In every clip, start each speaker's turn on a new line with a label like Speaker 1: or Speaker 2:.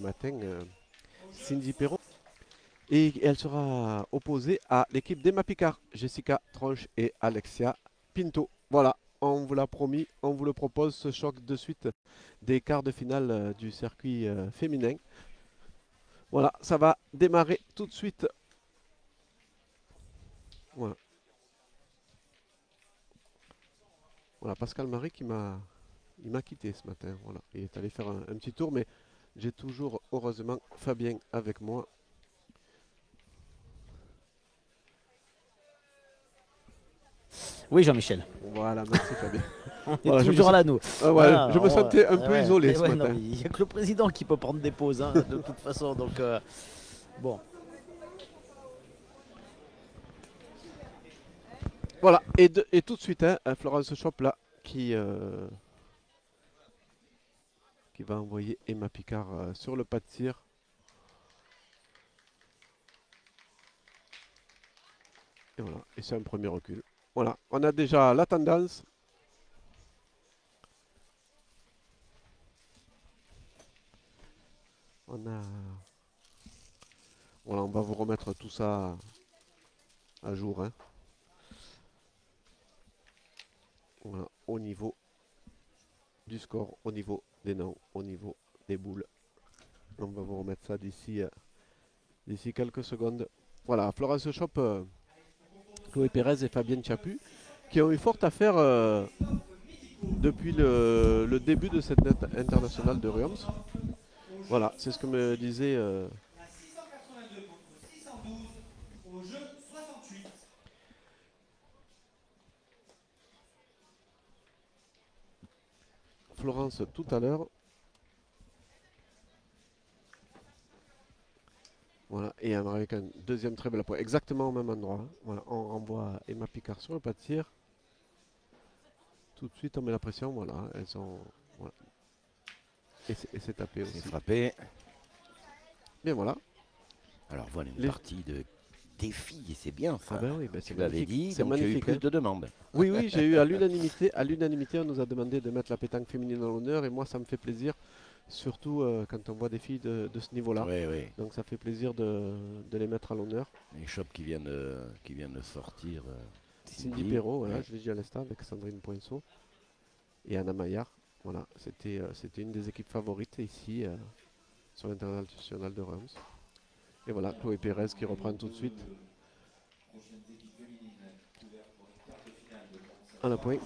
Speaker 1: matin, Cindy Perron. Et elle sera opposée à l'équipe d'Emma Picard, Jessica Tronche et Alexia Pinto. Voilà, on vous l'a promis, on vous le propose, ce choc de suite des quarts de finale du circuit féminin. Voilà, ça va démarrer tout de suite. Voilà, voilà Pascal Marie il m'a quitté ce matin. Voilà, il est allé faire un petit tour, mais j'ai toujours heureusement Fabien avec moi.
Speaker 2: Oui, Jean-Michel.
Speaker 1: Voilà, merci Fabien.
Speaker 2: On est
Speaker 1: Voilà,
Speaker 2: toujours là, nous.
Speaker 1: voilà,
Speaker 2: Voilà,
Speaker 1: je me sentais un peu isolé ce
Speaker 2: non,
Speaker 1: matin.
Speaker 2: il n'y a que le président qui peut prendre des pauses, hein, de toute façon. Donc, bon.
Speaker 1: Voilà, et tout de suite, hein, Florence Chop là, qui va envoyer Emma Picard sur le pas de tir. Et voilà, et c'est un premier recul. Voilà, on a déjà la tendance. Voilà, on va vous remettre tout ça à jour. Hein. Voilà, au niveau du score, au niveau des noms, au niveau des boules. On va vous remettre ça d'ici quelques secondes. Voilà, Florence Chop, Chloé Pérez et Fabienne Chaput, qui ont eu fort à faire depuis le début de cette internationale de Reims. Voilà, c'est ce que me disait Florence tout à l'heure. Voilà, et avec un deuxième très bel point, exactement au même endroit. Hein. Voilà, on renvoie Emma Picard sur le pas de tir. Tout de suite, on met la pression. Voilà, elles sont. Voilà. Et c'est tapé aussi.
Speaker 3: C'est frappé.
Speaker 1: Bien voilà.
Speaker 3: Alors voilà une partie de défi et c'est bien ça.
Speaker 1: Ah ben oui, ben c'est
Speaker 3: tu l'avais dit, donc il y a eu plus de demandes.
Speaker 1: Oui, oui, j'ai eu à l'unanimité. À l'unanimité, on nous a demandé de mettre la pétanque féminine à l'honneur et moi, ça me fait plaisir. Surtout quand on voit des filles de ce niveau-là.
Speaker 3: Oui, oui.
Speaker 1: Donc ça fait plaisir de les mettre à l'honneur.
Speaker 3: Les shops qui viennent de sortir.
Speaker 1: Cindy Perrault, voilà, je l'ai dit à l'instant, avec Sandrine Poinceau et Anna Maillard. Voilà, c'était une des équipes favorites ici sur l'international de Reims. Et voilà, Chloé Pérez qui reprend tout de suite. À la pointe.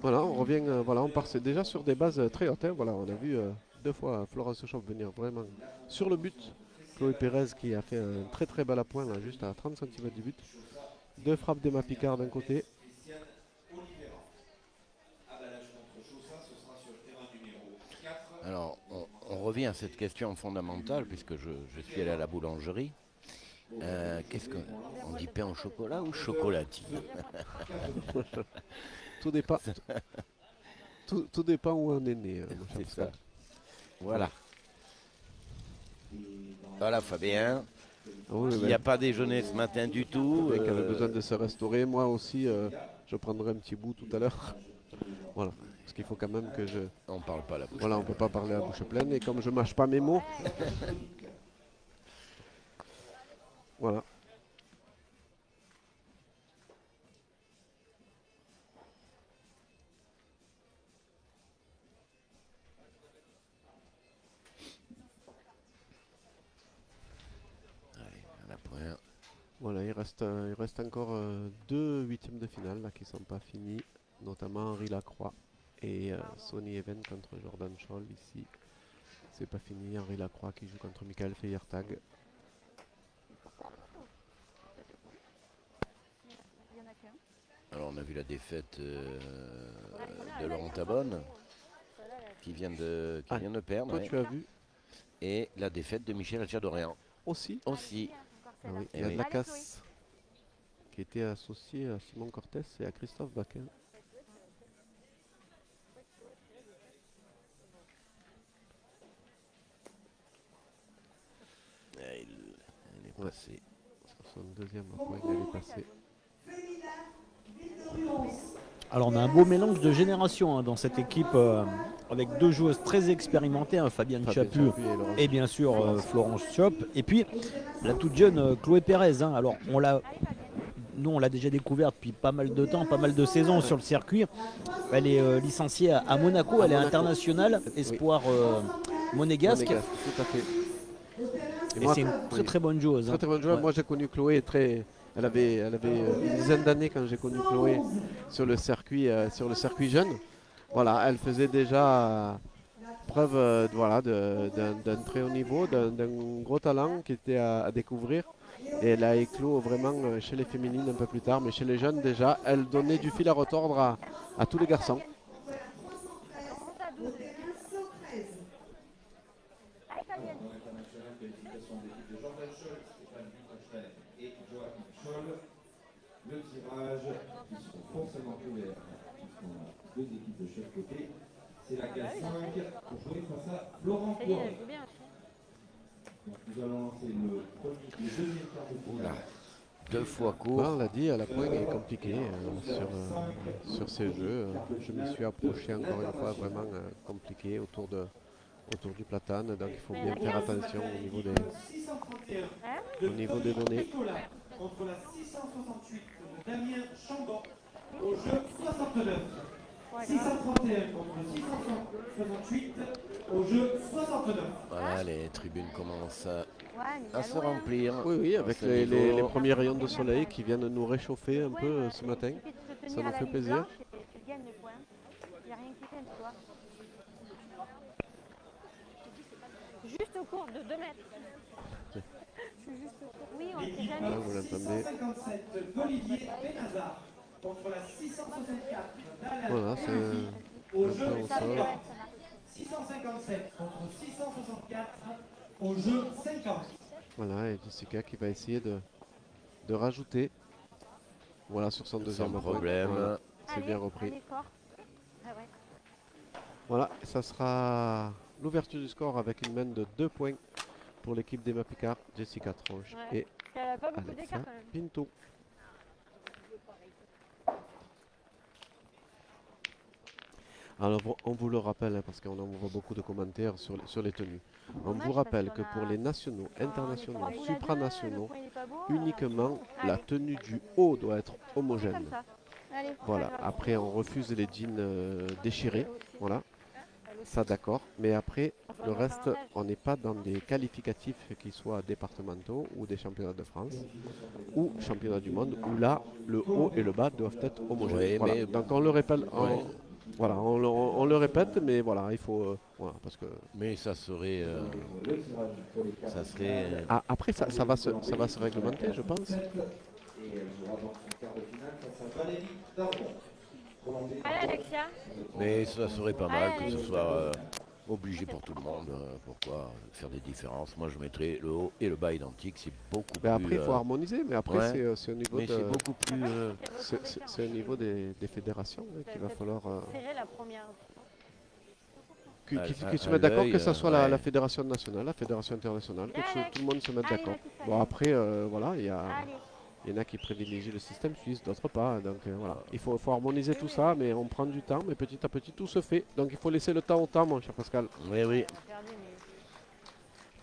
Speaker 1: Voilà, on revient, voilà, on part déjà sur des bases très hautes. Hein, voilà, on a vu deux fois Florence Chop venir vraiment sur le but. Chloé Pérez qui a fait un très très bel appoint, là, juste à 30 cm du but. Deux frappes d'Emma Picard d'un côté.
Speaker 3: Alors, on revient à cette question fondamentale, puisque je suis allé à la boulangerie. Qu'est-ce qu'on dit, pain au chocolat ou chocolatine?
Speaker 1: Tout dépend. Tout dépend où on est né.
Speaker 3: C'est ça. Voilà. Voilà Fabien.
Speaker 1: Oui,
Speaker 3: il n'y a pas déjeuné ce matin du tout.
Speaker 1: Qui avait besoin de se restaurer. Moi aussi, je prendrai un petit bout tout à l'heure. Voilà. Parce qu'il faut quand même que je.
Speaker 3: On parle pas à la bouche.
Speaker 1: Voilà, on peut pas parler à bouche pleine. Et comme je mâche pas mes mots. Voilà. Voilà, il reste encore deux huitièmes de finale là, qui ne sont pas finis, notamment Henri Lacroix et Sonny Even contre Jordan Scholl ici. C'est pas fini, Henri Lacroix qui joue contre Michael Feyertag.
Speaker 3: Alors on a vu la défaite de Laurent Tabonne qui vient de perdre.
Speaker 1: Toi tu as vu.
Speaker 3: Et la défaite de Michel Achadorian.
Speaker 1: Aussi. Ah oui, il y a de la casse qui était associée à Simon Cortés et à Christophe Baquin.
Speaker 3: Elle est passée.
Speaker 1: Sur son deuxième point, elle est passée.
Speaker 2: Alors on a un beau mélange de générations hein, dans cette équipe avec deux joueuses très expérimentées, hein, Fabienne Chaput
Speaker 1: Chaput et Laurence.
Speaker 2: et bien sûr Florence Chop. Et puis la toute jeune Chloé Pérez. Hein. Alors nous on l'a déjà découverte depuis pas mal de temps, pas mal de saisons sur le circuit. Elle est licenciée à Monaco, elle est internationale, espoir monégasque.
Speaker 1: Monégasque, tout à fait.
Speaker 2: Et c'est une très très bonne joueuse.
Speaker 1: Très, très bonne joueuse.
Speaker 2: Ouais.
Speaker 1: Moi j'ai connu Chloé elle avait une dizaine d'années quand j'ai connu Chloé sur le circuit jeune. Voilà, elle faisait déjà preuve voilà, d'un très haut niveau, d'un gros talent qui était à découvrir. Et elle a éclos vraiment chez les féminines un peu plus tard, mais chez les jeunes déjà, elle donnait du fil à retordre à tous les garçons.
Speaker 4: Le tirage, qui seront forcément couverts, puisqu'on a deux équipes de chaque côté. C'est la case 5 pour jouer face à Florent Florent. Donc nous allons lancer le deuxième quart de finale.
Speaker 3: Deux fois court.
Speaker 1: On l'a dit, la pointe est compliquée sur ces jeux. Je me suis approché encore une fois vraiment compliqué autour du platane. Donc il faut bien faire attention au niveau des données.
Speaker 4: Contre la 668 de Damien Chambon au jeu 69. 631 contre 668 au jeu 69.
Speaker 3: Voilà, les tribunes commencent à se remplir.
Speaker 1: Oui, avec
Speaker 3: À ce
Speaker 1: les
Speaker 3: niveau.
Speaker 1: premiers rayons de soleil qui viennent nous réchauffer un peu ce matin. Ça nous fait plaisir.
Speaker 5: Juste au cours de 2 mètres. Oui, on sait
Speaker 1: Là,
Speaker 5: jamais.
Speaker 1: vous l'entendez.
Speaker 4: 657 d'Olivier Benazar contre la 664 d'Alain
Speaker 1: Voilà, c'est
Speaker 4: au
Speaker 1: un
Speaker 4: jeu
Speaker 1: peu au sol.
Speaker 4: 50. 657 contre 664 au jeu 50.
Speaker 1: Voilà, et Jessica qui va essayer de rajouter. Voilà, sur son deuxième
Speaker 3: Sans
Speaker 1: point.
Speaker 3: problème.
Speaker 1: Voilà, c'est
Speaker 5: Allez,
Speaker 1: bien repris.
Speaker 5: allez, fort. Ah ouais.
Speaker 1: Voilà, ça sera l'ouverture du score avec une main de 2 points pour l'équipe d'Emma Picard, Jessica Tronche
Speaker 5: Ouais.
Speaker 1: et
Speaker 5: Ça n'a pas beaucoup
Speaker 1: Alexa
Speaker 5: d'écart quand même.
Speaker 1: Pinto. Alors on vous le rappelle, hein, parce qu'on envoie beaucoup de commentaires sur les tenues. On vous rappelle que pour les nationaux, internationaux, supranationaux, uniquement la tenue du haut doit être homogène.
Speaker 5: Comme ça. Allez,
Speaker 1: Voilà,
Speaker 5: pas grave.
Speaker 1: après on refuse les jeans déchirés, voilà, ça d'accord, mais après le reste, on n'est pas dans des qualificatifs qui soient départementaux ou des championnats de France ou championnats du monde, où là, le haut et le bas doivent être homogènes.
Speaker 3: Oui,
Speaker 1: Voilà.
Speaker 3: mais-
Speaker 1: Donc on le répète,
Speaker 3: Ouais.
Speaker 1: voilà, on le répète, mais voilà, il faut, voilà, parce que
Speaker 3: Mais ça serait. Ça serait.
Speaker 1: après ça va se réglementer, je pense.
Speaker 4: Et elle jouera donc son quart de finale face à Valérie Darbon.
Speaker 5: Allez, Alexia.
Speaker 3: Mais ça serait pas mal que ce soit obligé pour tout le monde. Pourquoi faire des différences? Moi, je mettrais le haut et le bas identiques. C'est beaucoup
Speaker 1: Mais
Speaker 3: plus.
Speaker 1: après, il faut harmoniser, mais après,
Speaker 3: ouais.
Speaker 1: c'est au niveau
Speaker 3: Mais c'est beaucoup plus.
Speaker 1: c'est au niveau des fédérations hein, qu'il va falloir
Speaker 5: Serrer la première.
Speaker 1: qu'ils
Speaker 3: à
Speaker 1: se mettent d'accord,
Speaker 3: l'œil,
Speaker 1: que ce soit la
Speaker 3: ouais.
Speaker 1: fédération nationale, la fédération internationale, que
Speaker 5: Allez.
Speaker 1: tout le monde se mette
Speaker 5: Allez,
Speaker 1: d'accord.
Speaker 5: Mathis,
Speaker 1: Bon,
Speaker 5: allez.
Speaker 1: après, voilà, il y
Speaker 5: Allez.
Speaker 1: en a qui privilégient le système suisse, d'autres pas. Donc voilà, il faut harmoniser tout ça, mais on prend du temps, mais petit à petit, tout se fait. Donc il faut laisser le temps au temps, mon cher Pascal.
Speaker 3: Oui, oui.
Speaker 5: Perdu,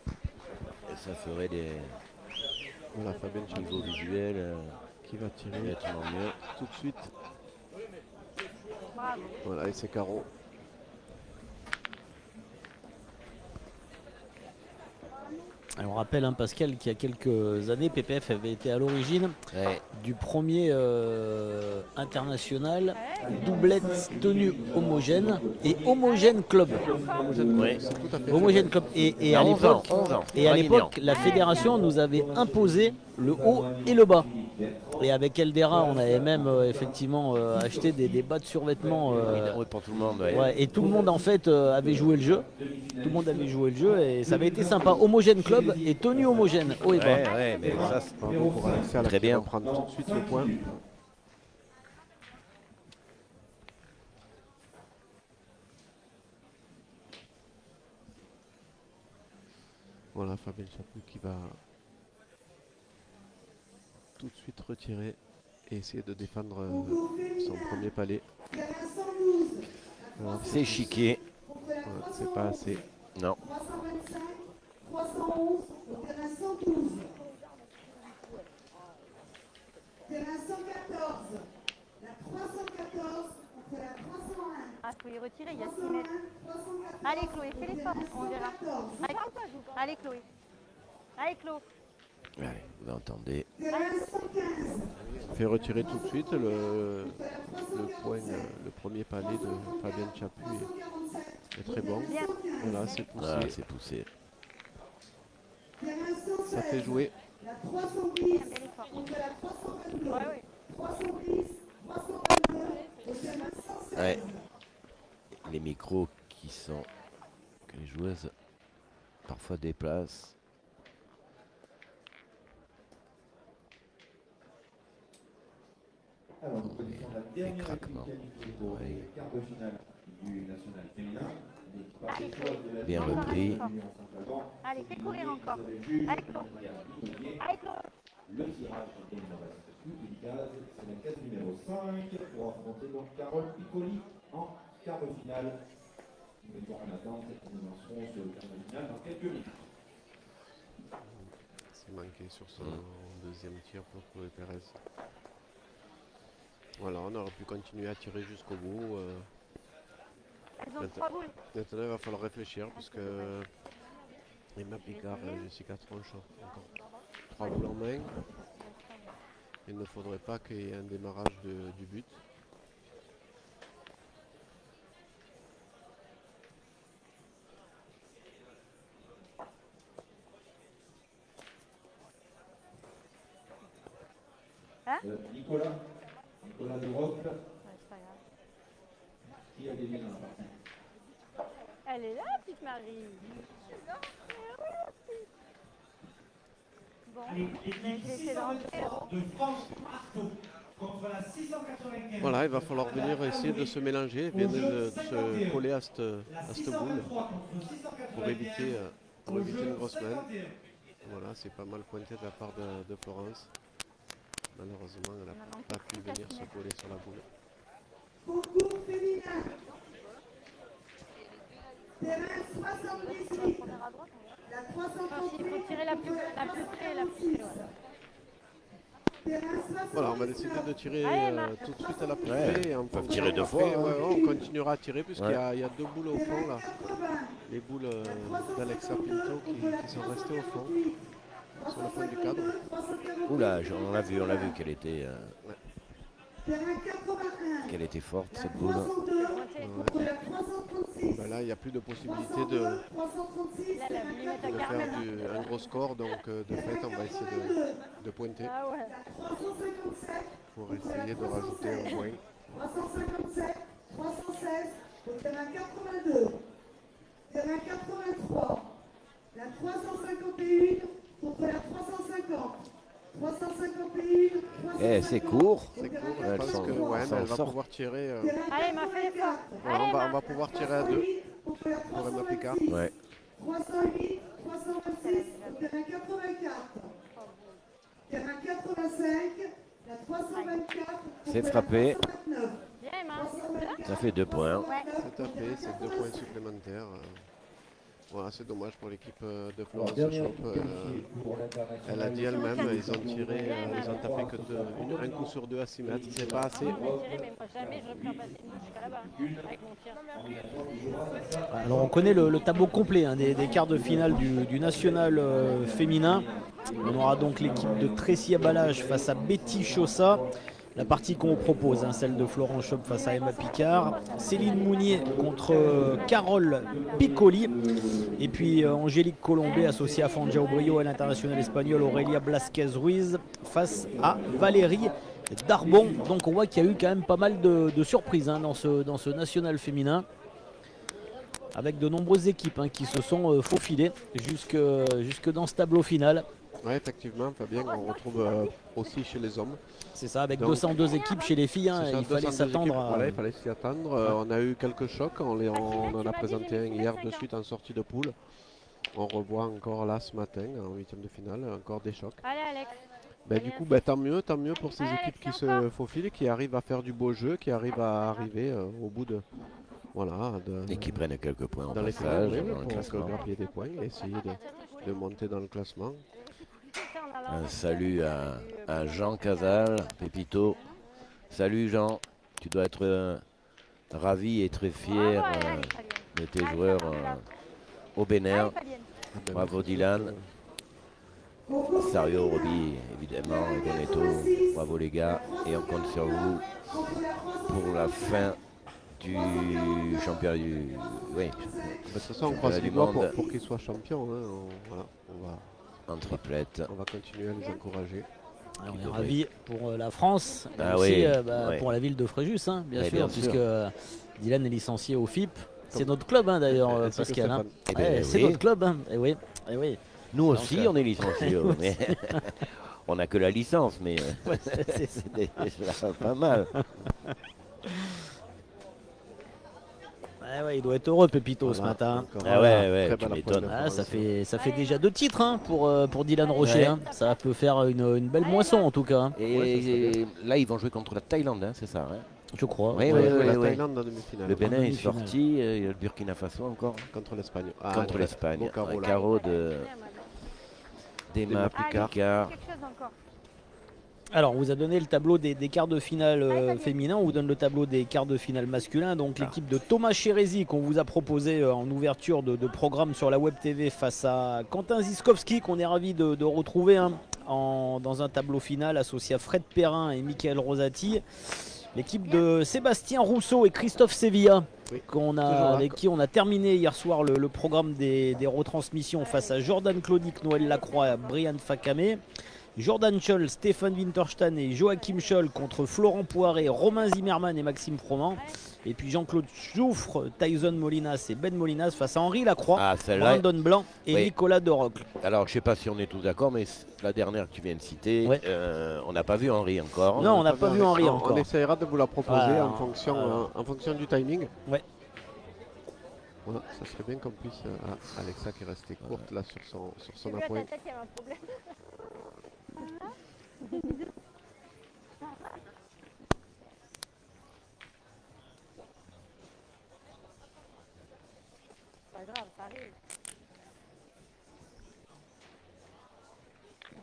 Speaker 5: mais...
Speaker 3: Et ça ferait des
Speaker 1: Voilà, Fabien
Speaker 3: niveaux visuels
Speaker 1: qui va tirer
Speaker 3: nettement mieux.
Speaker 1: tout de suite.
Speaker 5: Bravo.
Speaker 1: Voilà, et c'est carreau.
Speaker 2: Et on rappelle, hein, Pascal, qu'il y a quelques années, PPF avait été à l'origine
Speaker 3: Ouais.
Speaker 2: du premier international doublette tenue homogène et homogène club.
Speaker 3: Oui.
Speaker 1: C'est tout à fait.
Speaker 2: Homogène club. Et à
Speaker 3: 11 ans,
Speaker 2: l'époque,
Speaker 3: 11 ans.
Speaker 2: et à
Speaker 3: Draguignan.
Speaker 2: l'époque, la fédération nous avait imposé le haut et le bas. Et avec Eldera, on avait même effectivement acheté des bas de survêtement.
Speaker 3: Oui, pour tout le monde. Ouais.
Speaker 2: Ouais, et tout le monde en fait avait joué le jeu. Tout le monde avait joué le jeu et ça avait été sympa. Homogène club et tenue homogène, haut et bas.
Speaker 3: Ouais, ouais, mais ça, c'est-
Speaker 1: Bravo pour Alexia, là,
Speaker 3: Très
Speaker 1: qui va
Speaker 3: bien.
Speaker 1: prendre tout de suite le point. Voilà, Fabien Chaput qui va tout de suite retirer et essayer de défendre son premier palais. Voilà,
Speaker 3: c'est chiqué.
Speaker 1: C'est pas assez.
Speaker 3: Non.
Speaker 6: 325, 311 au terrain 112. Terrain 114. La 314 contre la 301.
Speaker 5: Ah, faut les retirer, il y a 6 mètres.
Speaker 6: 314.
Speaker 5: Allez, Chloé, fais l'effort, on verra. Allez, Chloé. Allez, Chloé.
Speaker 3: Allez, vous entendez.
Speaker 6: Terrain 115.
Speaker 1: On fait retirer tout de suite le point, le premier palais de Fabien Chapuis est très bon. Voilà, c'est poussé.
Speaker 3: Ah, c'est poussé.
Speaker 6: Terrain 116.
Speaker 1: Ça fait jouer.
Speaker 6: La 310
Speaker 5: Un bel effort.
Speaker 6: contre la 322.
Speaker 5: Ouais, ouais.
Speaker 6: 310, 322 au terrain 116.
Speaker 3: Ouais. Les micros qui sont que les joueuses parfois déplacent.
Speaker 4: Alors, nous connaissons la dernière équipe
Speaker 3: craquements.
Speaker 4: qualifiée pour
Speaker 3: Ouais.
Speaker 4: les quarts de finale du national féminin. L'équipe ardéchoise de la
Speaker 3: Bien
Speaker 4: Ligue
Speaker 3: repris.
Speaker 4: de l'Union Saint-Alban.
Speaker 5: Allez, fais courir encore.
Speaker 4: Vous avez vu,
Speaker 5: Allez, Chloé.
Speaker 4: Maria Picollier.
Speaker 5: Allez, Chloé.
Speaker 4: Le tirage, il ne reste plus qu'une case, c'est la case numéro 5 pour affronter donc Carole Piccoli en quart de finale. Nous mettons en attente et nous lancerons ce quart de finale dans quelques minutes.
Speaker 1: C'est manqué sur son deuxième tir pour Chloé Pérez. Voilà, on aurait pu continuer à tirer jusqu'au bout.
Speaker 5: Elles ont 3 boules.
Speaker 1: Maintenant, il va falloir réfléchir parce que Emma Picard et Jessica Tronche ont encore 3 boules en main. Il ne faudrait pas qu'il y ait un démarrage du but.
Speaker 4: Nicolas Duroc,
Speaker 5: Ouais, c'est pas grave.
Speaker 4: qui a gagné dans la partie.
Speaker 5: Elle est là, petite Marie. Bon, je vais essayer de rentrer.
Speaker 7: de France Artaud contre la 695.
Speaker 1: Voilà, il va falloir venir essayer de se mélanger, bien de se coller à cette boule pour éviter une grosse main. Voilà, c'est pas mal pointé de la part de Florence. Malheureusement, elle n'a pas pu venir se coller sur la boule.
Speaker 6: Concours féminin. Terrain 78.
Speaker 5: Première à droite.
Speaker 6: La
Speaker 5: Il
Speaker 6: 338.
Speaker 5: faut tirer la plus près, la plus près.
Speaker 6: Terrain 68.
Speaker 1: Voilà, on va décider de tirer tout de suite à la plus
Speaker 3: Ouais,
Speaker 1: près. Et en
Speaker 3: ils peuvent
Speaker 1: fonction
Speaker 3: tirer deux
Speaker 1: après,
Speaker 3: fois, hein.
Speaker 1: ouais, on continuera à tirer puisqu'il y,
Speaker 3: Ouais.
Speaker 1: il y a 2 boules au fond là.
Speaker 6: 80.
Speaker 1: Les boules d'Alexa Pinto qui sont restées au fond. Sur le fond du cadre.
Speaker 3: Oula, on l'a vu qu'elle était,
Speaker 6: Terrain 81.
Speaker 3: qu'elle était forte
Speaker 6: La
Speaker 3: cette boule.
Speaker 6: 302 contre la 336.
Speaker 1: Ben là, il n'y a plus de possibilité de
Speaker 6: 336.
Speaker 5: Là, elle a voulu mettre un
Speaker 1: faire
Speaker 5: carnet.
Speaker 1: un gros score. Donc de fait, on va essayer de pointer
Speaker 5: Ah ouais.
Speaker 6: 357.
Speaker 1: pour essayer de rajouter un point.
Speaker 6: 357. 316 au terrain 82. Terrain 83. La 351 contre la 350. 351.
Speaker 3: Eh, c'est court.
Speaker 1: C'est court, je
Speaker 3: Elles
Speaker 1: pense
Speaker 3: sont-
Speaker 1: que ouais,
Speaker 3: elles
Speaker 1: mais elle
Speaker 3: s'en
Speaker 1: va pouvoir tirer.
Speaker 5: Allez, m'a fait l'effort.
Speaker 1: Ouais,
Speaker 5: Allez,
Speaker 1: on
Speaker 5: ma.
Speaker 1: va pouvoir tirer à 2 pour Emma Picard.
Speaker 3: Ouais.
Speaker 6: 308, 326 au terrain 84. Terrain 85, la 324.
Speaker 3: C'est frappé.
Speaker 6: 329.
Speaker 5: Viens, Emma.
Speaker 3: Ça fait 2 points.
Speaker 5: Ouais.
Speaker 1: C'est tapé, c'est 2 points supplémentaires. Voilà, c'est dommage pour l'équipe de Florence
Speaker 4: Dernière
Speaker 1: Chop.
Speaker 4: équipe qualifiée pour l'international.
Speaker 1: Elle a dit elle-même, ils ont tiré, ils ont tapé que un coup sur 2 à 6 mètres. C'est pas assez.
Speaker 5: Je vais tirer, mais moi jamais je reprends passer une jusqu'à là-bas. Avec mon tir.
Speaker 2: Alors on connaît le tableau complet hein, des quarts de finale du national féminin. On aura donc l'équipe de Tracy Abalage face à Betty Chossa. La partie qu'on vous propose, hein, celle de Florent Chop face à Emma Picard. Céline Mounier contre Carole Piccoli. Et puis Angélique Colombet associée à Fanja Obrio et l'international espagnol Aurelia Blasquez Ruiz face à Valérie Darbon. Donc on voit qu'il y a eu quand même pas mal de surprises hein, dans ce national féminin, avec de nombreuses équipes hein, qui se sont faufilées jusque dans ce tableau final.
Speaker 1: Oui, effectivement, Fabien, on retrouve aussi chez les hommes.
Speaker 2: C'est ça, avec
Speaker 1: Donc,
Speaker 2: 202 équipes chez les filles, hein,
Speaker 1: C'est ça,
Speaker 2: il fallait
Speaker 1: 202
Speaker 2: s'attendre
Speaker 1: équipes.
Speaker 2: à...
Speaker 1: Voilà, il fallait s'y attendre. On a eu quelques chocs, on en a présenté un hier de suite en sortie de poule. On revoit encore là ce matin, en 8e de finale, encore des chocs.
Speaker 5: Allez, Alex.
Speaker 1: Ben, du coup, tant mieux pour ces
Speaker 5: Allez,
Speaker 1: équipes qui
Speaker 5: Alex,
Speaker 1: se
Speaker 5: encore.
Speaker 1: faufilent, qui arrivent à faire du beau jeu, qui arrivent à arriver au bout Voilà,
Speaker 3: Et qui prennent quelques points au
Speaker 1: dans les
Speaker 3: passage
Speaker 1: finales, oui,
Speaker 3: dans le
Speaker 1: pour
Speaker 3: classement.
Speaker 1: grappiller des points et essayer de monter dans le classement.
Speaker 3: Un salut à Jean Casal, Pépito. Salut Jean, tu dois être ravi et très fier de tes joueurs au Bénin.
Speaker 1: Ah ben,
Speaker 3: Bravo
Speaker 1: merci
Speaker 3: Dylan.
Speaker 1: beaucoup.
Speaker 3: Sario, Roby, évidemment, et Beneteau. Bravo les gars. Et on compte sur vous pour la fin du championnat du... Oui,
Speaker 1: De toute façon, on
Speaker 3: championnat
Speaker 1: croise
Speaker 3: du
Speaker 1: les doigts
Speaker 3: monde
Speaker 1: pour qu'ils soient champions. Hein. Voilà,
Speaker 3: en triplette.
Speaker 1: on va continuer à les encourager.
Speaker 2: On est ravis pour la France, et
Speaker 3: Ah
Speaker 2: aussi
Speaker 3: oui, oui.
Speaker 2: pour la ville de Fréjus, hein, bien
Speaker 3: Mais
Speaker 2: sûr,
Speaker 3: bien sûr.
Speaker 2: puisque Dylan est licencié au FIP. C'est notre club hein, d'ailleurs,
Speaker 1: Ainsi que
Speaker 2: Pascal. Hein.
Speaker 1: Stéphane.
Speaker 3: Eh ben
Speaker 2: C'est
Speaker 3: oui.
Speaker 2: notre club. Hein. Et oui, et oui.
Speaker 3: Nous
Speaker 2: Donc,
Speaker 3: aussi, on est licenciés. Mais on n'a que la licence, mais
Speaker 2: c'est
Speaker 3: c'est déjà pas mal.
Speaker 2: Ouais, il doit être heureux, Pépito, ce
Speaker 1: Voilà,
Speaker 2: matin.
Speaker 1: encore
Speaker 3: Ah
Speaker 1: un
Speaker 3: ouais,
Speaker 1: très
Speaker 3: tu
Speaker 1: bel
Speaker 3: m'étonnes.
Speaker 1: appel de
Speaker 2: Ah, ça
Speaker 1: France.
Speaker 2: fait déjà 2 titres hein, pour Dylan Rocher.
Speaker 3: Ouais.
Speaker 2: Hein. Ça peut faire une belle moisson en tout cas. Hein.
Speaker 3: Et
Speaker 1: Ouais, ça serait bien.
Speaker 3: là, ils vont jouer contre la Thaïlande, hein, c'est ça. Hein.
Speaker 2: Je crois.
Speaker 3: Oui,
Speaker 1: On va
Speaker 3: oui,
Speaker 1: jouer
Speaker 3: oui,
Speaker 1: la
Speaker 3: oui.
Speaker 1: Thaïlande en demi-finale.
Speaker 3: Le Bénin est
Speaker 2: demi-finale.
Speaker 3: sorti, il y a le Burkina Faso encore.
Speaker 1: Contre l'Espagne. Ah,
Speaker 3: Contre
Speaker 1: ouais,
Speaker 3: l'Espagne.
Speaker 1: beau carreau,
Speaker 3: Un
Speaker 1: là.
Speaker 3: carreau d'Emma
Speaker 1: Picard.
Speaker 3: Picard.
Speaker 5: Quelque chose encore.
Speaker 2: Alors, on vous a donné le tableau des quarts de finale féminins, on vous donne le tableau des quarts de finale masculins. Donc, l'équipe de Thomas Chérézy qu'on vous a proposé en ouverture de programme sur la Web TV face à Quentin Ziskowski, qu'on est ravi de retrouver hein, dans un tableau final associé à Fred Perrin et Michael Rosati. L'équipe de Sébastien Rousseau et Christophe Sevilla,
Speaker 1: Oui,
Speaker 2: avec qui on a terminé hier soir le programme des retransmissions face à Jordan Claudic, Noël Lacroix, Brian Fakame. Jordan Scholl, Stéphane Winterstein et Joachim Scholl contre Florent Poiré, Romain Zimmermann et Maxime Froment. Et puis Jean-Claude Jouffre, Tyson Molinas et Ben Molinas face à Henri Lacroix,
Speaker 3: Ah, celle-là.
Speaker 2: Brandon Blanc et
Speaker 3: Oui.
Speaker 2: Nicolas Derocle.
Speaker 3: Alors, je sais pas si on est tous d'accord, mais la dernière que tu viens de citer,
Speaker 2: Ouais.
Speaker 3: on n'a pas vu Henri encore.
Speaker 2: Non, on n'a pas vu Henri
Speaker 1: On
Speaker 2: encore.
Speaker 1: essaiera de vous la proposer
Speaker 2: Voilà.
Speaker 1: en fonction du timing.
Speaker 2: Ouais.
Speaker 1: Voilà, ça serait bien qu'on puisse. Alexa qui est restée courte là sur son
Speaker 5: J'ai vu à
Speaker 1: appoint.
Speaker 5: ta tête, il y avait un problème. C'est pas grave, ça arrive.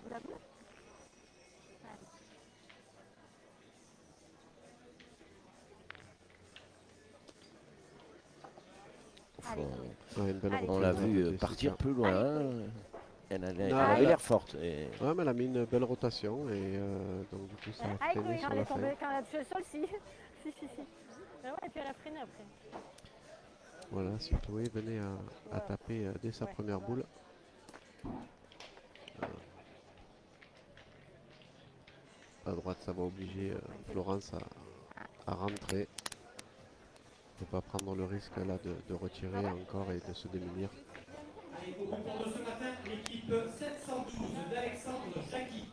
Speaker 5: Vous la boule ? Allez.
Speaker 1: Ouais, une belle
Speaker 3: On
Speaker 1: reprise,
Speaker 3: l'a
Speaker 1: hein,
Speaker 3: vu
Speaker 1: Jessica.
Speaker 3: partir plus loin. Elle
Speaker 1: Non,
Speaker 3: avait
Speaker 1: elle a-
Speaker 3: l'air forte. Et
Speaker 1: Ouais, mais elle a mis une belle rotation et donc du coup ça a
Speaker 5: Ah,
Speaker 1: freiné
Speaker 5: oui,
Speaker 1: sur
Speaker 5: quand elle
Speaker 1: la
Speaker 5: est
Speaker 1: fin.
Speaker 5: tombée, quand elle a touché le sol, si. Si. Mais ouais, et puis elle a freiné après.
Speaker 1: Voilà, si Chloé venait à taper dès sa première boule. À droite, ça va obliger Florence à rentrer. Ne pas prendre le risque là de retirer encore et de se démunir.
Speaker 7: Allez, au concours de ce matin, l'équipe 712 d'Alexandre Jacqui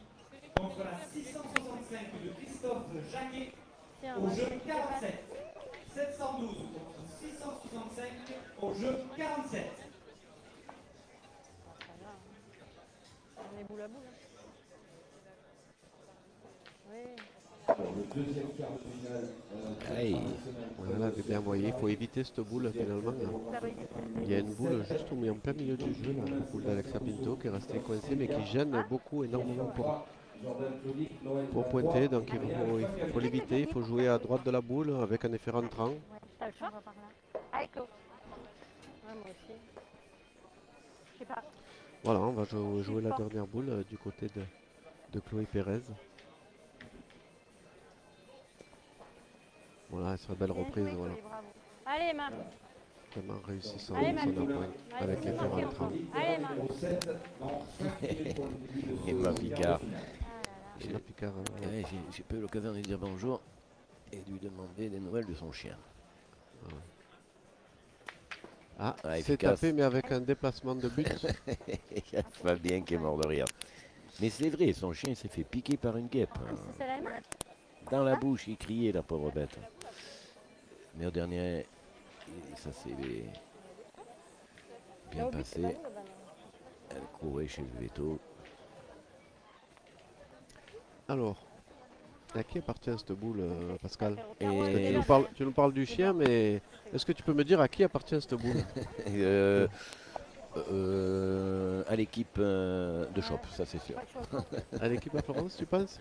Speaker 7: contre la 665 de Christophe Jacquet
Speaker 5: Tiens,
Speaker 7: au
Speaker 5: moi,
Speaker 7: jeu
Speaker 5: je-
Speaker 7: 47. 712 contre 665 au jeu 47.
Speaker 5: On est boule à boule. Hein. Oui.
Speaker 4: Le deuxième quart de finale.
Speaker 3: Aïe.
Speaker 1: Voilà, avez bien voyé, il faut éviter cette boule finalement. Il y a une boule juste en plein milieu du jeu, là, la boule d'Alexa Pinto qui est restée coincée mais qui gêne beaucoup, énormément pour pointer. Donc il faut l'éviter, il faut jouer à droite de la boule avec un effet rentrant.
Speaker 5: Ouais, t'as le choix, on va par là. Allez, Claude. Ouais, moi aussi. Je sais pas.
Speaker 1: Voilà, on va jouer la dernière boule du côté de Chloé Pérez. Voilà, c'est une belle
Speaker 5: Bien
Speaker 1: reprise.
Speaker 5: joué,
Speaker 1: Voilà.
Speaker 5: Chloé, bravo. Allez, Emma.
Speaker 1: Vraiment réussi son
Speaker 5: Allez, Max.
Speaker 1: appoint
Speaker 5: Allez,
Speaker 1: avec
Speaker 5: c'est
Speaker 1: l'effet
Speaker 5: bloqué
Speaker 1: rentrant.
Speaker 5: encore. Allez, Emma.
Speaker 3: Emma Picard.
Speaker 1: Et la Picard,
Speaker 3: Ouais, j'ai pas eu l'occasion de lui dire bonjour et de lui demander des nouvelles de son chien.
Speaker 1: Ah,
Speaker 3: Ah,
Speaker 1: c'est
Speaker 3: efficace.
Speaker 1: tapé mais avec un déplacement de but.
Speaker 3: Il y a Fabien qui est mort de rire. Mais c'est vrai, son chien s'est fait piquer par une guêpe.
Speaker 5: Ah, c'est celle-là, Emma.
Speaker 3: Dans la bouche, il criait, la pauvre bête. Mais au dernier, ça s'est bien
Speaker 5: Là, au but, c'est
Speaker 3: passé.
Speaker 5: pas nous, là-bas, non.
Speaker 3: Elle courait chez le veto.
Speaker 1: Alors, À qui appartient cette boule, Pascal?
Speaker 3: Et
Speaker 1: Parce que tu nous parles du chien, mais est-ce que tu peux me dire à qui appartient cette boule?
Speaker 3: À l'équipe de Shop, ça c'est sûr.
Speaker 1: À l'équipe à Florence, tu penses?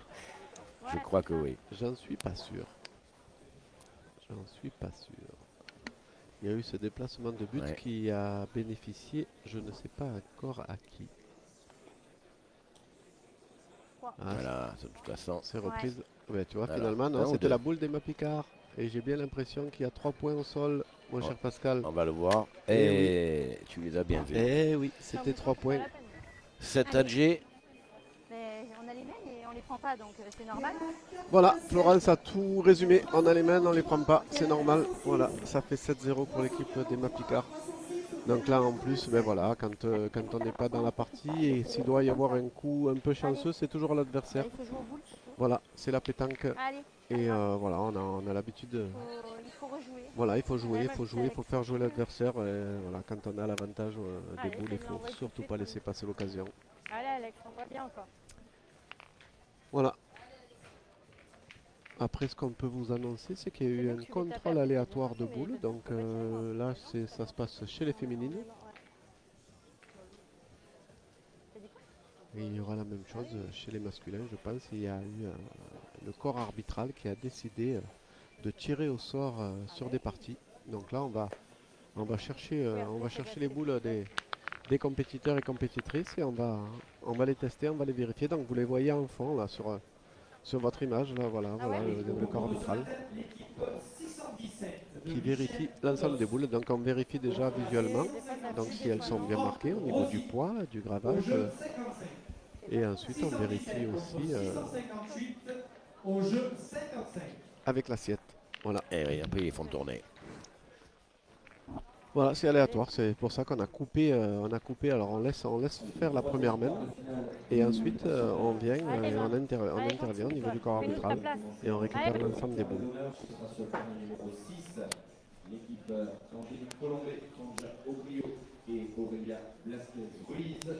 Speaker 3: Je crois que oui.
Speaker 1: J'en suis pas sûr. J'en suis pas sûr. Il y a eu ce déplacement de but qui a bénéficié, je ne sais pas encore à qui.
Speaker 3: Voilà, de toute façon.
Speaker 1: C'est reprise. Ouais, tu vois,
Speaker 3: Voilà.
Speaker 1: finalement, non, c'était la boule d'Emma Picard. Et j'ai bien l'impression qu'il y a 3 points au sol, mon cher Pascal.
Speaker 3: On va le voir.
Speaker 1: Et
Speaker 3: oui. Tu les as bien vus.
Speaker 1: Eh oui, c'était 3 points.
Speaker 3: 7 AG.
Speaker 5: Mais on a les mains et on les prend pas, donc c'est normal.
Speaker 1: Voilà, Florence a tout résumé. On a les mains, on les prend pas, c'est normal. Voilà, ça fait 7-0 pour l'équipe d'Emma Picard. Donc là, en plus, ben voilà, quand on n'est pas dans la partie et s'il doit y avoir un coup un peu chanceux, c'est toujours l'adversaire. Voilà, c'est la pétanque.
Speaker 5: Allez.
Speaker 1: Et voilà, on a l'habitude.
Speaker 5: Il faut rejouer.
Speaker 1: Voilà, il faut jouer, il faut faire jouer l'adversaire. Voilà, quand on a l'avantage des boules, il faut surtout pas laisser passer l'occasion.
Speaker 5: Allez Alex, on voit bien encore.
Speaker 1: Voilà. Après, ce qu'on peut vous annoncer, c'est qu'il y a eu un contrôle aléatoire de boules. Donc là, ça se passe chez les féminines. Et il y aura la même chose chez les masculins, je pense. Il y a eu le corps arbitral qui a décidé de tirer au sort sur des parties. Donc là, on va chercher les boules des compétiteurs et compétitrices et on va les tester, on va les vérifier. Donc vous les voyez en fond là sur votre image, là, voilà, le corps arbitral qui vérifie l'ensemble des boules. Donc on vérifie déjà visuellement, donc si elles sont bien marquées au niveau du poids, du gravage. Et ensuite on vérifie aussi avec l'assiette. Voilà.
Speaker 3: Et après ils font tourner.
Speaker 1: Voilà, c'est aléatoire, c'est pour ça qu'on a coupé, alors on laisse faire la première main et ensuite on vient et on intervient au niveau du corps arbitral et on récupère l'ensemble des boules.
Speaker 4: L'équipe Angélique Colombet, Tonja Aubrio et Aurélia Blasquez-Ruiz.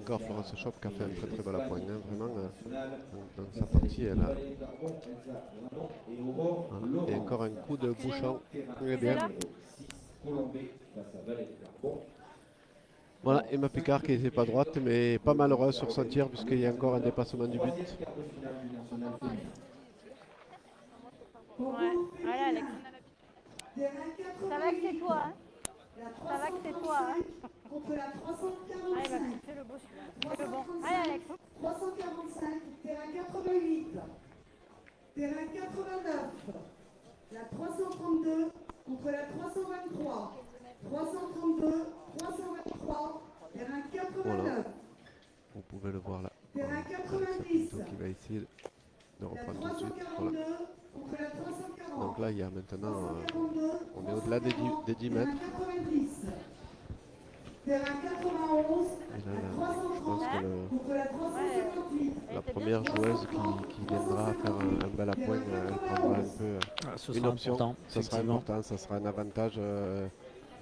Speaker 1: Encore Florence Shop qui a fait un très très bel appoint, hein, vraiment dans sa partie elle a... Voilà. Et encore un coup de bouchon, très bien. Voilà, Emma Picard qui n'était pas droite mais pas malheureuse sur son tir puisqu'il y a encore un dépassement du but.
Speaker 5: Ouais, allez Alex. Ça va que c'est toi, hein? Ça va que c'est toi, hein? Allez, vas-y, fais le beau celui-là. Fais le bon. Allez Alex.
Speaker 6: 345, terrain 88. Terrain 89. La 332 contre la 323. 332, 323. Terrain 89.
Speaker 1: Voilà. Vous pouvez le voir là.
Speaker 6: Terrain 90.
Speaker 1: Donc il va essayer de reprendre tout de suite.
Speaker 6: 342
Speaker 1: Voilà.
Speaker 6: contre la 340.
Speaker 1: Donc là il y a maintenant, on est au-delà des 10 mètres.
Speaker 6: 90. Terrain 91.
Speaker 1: Et là, je pense que
Speaker 6: Contre la 358.
Speaker 1: la première joueuse qui viendra faire un bel appoint, elle prendra un peu
Speaker 2: Ce
Speaker 1: une
Speaker 2: sera
Speaker 1: option.
Speaker 2: important,
Speaker 1: Ça sera important, ça sera un avantage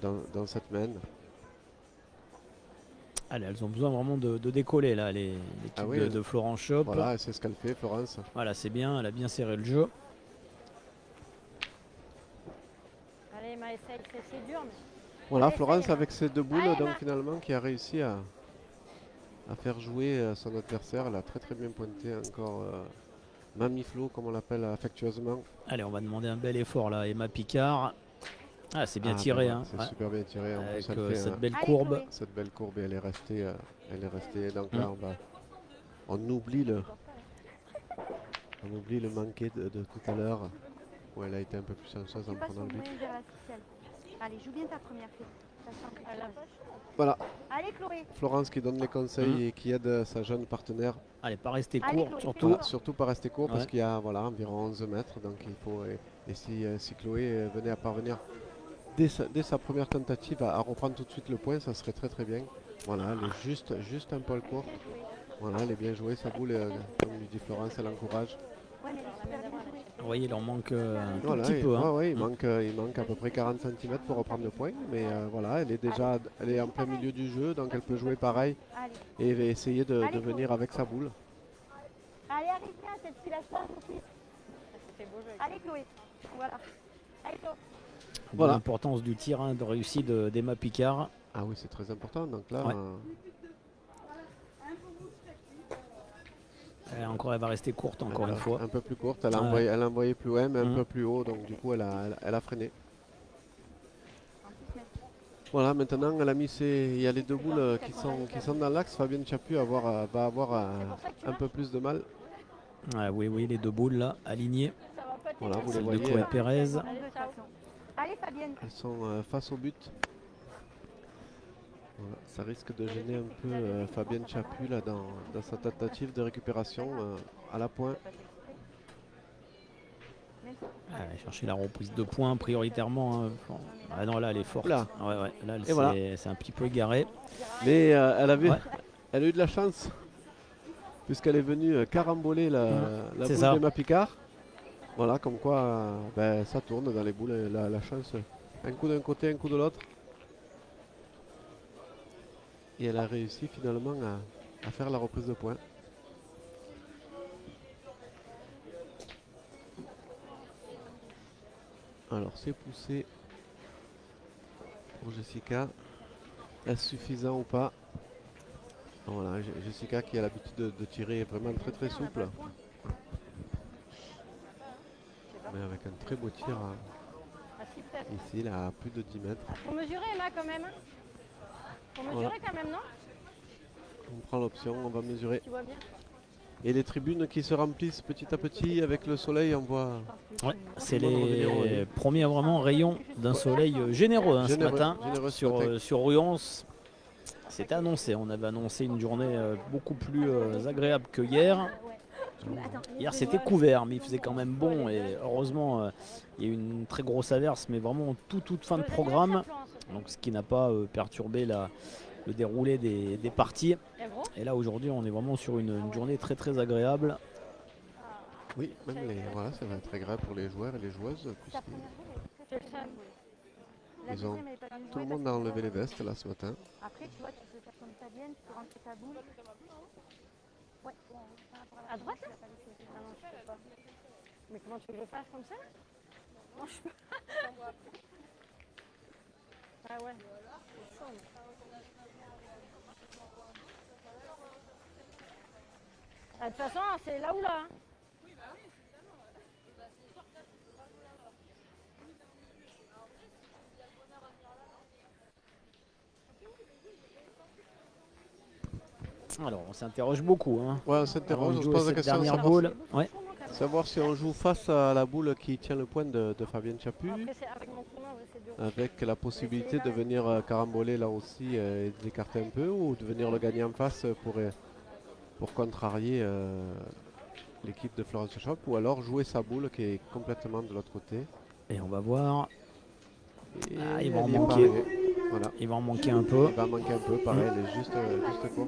Speaker 1: dans cette main.
Speaker 2: Allez, elles ont besoin vraiment de décoller là, l'équipe de Florence Shop.
Speaker 1: Voilà, c'est ce qu'elle fait, Florence.
Speaker 2: Voilà, c'est bien, elle a bien serré le jeu.
Speaker 5: Allez Emma, essaye, c'est dur. Mais...
Speaker 1: Voilà, Florence avec ses deux boules, donc finalement, qui a réussi à faire jouer son adversaire. Elle a très très bien pointé encore Mamiflo, comme on l'appelle affectueusement.
Speaker 2: Allez, on va demander un bel effort là, Emma Picard. Ah, c'est bien tiré, hein.
Speaker 1: C'est super bien tiré. En
Speaker 2: Avec
Speaker 1: plus, elle fait,
Speaker 2: cette belle courbe.
Speaker 1: Cette belle courbe, et elle est restée. Donc là, on oublie le manqué de tout à l'heure, où elle a été un peu plus chanceuse en prenant le but.
Speaker 5: Allez, joue bien ta première fille.
Speaker 1: Voilà.
Speaker 5: Allez, Chloé.
Speaker 1: Florence qui donne les conseils et qui aide sa jeune partenaire.
Speaker 2: Allez, pas rester court, surtout.
Speaker 1: Voilà, surtout pas rester court parce qu'il y a environ 11 mètres. Donc il faut. Et si Chloé venait à parvenir dès sa première tentative à reprendre tout de suite le point, ça serait très très bien. Voilà, elle est juste un poil courte. Voilà, elle est bien jouée, sa boule, comme lui dit Florence, elle encourage.
Speaker 2: Vous voyez, il en manque un tout petit peu. Hein.
Speaker 1: Il manque à peu près 40 cm pour reprendre le point. Mais voilà, elle est en plein milieu du jeu, donc elle peut jouer pareil et essayer de venir avec sa boule.
Speaker 5: Allez, Arika, cette fille la place aussi. Allez, Chloé. Voilà. Allez, Chloé.
Speaker 1: Voilà.
Speaker 2: L'importance du tir de réussite d'Emma Picard.
Speaker 1: Ah oui, c'est très important. Donc là,
Speaker 2: Ouais. Elle va rester courte encore une fois.
Speaker 1: un peu plus courte. Elle a,
Speaker 2: Ouais.
Speaker 1: elle a envoyé plus loin, mais un
Speaker 2: Mhm.
Speaker 1: peu plus haut. Donc du coup, elle a freiné. Voilà, maintenant, elle a mis il y a les deux boules qui sont dans l'axe. Fabienne Chaput va avoir un peu plus de mal.
Speaker 2: Ah, oui, les deux boules là, alignées.
Speaker 1: Voilà, vous les
Speaker 2: Celle de
Speaker 1: voyez.
Speaker 2: Chloé Pérez.
Speaker 5: Allez, Fabienne.
Speaker 1: Elles sont face au but. Voilà, ça risque de gêner un peu Fabienne Chaput là, dans sa tentative de récupération à la pointe.
Speaker 2: Elle va chercher la reprise de points prioritairement. Hein. Bon. Ah non, là elle est forte.
Speaker 1: Là.
Speaker 2: Ouais, là
Speaker 1: Et voilà.
Speaker 2: c'est un petit peu égaré.
Speaker 1: Mais elle
Speaker 2: Ouais.
Speaker 1: a eu de la chance puisqu'elle est venue caramboler la
Speaker 2: C'est
Speaker 1: boule
Speaker 2: ça.
Speaker 1: d'Emma Picard. Voilà, comme quoi ben, ça tourne dans les boules, la chance. Un coup d'un côté, un coup de l'autre. Et elle a réussi finalement à faire la reprise de points. Alors c'est poussé pour Jessica. Est-ce suffisant ou pas? Voilà, Jessica qui a l'habitude de tirer vraiment très souple. Mais avec un très beau tir ici, là, à plus de 10 mètres.
Speaker 5: Faut mesurer, Emma, quand même. Faut mesurer quand même, non?
Speaker 1: On prend l'option, on va mesurer.
Speaker 5: Tu vois bien.
Speaker 1: Et les tribunes qui se remplissent petit à petit avec le soleil, on voit.
Speaker 2: Ouais, c'est
Speaker 1: Tout le monde revenir au
Speaker 2: les
Speaker 1: lit.
Speaker 2: premiers vraiment rayons d'un soleil généreux hein, ce
Speaker 1: Généreux,
Speaker 2: matin
Speaker 1: généreux ce matin.
Speaker 2: sur Ruans. C'était annoncé, on avait annoncé une journée beaucoup plus agréable que hier. Hier c'était couvert mais il faisait quand même bon et heureusement il y a eu une très grosse averse mais vraiment toute fin de programme. Donc ce qui n'a pas perturbé le déroulé des parties. Et là aujourd'hui on est vraiment sur une journée très agréable.
Speaker 1: Oui, même voilà, ça va être agréable pour les joueurs et les joueuses. Ils ont, tout le monde a enlevé les vestes là ce matin.
Speaker 5: Après, tu vois, tu peux faire comme Fabienne, tu peux rentrer ta boule. Ouais. À droite là? Ah non, je peux pas. Mais comment tu veux que je fasse comme ça? Non, je peux pas. Ah ouais. Ah, de toute façon, c'est là ou là. Hein.
Speaker 2: Alors on s'interroge beaucoup. Hein.
Speaker 1: Ouais, on
Speaker 2: Avant
Speaker 1: s'interroge,
Speaker 2: de
Speaker 1: on se
Speaker 2: jouer
Speaker 1: pose la
Speaker 2: cette
Speaker 1: question de
Speaker 2: dernière
Speaker 1: savoir,
Speaker 2: boule. Ouais.
Speaker 1: savoir si on joue face à la boule qui tient le point de Fabienne Chaput,
Speaker 5: Après, c'est avec mon tournoi, c'est dur.
Speaker 1: avec la possibilité de venir caramboler là aussi et d'écarter un peu, ou de venir le gagner en face pour contrarier l'équipe de Florence Shop, ou alors jouer sa boule qui est complètement de l'autre côté.
Speaker 2: Et on va voir.
Speaker 1: Et
Speaker 2: Ah, il va en
Speaker 1: elle y est pas
Speaker 2: manquer.
Speaker 1: arrivée. Voilà.
Speaker 2: Il va en manquer un peu.
Speaker 1: Il va manquer un peu, pareil, elle est juste court.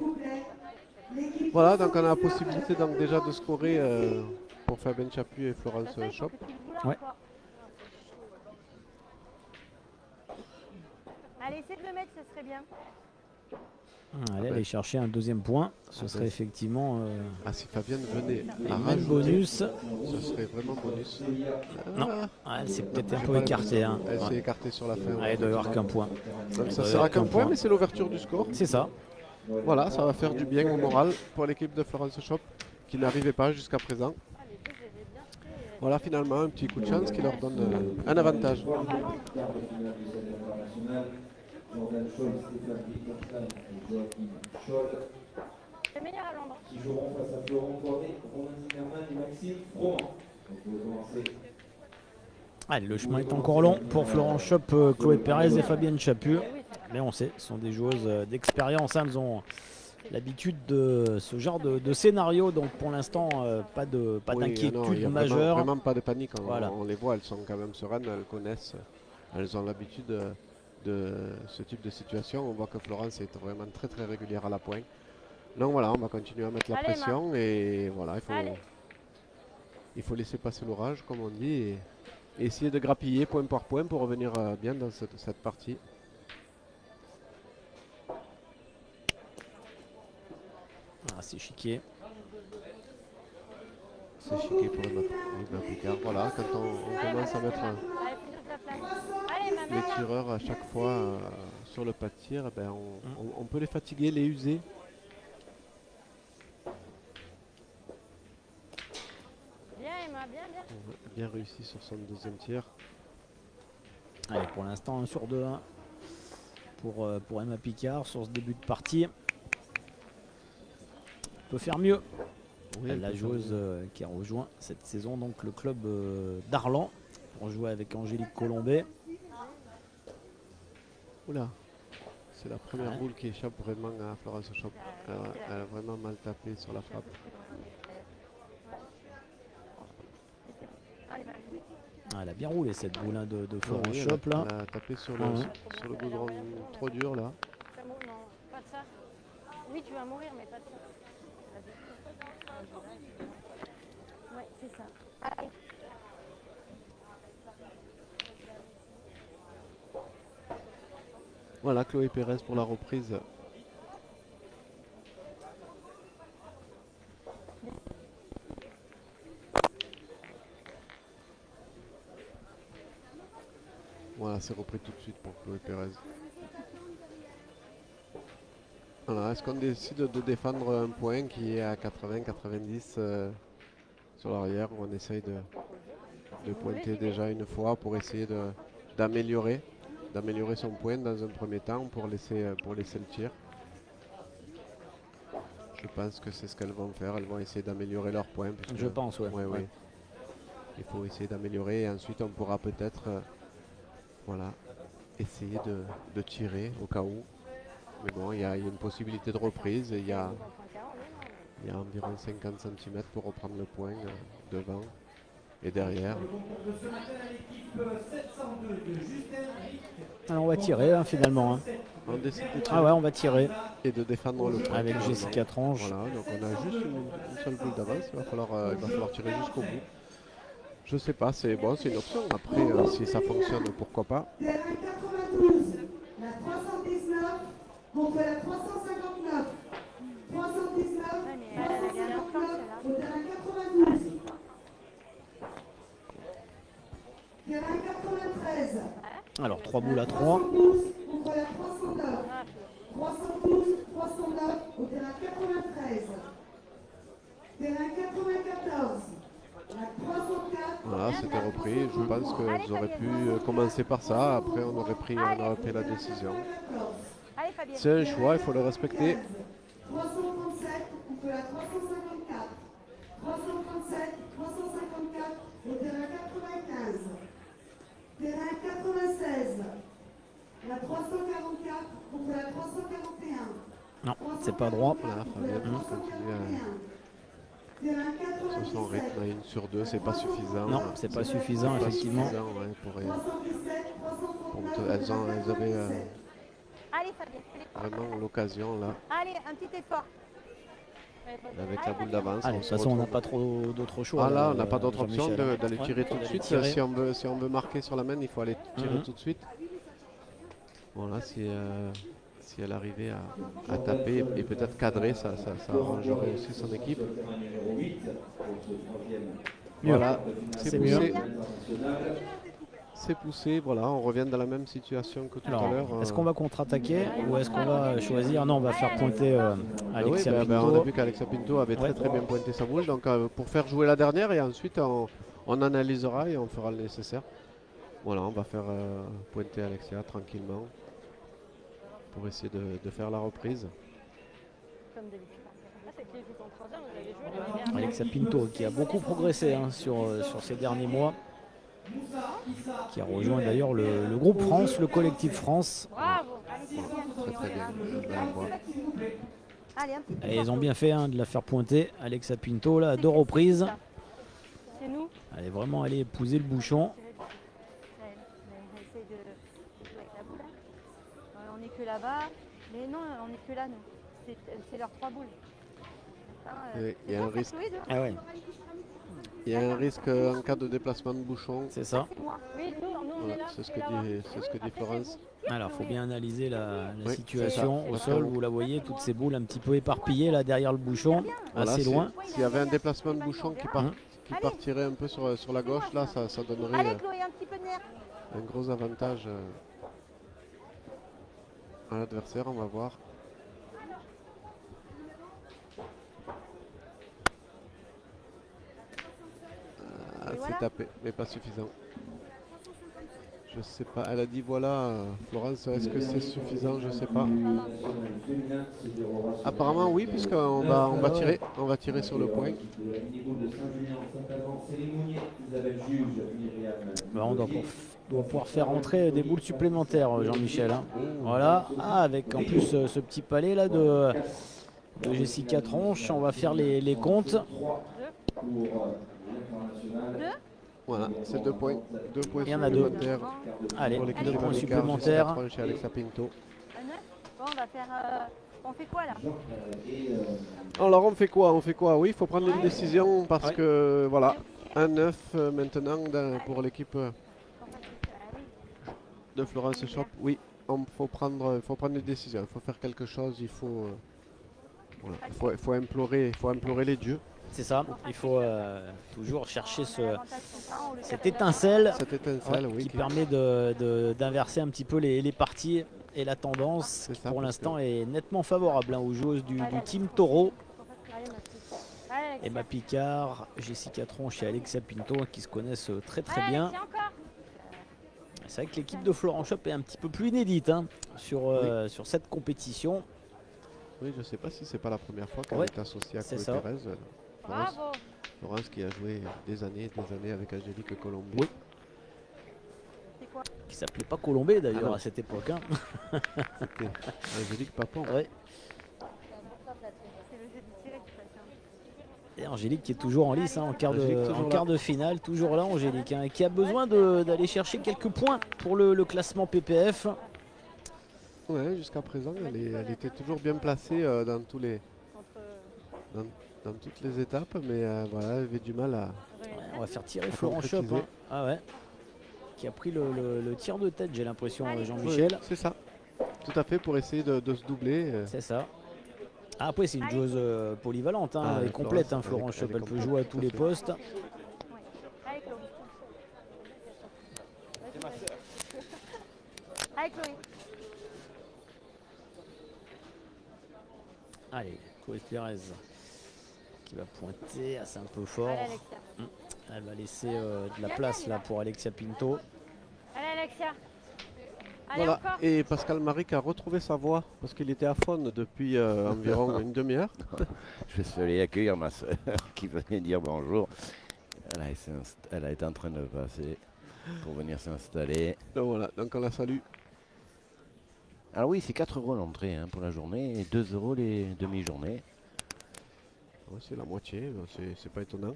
Speaker 1: Voilà, donc on a la possibilité donc déjà de scorer pour Fabienne Chaput et Florence Shop.
Speaker 2: Ouais.
Speaker 5: Allez, essaie de le mettre, ce serait bien.
Speaker 2: Allez, aller chercher un deuxième point. Ce
Speaker 1: Ah,
Speaker 2: serait
Speaker 1: ben,
Speaker 2: effectivement
Speaker 1: Ah, si Fabienne venait à
Speaker 2: un
Speaker 1: rajouter,
Speaker 2: bonus.
Speaker 1: ce serait vraiment bonus.
Speaker 2: Non.
Speaker 1: Ah,
Speaker 2: Ah, elle s'est peut-être
Speaker 1: j'ai
Speaker 2: un
Speaker 1: pas
Speaker 2: peu
Speaker 1: le
Speaker 2: écartée. Hein.
Speaker 1: Elle s'est
Speaker 2: Ouais.
Speaker 1: écartée sur la fin.
Speaker 2: Ah, il doit y avoir qu'un point.
Speaker 1: Donc
Speaker 2: Il
Speaker 1: ça
Speaker 2: doit y
Speaker 1: sera
Speaker 2: avoir
Speaker 1: qu'un
Speaker 2: qu'un
Speaker 1: point,
Speaker 2: point.
Speaker 1: mais c'est l'ouverture du score.
Speaker 2: C'est ça.
Speaker 1: Voilà, ça va faire du bien au moral pour l'équipe de Florence Shop qui n'arrivait pas jusqu'à présent. Voilà, finalement, un petit coup de chance qui leur donne un avantage.
Speaker 5: C'est meilleur à Londres.
Speaker 4: Qui joueront face à Florent Poiré, Romain Zimmermann et Maxime Froment. Donc vous pouvez commencer.
Speaker 2: Allez, le chemin est encore long pour Florent Chop, Chloé Pérez et Fabienne Chaput. Mais on sait, ce sont des joueuses d'expérience. Hein, elles ont l'habitude de ce genre de scénario. Donc pour l'instant, pas
Speaker 1: Oui, non, il
Speaker 2: d'inquiétude
Speaker 1: y a
Speaker 2: majeure.
Speaker 1: Vraiment pas de panique.
Speaker 2: Voilà.
Speaker 1: On les voit, elles sont quand même sereines, elles connaissent, elles ont l'habitude de ce type de situation. On voit que Florence est vraiment très régulière à la pointe. Donc voilà, on va continuer à mettre la
Speaker 5: Allez,
Speaker 1: pression et voilà,
Speaker 5: Allez.
Speaker 1: il faut laisser passer l'orage comme on dit et essayer de grappiller point par point pour revenir bien dans cette partie.
Speaker 2: Ah, c'est chiqué.
Speaker 1: C'est chiqué pour Emma Picard. Voilà, quand on commence à mettre les tireurs à chaque fois sur le pas de tir, eh ben on peut les fatiguer, les user.
Speaker 5: Bien Emma, bien.
Speaker 1: Bien réussi sur son deuxième tir.
Speaker 2: Allez, pour l'instant 1 sur 2 hein, pour Emma Picard sur ce début de partie. Peut faire mieux.
Speaker 1: Oui,
Speaker 2: La joueuse qui a rejoint cette saison donc le club d'Arlan pour jouer avec Angélique Colombet.
Speaker 1: Oula, c'est la première boule qui échappe vraiment à Florence Chop. Elle a vraiment mal tapé sur la frappe.
Speaker 2: Elle a bien roulé cette boule hein, de Florence
Speaker 1: Oui,
Speaker 2: Chop là.
Speaker 1: elle a tapé sur le goudron trop dur là.
Speaker 5: Non, pas de ça. Oui, tu vas mourir, mais pas de ça. Ouais, c'est ça. Allez.
Speaker 1: Voilà, Chloé Pérez pour la reprise. Voilà, c'est repris tout de suite pour Chloé Pérez. Voilà, est-ce qu'on décide de défendre un point qui est à 80-90 sur l'arrière, où on essaye de pointer déjà une fois pour essayer d'améliorer son point dans un premier temps pour laisser le tir. Je pense que c'est ce qu'elles vont faire, elles vont essayer d'améliorer leur point.
Speaker 2: Je pense, ouais.
Speaker 1: Ouais. Il faut essayer d'améliorer et ensuite on pourra peut-être voilà, essayer de tirer au cas où. Mais bon, il y a une possibilité de reprise et il y a environ 50 cm pour reprendre le point devant et derrière.
Speaker 2: Alors on va tirer hein, finalement. Hein.
Speaker 1: On décide de tirer
Speaker 2: Ah ouais, on va tirer.
Speaker 1: Et de défendre le point.
Speaker 2: Avec Jessica Tranche.
Speaker 1: Voilà, donc on a juste une seule boule d'avance, il va falloir tirer jusqu'au bout. Je sais pas, c'est bon, c'est une option. Après, si ça fonctionne, pourquoi pas.
Speaker 6: Terrain 92, la 319 contre la 359. 319, 359 au terrain 92. Terrain 93.
Speaker 2: Alors 3 boules à 3.
Speaker 6: 312 contre la 309. 312, 309 au terrain 93. Terrain 94. La 304.
Speaker 1: Voilà, c'était repris. Je pense qu'elles auraient pu commencer par ça. Après, on aurait pris la décision.
Speaker 5: Allez Fabienne.
Speaker 1: C'est un choix, il faut le respecter.
Speaker 6: 337 contre la 354. 337, 354 au terrain 95. Terrain 96. La 344 contre la 341.
Speaker 2: Non, c'est pas droit.
Speaker 1: Voilà, Fabienne continue
Speaker 6: Terrain
Speaker 1: sur son
Speaker 6: 97.
Speaker 1: rythme. 1 sur 2, c'est pas suffisant.
Speaker 2: Non, c'est pas suffisant effectivement.
Speaker 1: Suffisant, ouais,
Speaker 6: 317, 339.
Speaker 1: elles avaient
Speaker 5: Allez Fabienne.
Speaker 1: vraiment l'occasion là,
Speaker 5: Allez, un petit effort.
Speaker 1: avec la boule d'avance.
Speaker 2: Allez, de toute façon on n'a pas trop d'autres choix.
Speaker 1: Ah là, on n'a pas d'autre option
Speaker 2: Jean-Michel.
Speaker 1: d'aller tirer tout de suite.
Speaker 2: Tirer.
Speaker 1: Si on veut marquer sur la main, il faut aller tirer tout de suite. Voilà, si elle arrivait à taper et peut-être cadrer, ça arrangerait aussi son équipe. Voilà, c'est poussé. C'est poussé, voilà, on revient dans la même situation que tout
Speaker 2: Alors,
Speaker 1: à l'heure.
Speaker 2: est-ce qu'on va contre-attaquer ou est-ce qu'on va choisir? Non, on va faire pointer Alexia Pinto.
Speaker 1: On a vu qu'Alexia Pinto avait très bien pointé sa boule, donc pour faire jouer la dernière et ensuite on analysera et on fera le nécessaire. Voilà, on va faire pointer Alexia tranquillement pour essayer de faire la reprise.
Speaker 5: Comme d'habitude. Là, c'est qui joue en troisième, vous avez joué l'année dernière.
Speaker 2: Alexia Pinto qui a beaucoup progressé hein, sur ces derniers mois, qui a rejoint d'ailleurs le groupe France, le collectif France.
Speaker 5: Bravo. Allez,
Speaker 1: Très bien. Une belle voix.
Speaker 5: Allez, un petit
Speaker 2: Et ils ont bien fait hein, de la faire pointer, Alexia Pinto, là, à 2 reprises.
Speaker 5: C'est nous.
Speaker 2: Elle est vraiment allée épouser le bouchon.
Speaker 5: On essaie de jouer avec la boule. On n'est que là-bas. Mais non, on n'est que là, nous. C'est leurs 3 boules.
Speaker 1: Il y a un risque.
Speaker 2: Ah ouais,
Speaker 1: Il y a un risque en cas de déplacement de bouchon.
Speaker 2: c'est ça.
Speaker 5: Oui, nous, on est
Speaker 1: Voilà,
Speaker 5: là.
Speaker 1: c'est ce que dit Florence.
Speaker 2: Alors, il faut bien analyser la
Speaker 1: Oui,
Speaker 2: situation
Speaker 1: c'est
Speaker 2: au
Speaker 1: ça.
Speaker 2: sol. Vous la voyez, toutes ces boules un petit peu éparpillées là derrière le bouchon,
Speaker 1: Voilà,
Speaker 2: assez loin.
Speaker 1: S'il y avait un déplacement de bouchon qui partirait un peu sur la gauche, là, ça donnerait
Speaker 5: Allez, Chloé, un petit peu de nerf.
Speaker 1: un gros avantage à l'adversaire. On va voir. Ah, c'est tapé, mais pas suffisant. Je sais pas, elle a dit voilà, Florence, est-ce que c'est suffisant? Je sais pas. Apparemment oui, puisqu'on va tirer sur le point.
Speaker 2: On doit pouvoir faire rentrer des boules supplémentaires, Jean-Michel. Hein. Voilà, avec en plus ce petit palais là de Jessica Tronche, on va faire les comptes.
Speaker 1: Voilà, c'est 2 points. 2 points
Speaker 2: Il y en a 2. Allez,
Speaker 1: pour l'équipe
Speaker 2: 2
Speaker 1: de
Speaker 2: points
Speaker 1: Mavica,
Speaker 2: supplémentaires.
Speaker 1: chez Alexa Pinto.
Speaker 5: Bon, on va faire. On fait quoi là?
Speaker 1: Alors on fait quoi? Oui, il faut prendre une décision parce que voilà, 1-9 maintenant pour l'équipe de Florence Shop. Oui, il faut prendre une décision, il faut faire quelque chose, il faut implorer les dieux.
Speaker 2: C'est ça, il faut toujours chercher cette étincelle,
Speaker 1: oui,
Speaker 2: qui permet d'inverser un petit peu les parties et la tendance qui pour l'instant est nettement favorable aux joueuses du team Taureau. Emma Picard, Jessica Tronche et Alexa Pinto qui se connaissent très bien. C'est vrai que l'équipe de Florent Shop est un petit peu plus inédite sur cette compétition.
Speaker 1: Oui, je ne sais pas si c'est pas la première fois qu'elle est associée à Chloé Pérez. Florence qui a joué des années avec Angélique Colombé.
Speaker 2: Oui. Qui s'appelait pas Colombé d'ailleurs à cette époque. Hein.
Speaker 1: C'était Angélique Papon.
Speaker 2: Ouais. Et Angélique qui est toujours en lice, hein, en quart de finale, toujours là Angélique, hein, et qui a besoin d'aller chercher quelques points pour le classement PPF.
Speaker 1: Ouais, jusqu'à présent, elle était toujours bien placée dans toutes les étapes, mais voilà, elle avait du mal à.
Speaker 2: Ouais, on va faire tirer Florent Shop. Hein. Ah ouais. Qui a pris le tir de tête, j'ai l'impression, Jean-Michel.
Speaker 1: Oui, c'est ça. Tout à fait, pour essayer de se doubler.
Speaker 2: C'est ça. Ah, après, c'est une joueuse polyvalente et complète, Florent Shop. Elle peut jouer à tous les postes.
Speaker 5: Allez, Chloé.
Speaker 2: Allez, Chloé Pérez qui va pointer. Ah, c'est un peu fort. Elle va laisser de la place là pour Alexia Pinto.
Speaker 5: Allez, Alexia. Allez,
Speaker 1: voilà,
Speaker 5: encore.
Speaker 1: et Pascal Maric a retrouvé sa voix parce qu'il était à faune depuis environ une demi-heure.
Speaker 3: Je suis allé accueillir ma soeur qui venait dire bonjour. Elle a été en train de passer pour venir s'installer.
Speaker 1: Donc voilà, donc on la salue.
Speaker 3: Alors oui, c'est 4 € l'entrée pour la journée et 2 € les demi-journées.
Speaker 1: Ouais, c'est la moitié, c'est pas étonnant.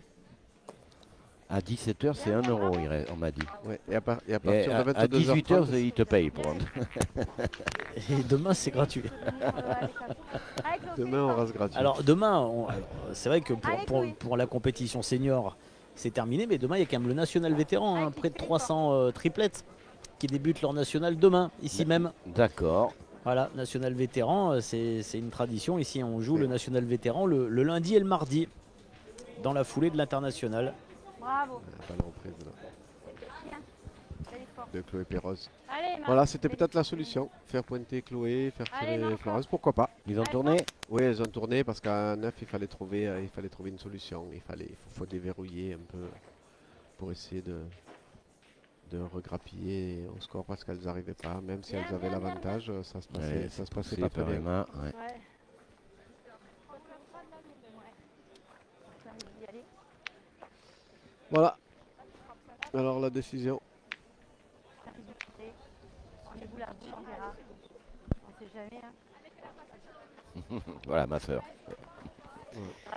Speaker 3: À 17h, c'est 1 €, on m'a dit.
Speaker 1: Ouais, et à partir de 22h30,
Speaker 3: à 18h, ils te payent pour entrer.
Speaker 2: Et demain, c'est gratuit.
Speaker 1: Demain, on reste gratuit.
Speaker 2: Alors demain, c'est vrai que pour la compétition senior, c'est terminé, mais demain, il y a quand même le national vétéran, près de 300 triplettes qui débutent leur national demain, ici même.
Speaker 3: D'accord.
Speaker 2: Voilà, national vétéran, c'est une tradition. Ici, on joue le national vétéran le lundi et le mardi, dans la foulée de l'international.
Speaker 5: Bravo.
Speaker 1: Pas la reprise de Chloé Péroz.
Speaker 5: Allez,
Speaker 1: voilà, c'était peut-être la solution. Faire pointer Chloé, faire tirer Florence, pourquoi pas.
Speaker 3: Ils ont tourné?
Speaker 1: Oui, ils ont tourné parce qu'à 9, il fallait trouver une solution. Il faut déverrouiller un peu pour essayer de regrappiller au score parce qu'elles n'arrivaient pas. Même si elles avaient l'avantage, ça se passait pas très bien.
Speaker 3: Ouais.
Speaker 1: Voilà. Alors la décision.
Speaker 3: Voilà ma soeur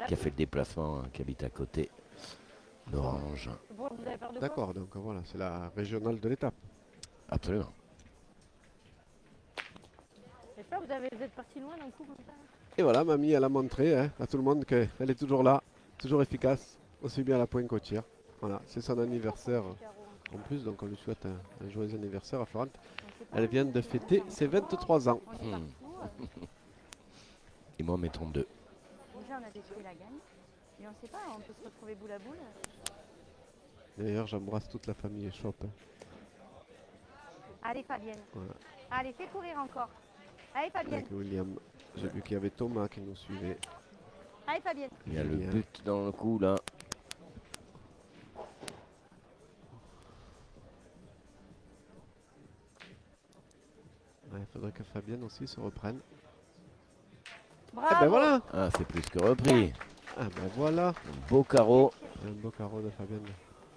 Speaker 3: qui a fait le déplacement, qui habite à côté d'Orange.
Speaker 1: D'accord, donc voilà, c'est la régionale de l'étape.
Speaker 3: Absolument.
Speaker 5: J'espère que vous êtes parti loin d'un coup comme ça.
Speaker 1: Et voilà, mamie, elle a montré à tout le monde qu'elle est toujours là, toujours efficace, aussi bien à la pointe qu'au tir. Voilà, c'est son anniversaire en plus, donc on lui souhaite un joyeux anniversaire à Florence. Elle vient de fêter ses 23 ans.
Speaker 3: Et moi, mes 32.
Speaker 5: Déjà, on a détruit la gagne. Et on sait pas, on peut se retrouver boule à boule.
Speaker 1: D'ailleurs, j'embrasse toute la famille Shop.
Speaker 5: Allez Fabienne.
Speaker 1: Voilà.
Speaker 5: Allez, fais courir encore. Allez Fabienne.
Speaker 1: Avec William. J'ai vu qu'il y avait Thomas qui nous suivait.
Speaker 5: Allez Fabienne.
Speaker 3: Il y a le
Speaker 1: Bien.
Speaker 3: but dans le coup là.
Speaker 1: Il faudrait que Fabienne aussi se reprenne.
Speaker 5: Bravo.
Speaker 1: Eh ben voilà.
Speaker 3: Ah, c'est plus que repris.
Speaker 1: Ah ben voilà.
Speaker 3: Un beau carreau.
Speaker 1: Un beau carreau de Fabienne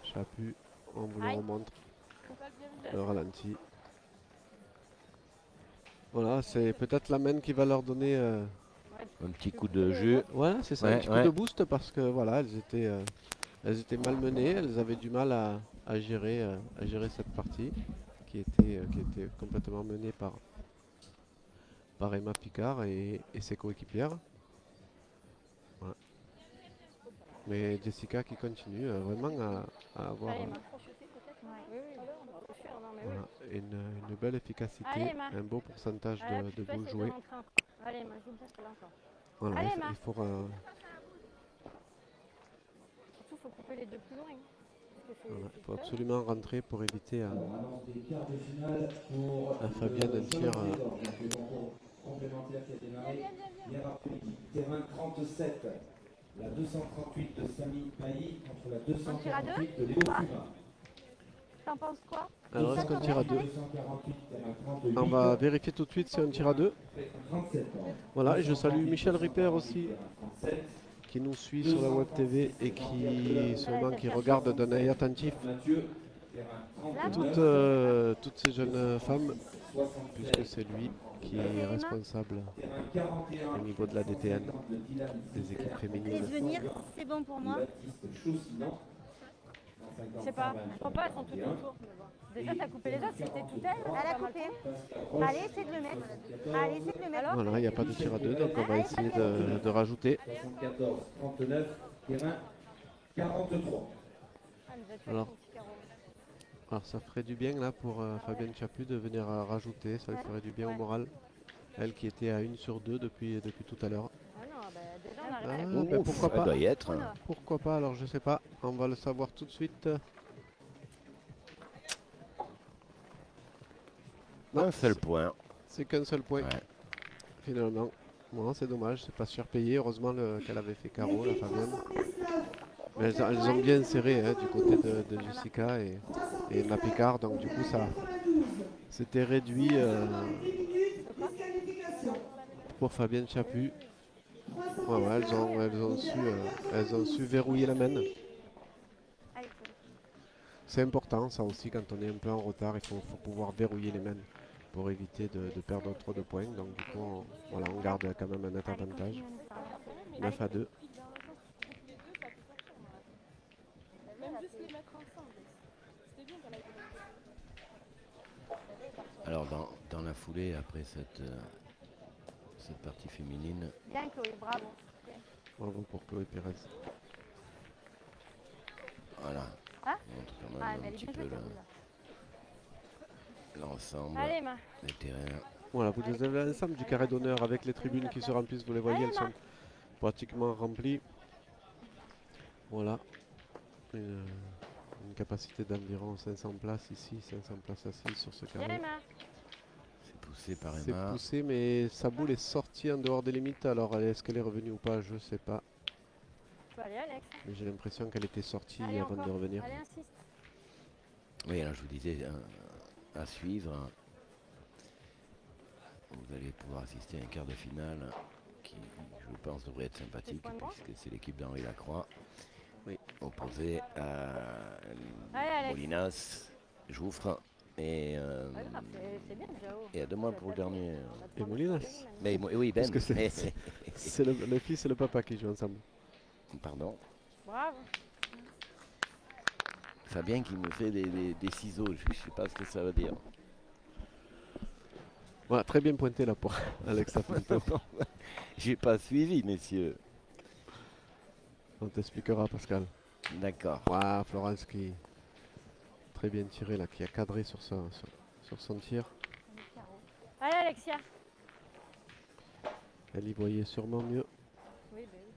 Speaker 1: Chaput. On vous le
Speaker 5: Aïe.
Speaker 1: remontre. Le ralenti. Voilà, c'est peut-être la main qui va leur donner.
Speaker 3: Un petit coup de jus.
Speaker 1: Voilà, c'est ça, un
Speaker 3: Ouais,
Speaker 1: petit coup
Speaker 3: ouais.
Speaker 1: de boost parce que voilà, elles étaient malmenées, elles avaient du mal à gérer cette partie qui était complètement menée par Emma Picard et ses coéquipières. Voilà. Mais Jessica qui continue vraiment à avoir
Speaker 5: Allez, Emma. Ouais.
Speaker 1: voilà, une belle efficacité,
Speaker 5: Allez, Emma.
Speaker 1: un beau pourcentage
Speaker 5: Allez,
Speaker 1: de
Speaker 5: toi,
Speaker 1: boules
Speaker 5: essaie de
Speaker 1: jouées.
Speaker 5: rentrer encore. Allez Emma, joue bien celle-là encore.
Speaker 1: Voilà,
Speaker 5: Allez,
Speaker 1: il
Speaker 5: Emma.
Speaker 1: faut
Speaker 5: Surtout, faut couper les deux plus loin.
Speaker 1: voilà, il faut absolument rentrer pour éviter à
Speaker 4: On annonce des quarts de finale pour
Speaker 1: Fabienne un tir.
Speaker 4: le concours complémentaire qui a démarré hier après-midi. Terrain 37, la 238 de Samy Pailly contre la
Speaker 5: On tire à
Speaker 4: 248 de Léo Fuma.
Speaker 5: T'en penses quoi?
Speaker 1: Alors est-ce qu'on tire à deux?
Speaker 4: 248, terrain 38.
Speaker 1: On va vérifier tout de suite si on tire à deux.
Speaker 4: 37 ans.
Speaker 1: Voilà, et je salue Michel Ripper aussi,
Speaker 4: Terrain 37.
Speaker 1: qui nous suit sur la web TV et qui regarde d'un œil attentif
Speaker 4: Mathieu, terrain 39.
Speaker 1: toutes ces jeunes femmes,
Speaker 4: 76.
Speaker 1: puisque c'est lui qui est responsable
Speaker 4: Terrain 41.
Speaker 1: au niveau de la DTN,
Speaker 4: de Dylan
Speaker 1: des équipes
Speaker 5: Laisse
Speaker 1: féminines.
Speaker 5: venir, c'est bon pour moi.
Speaker 4: Baptiste Chaussinan.
Speaker 5: Je sais pas, je crois pas, elles sont toutes autour. Déjà, t'as coupé les autres, c'était tout elle. Elle a coupé. Allez, essaie de le mettre. Allez, essaie de le mettre.
Speaker 1: Voilà, il n'y a pas de tir à deux, donc on va essayer de rajouter.
Speaker 4: 74, 39, terrain 43.
Speaker 1: Alors ça ferait du bien là pour Fabienne Chaput de venir rajouter, ça lui ferait du bien au moral. Elle qui était à 1 sur 2 depuis tout à l'heure.
Speaker 5: Ah non, bah, déjà, on
Speaker 1: Ah,
Speaker 5: arrive
Speaker 1: ben, pourquoi
Speaker 3: Ça
Speaker 1: pas?
Speaker 3: doit y être.
Speaker 1: Pourquoi pas? Alors je sais pas, on va le savoir tout de suite. Non,
Speaker 3: Un seul point.
Speaker 1: c'est qu'un seul point
Speaker 3: Ouais.
Speaker 1: finalement. Bon, c'est dommage, c'est pas surpayé. Heureusement qu'elle avait fait carreau, la Fabienne. Mais elles ont bien serré hein, du côté de Jessica et Emma Picard, donc du coup ça s'était réduit pour Fabienne Chaput. Ouais, ouais, elles ont su verrouiller la main. C'est important ça aussi quand on est un peu en retard, il faut pouvoir verrouiller les mains pour éviter de perdre trop de points. Donc du coup on garde quand même un net avantage. 9 à 2.
Speaker 3: Alors dans la foulée, après cette partie féminine,
Speaker 5: bien, Chloé, bravo.
Speaker 1: Bravo pour Chloé Pérez.
Speaker 3: voilà,
Speaker 5: Hein
Speaker 3: on montre quand même
Speaker 5: Ah, mais
Speaker 3: un
Speaker 5: elle est
Speaker 3: petit
Speaker 5: bien
Speaker 3: peu
Speaker 5: jouée,
Speaker 3: l'ensemble
Speaker 5: Allez, Emma.
Speaker 3: des terrains.
Speaker 1: Voilà, vous avez l'ensemble du carré d'honneur avec les tribunes qui se remplissent, vous les voyez, elles sont pratiquement remplies. Voilà. Une capacité d'environ 500 places ici, 500 places assises sur ce
Speaker 5: Viens,
Speaker 1: carré.
Speaker 5: Emma.
Speaker 3: C'est poussé par
Speaker 1: C'est
Speaker 3: Emma.
Speaker 1: poussé, mais sa boule est sortie en dehors des limites. Alors, est-ce qu'elle est revenue ou pas? Je sais pas.
Speaker 5: Tu peux aller, Alex.
Speaker 1: Mais j'ai l'impression qu'elle était sortie
Speaker 5: Allez,
Speaker 1: avant de
Speaker 5: encore.
Speaker 1: revenir.
Speaker 5: Allez, insiste.
Speaker 3: Oui, alors je vous disais, à suivre, vous allez pouvoir assister à un quart de finale qui, je pense, devrait être sympathique, puisque c'est l'équipe d'Henri Lacroix,
Speaker 1: Oui.
Speaker 3: opposée à
Speaker 5: Allez, Alex.
Speaker 3: Molinas, Jouffre et,
Speaker 5: Pas grave, c'est bien, Jao.
Speaker 3: et à 2 mois pour le dernier.
Speaker 1: Et Molinas.
Speaker 3: Mais oui, Ben.
Speaker 1: Parce que c'est-
Speaker 3: mais-
Speaker 1: C'est le fils et le papa qui jouent ensemble.
Speaker 3: Pardon.
Speaker 5: Bravo.
Speaker 3: Fabien qui me fait des ciseaux, je sais pas ce que ça veut dire.
Speaker 1: Voilà, très bien pointé là pour Alex Tafanto.
Speaker 3: J'ai pas suivi, messieurs.
Speaker 1: On t'expliquera, Pascal.
Speaker 3: D'accord.
Speaker 1: Voilà, Florence qui très bien tiré là, qui a cadré sur son tir.
Speaker 5: Allez, Alexia.
Speaker 1: Elle y voyait sûrement mieux.
Speaker 5: Oui, ben oui.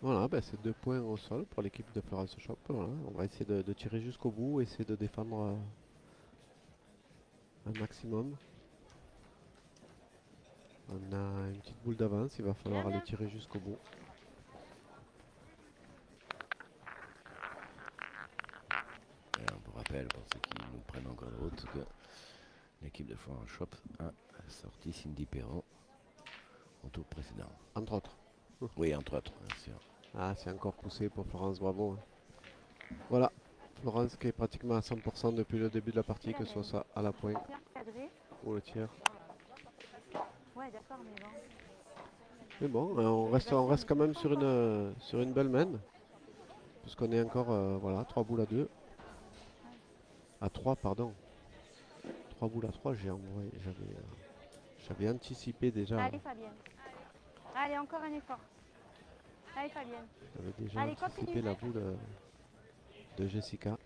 Speaker 1: Voilà, ben c'est 2 points au sol pour l'équipe de Florence Shop. Voilà, on va essayer de tirer jusqu'au bout, essayer de défendre un maximum. On a une petite boule d'avance, il va falloir aller tirer jusqu'au bout.
Speaker 3: Et on vous rappelle, pour ceux qui nous prennent encore de route, que l'équipe de Florence Shop a sorti Cindy Perron au tour précédent.
Speaker 1: Entre autres.
Speaker 3: Oui, entre autres, bien sûr.
Speaker 1: Ah, c'est encore poussé pour Florence, bravo. Voilà, Florence qui est pratiquement à 100% depuis le début de la partie, que ce soit ça à la pointe ou le tir.
Speaker 5: Ouais, d'accord, mais bon.
Speaker 1: Mais bon, on reste quand même sur une belle main. Puisqu'on est encore, voilà, 3 boules à 2. À 3, pardon. 3 boules à 3, j'avais anticipé déjà.
Speaker 5: Allez, Fabienne. Allez, encore un effort. Allez, Fabienne.
Speaker 1: J'avais déjà
Speaker 5: Allez,
Speaker 1: anticipé
Speaker 5: continue.
Speaker 1: la boule de Jessica.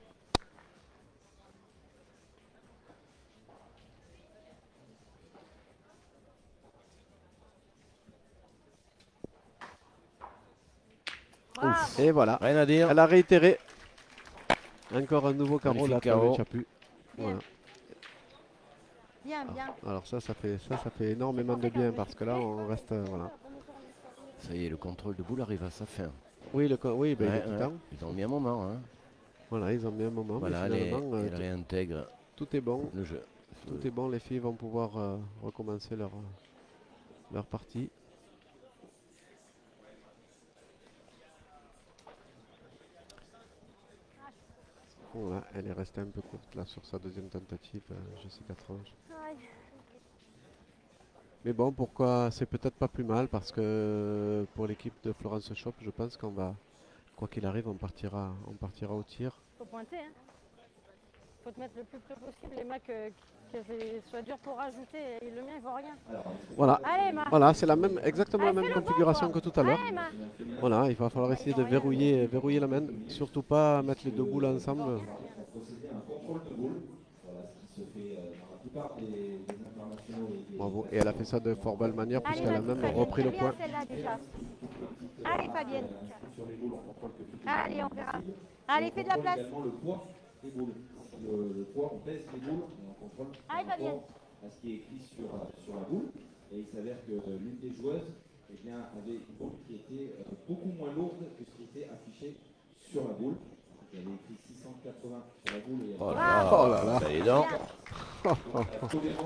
Speaker 5: Bravo.
Speaker 1: Et voilà,
Speaker 3: Rien à dire.
Speaker 1: elle a réitéré. Encore un nouveau carreau,
Speaker 3: Magnifique
Speaker 1: là,
Speaker 3: carreau.
Speaker 1: Chapu. Voilà.
Speaker 5: Bien, bien.
Speaker 1: Alors ça fait énormément de bien parce que là, on reste, voilà.
Speaker 3: Ça y est, le contrôle de boule arrive à sa fin.
Speaker 1: Oui, oui, ben, il
Speaker 3: Ouais,
Speaker 1: est
Speaker 3: ouais.
Speaker 1: temps.
Speaker 3: Ils ont mis un moment. Hein.
Speaker 1: Voilà, ils ont mis un moment.
Speaker 3: Voilà,
Speaker 1: mais finalement,
Speaker 3: elle réintègre
Speaker 1: tout est bon.
Speaker 3: le jeu.
Speaker 1: Tout est bon, les filles vont pouvoir recommencer leur partie. Voilà, elle est restée un peu courte là sur sa deuxième tentative, Jessica Tranche. Mais bon, pourquoi c'est peut-être pas plus mal parce que pour l'équipe de Florence Shop, je pense qu'on va, quoi qu'il arrive, on partira au tir.
Speaker 5: Faut pointer, hein. Faut te mettre le plus près possible. Les mecs, que ce soit dur pour rajouter, et le mien, il vaut rien.
Speaker 1: Voilà,
Speaker 5: Allez, Ma.
Speaker 1: voilà, c'est exactement la
Speaker 5: Allez,
Speaker 1: même
Speaker 5: fais le bon,
Speaker 1: configuration
Speaker 5: toi.
Speaker 1: que tout à l'heure.
Speaker 5: Allez, Ma.
Speaker 1: Voilà, il va falloir essayer de verrouiller la main, surtout pas mettre les deux boules ensemble.
Speaker 4: On va procéder à un contrôle de boule. Voilà ce qui se fait dans la plupart des internationaux.
Speaker 1: Bravo, et elle a fait ça de fort belle manière
Speaker 5: Allez,
Speaker 1: puisqu'elle a
Speaker 5: Ma,
Speaker 1: même
Speaker 5: Fabienne,
Speaker 1: repris le
Speaker 5: c'est bien
Speaker 1: point.
Speaker 5: celle-là, déjà. Allez, Fabienne.
Speaker 4: Sur les boules, on contrôle que tout est
Speaker 5: Allez, on verra. Allez, fais de la
Speaker 4: contrôle
Speaker 5: place.
Speaker 4: également le poids des boules. Le poids, on pèse les boules et on contrôle
Speaker 5: Allez,
Speaker 4: par
Speaker 5: Fabienne.
Speaker 4: rapport à ce qui est écrit sur la boule. Et il s'avère que l'une des joueuses eh bien, avait une boule qui était beaucoup moins lourde que ce qui était affiché sur la boule. Il y avait écrit 680 sur la boule. Et
Speaker 3: Oh
Speaker 1: Oh là là.
Speaker 3: là. Dis donc.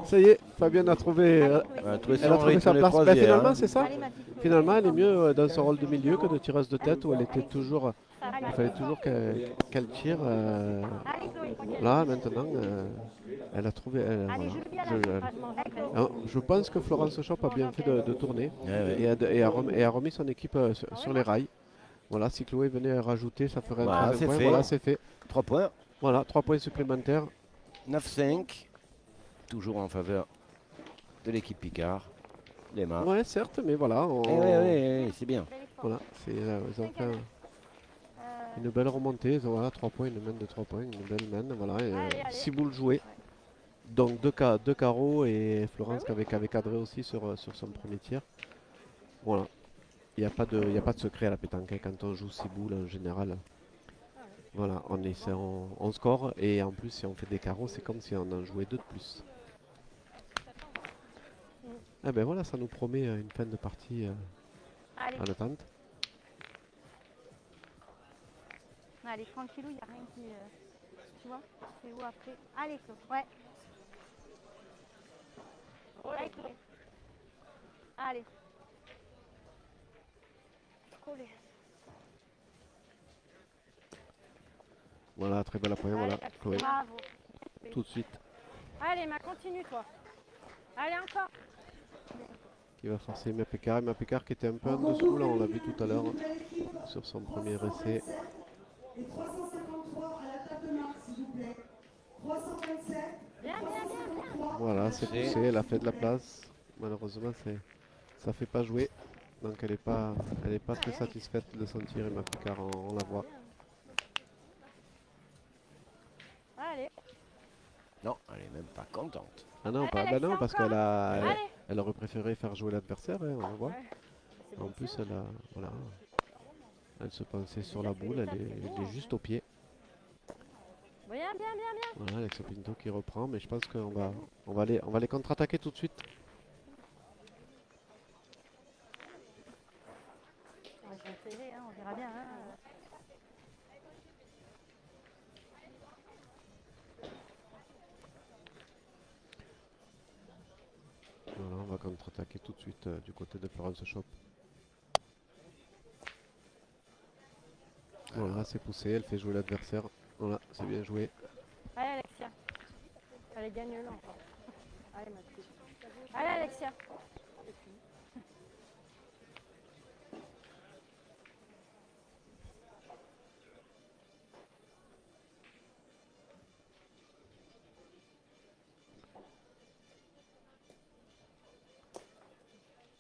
Speaker 1: Ça y est, Fabienne a trouvé,
Speaker 3: On a trouvé
Speaker 1: elle a
Speaker 3: son
Speaker 1: trouvé
Speaker 3: rythme
Speaker 1: sa
Speaker 3: de
Speaker 1: place. Ben,
Speaker 3: croisière,
Speaker 1: finalement,
Speaker 3: hein.
Speaker 1: c'est ça.
Speaker 5: Allez, ma petite Chloé.
Speaker 1: Finalement, elle est mieux dans son rôle de milieu que de tireuse de tête où elle était toujours. Il fallait toujours qu'elle tire.
Speaker 5: Allez, Chloé.
Speaker 1: Là, maintenant, elle a trouvé.
Speaker 5: Allez,
Speaker 1: Voilà.
Speaker 5: je bien la
Speaker 1: Je pense que Florence Shop a bien fait de tourner
Speaker 3: Ouais, ouais.
Speaker 1: et a remis son équipe sur les rails. Voilà, si Chloé venait rajouter, ça ferait
Speaker 3: Voilà,
Speaker 1: un
Speaker 3: c'est
Speaker 1: point.
Speaker 3: fait.
Speaker 1: Voilà, c'est fait.
Speaker 3: 3 points.
Speaker 1: Voilà, 3 points supplémentaires.
Speaker 3: 9-5. Toujours en faveur de l'équipe Picard. Les mains.
Speaker 1: Ouais, certes, mais voilà.
Speaker 3: C'est bien.
Speaker 1: Voilà, ils ont fait une belle remontée. Voilà, 3 points, une main de 3 points, une belle main. Voilà,
Speaker 5: Allez,
Speaker 1: 6 boules jouées. Donc 2 carreaux et Florence qui avait cadré aussi sur son premier tir. Voilà. Il n'y a pas de secret à la pétanque hein, quand on joue 6 boules en général. Voilà, on score et en plus si on fait des carreaux, c'est comme si on en jouait 2 de plus. Ah ben voilà, ça nous promet une fin de partie
Speaker 5: Allez,
Speaker 1: haletante.
Speaker 5: allez, tranquillou, il n'y a rien qui. Tu vois, c'est où après. Allez, Chloé. Ouais. Allez, Chloé. Allez. Collé.
Speaker 1: Voilà, très belle appoint, voilà, Chloé.
Speaker 5: Bravo.
Speaker 1: Tout de suite,
Speaker 5: Allez, Ma, continue, toi. Allez, encore.
Speaker 1: qui va forcer Mapécard. Et Mapécard qui était un peu en dessous, là, on l'a vu tout à l'heure, sur son premier essai.
Speaker 6: Et 353 à la table de marque, s'il vous plaît. 327.
Speaker 5: Bien, bien, bien, bien.
Speaker 1: Voilà, c'est poussé, elle a fait de la place. Malheureusement, ça fait pas jouer. Donc elle est pas très satisfaite de son tir et Mapécard, on la voit.
Speaker 5: Allez.
Speaker 3: Non, elle est même pas contente.
Speaker 1: Ah non,
Speaker 5: Allez,
Speaker 1: non, parce qu'elle
Speaker 5: Allez.
Speaker 1: elle aurait préféré faire jouer l'adversaire, hein, on le voit.
Speaker 5: Ouais. C'est
Speaker 1: En
Speaker 5: bon,
Speaker 1: plus,
Speaker 5: ça.
Speaker 1: elle a, voilà. Elle se pensait sur la boule, elle est juste au pied.
Speaker 5: Bien, bien, bien, bien.
Speaker 1: Voilà, Alexia Pinto qui reprend, mais je pense qu'on va les contre-attaquer tout de suite.
Speaker 5: On va essayer, hein, on verra bien. Hein.
Speaker 1: Voilà, on va contre-attaquer tout de suite du côté de Florence Shop. Voilà, c'est poussé, elle fait jouer l'adversaire. Voilà, c'est bien joué.
Speaker 5: Allez Alexia. Allez, gagne-le encore. Allez ma petite. Allez Alexia.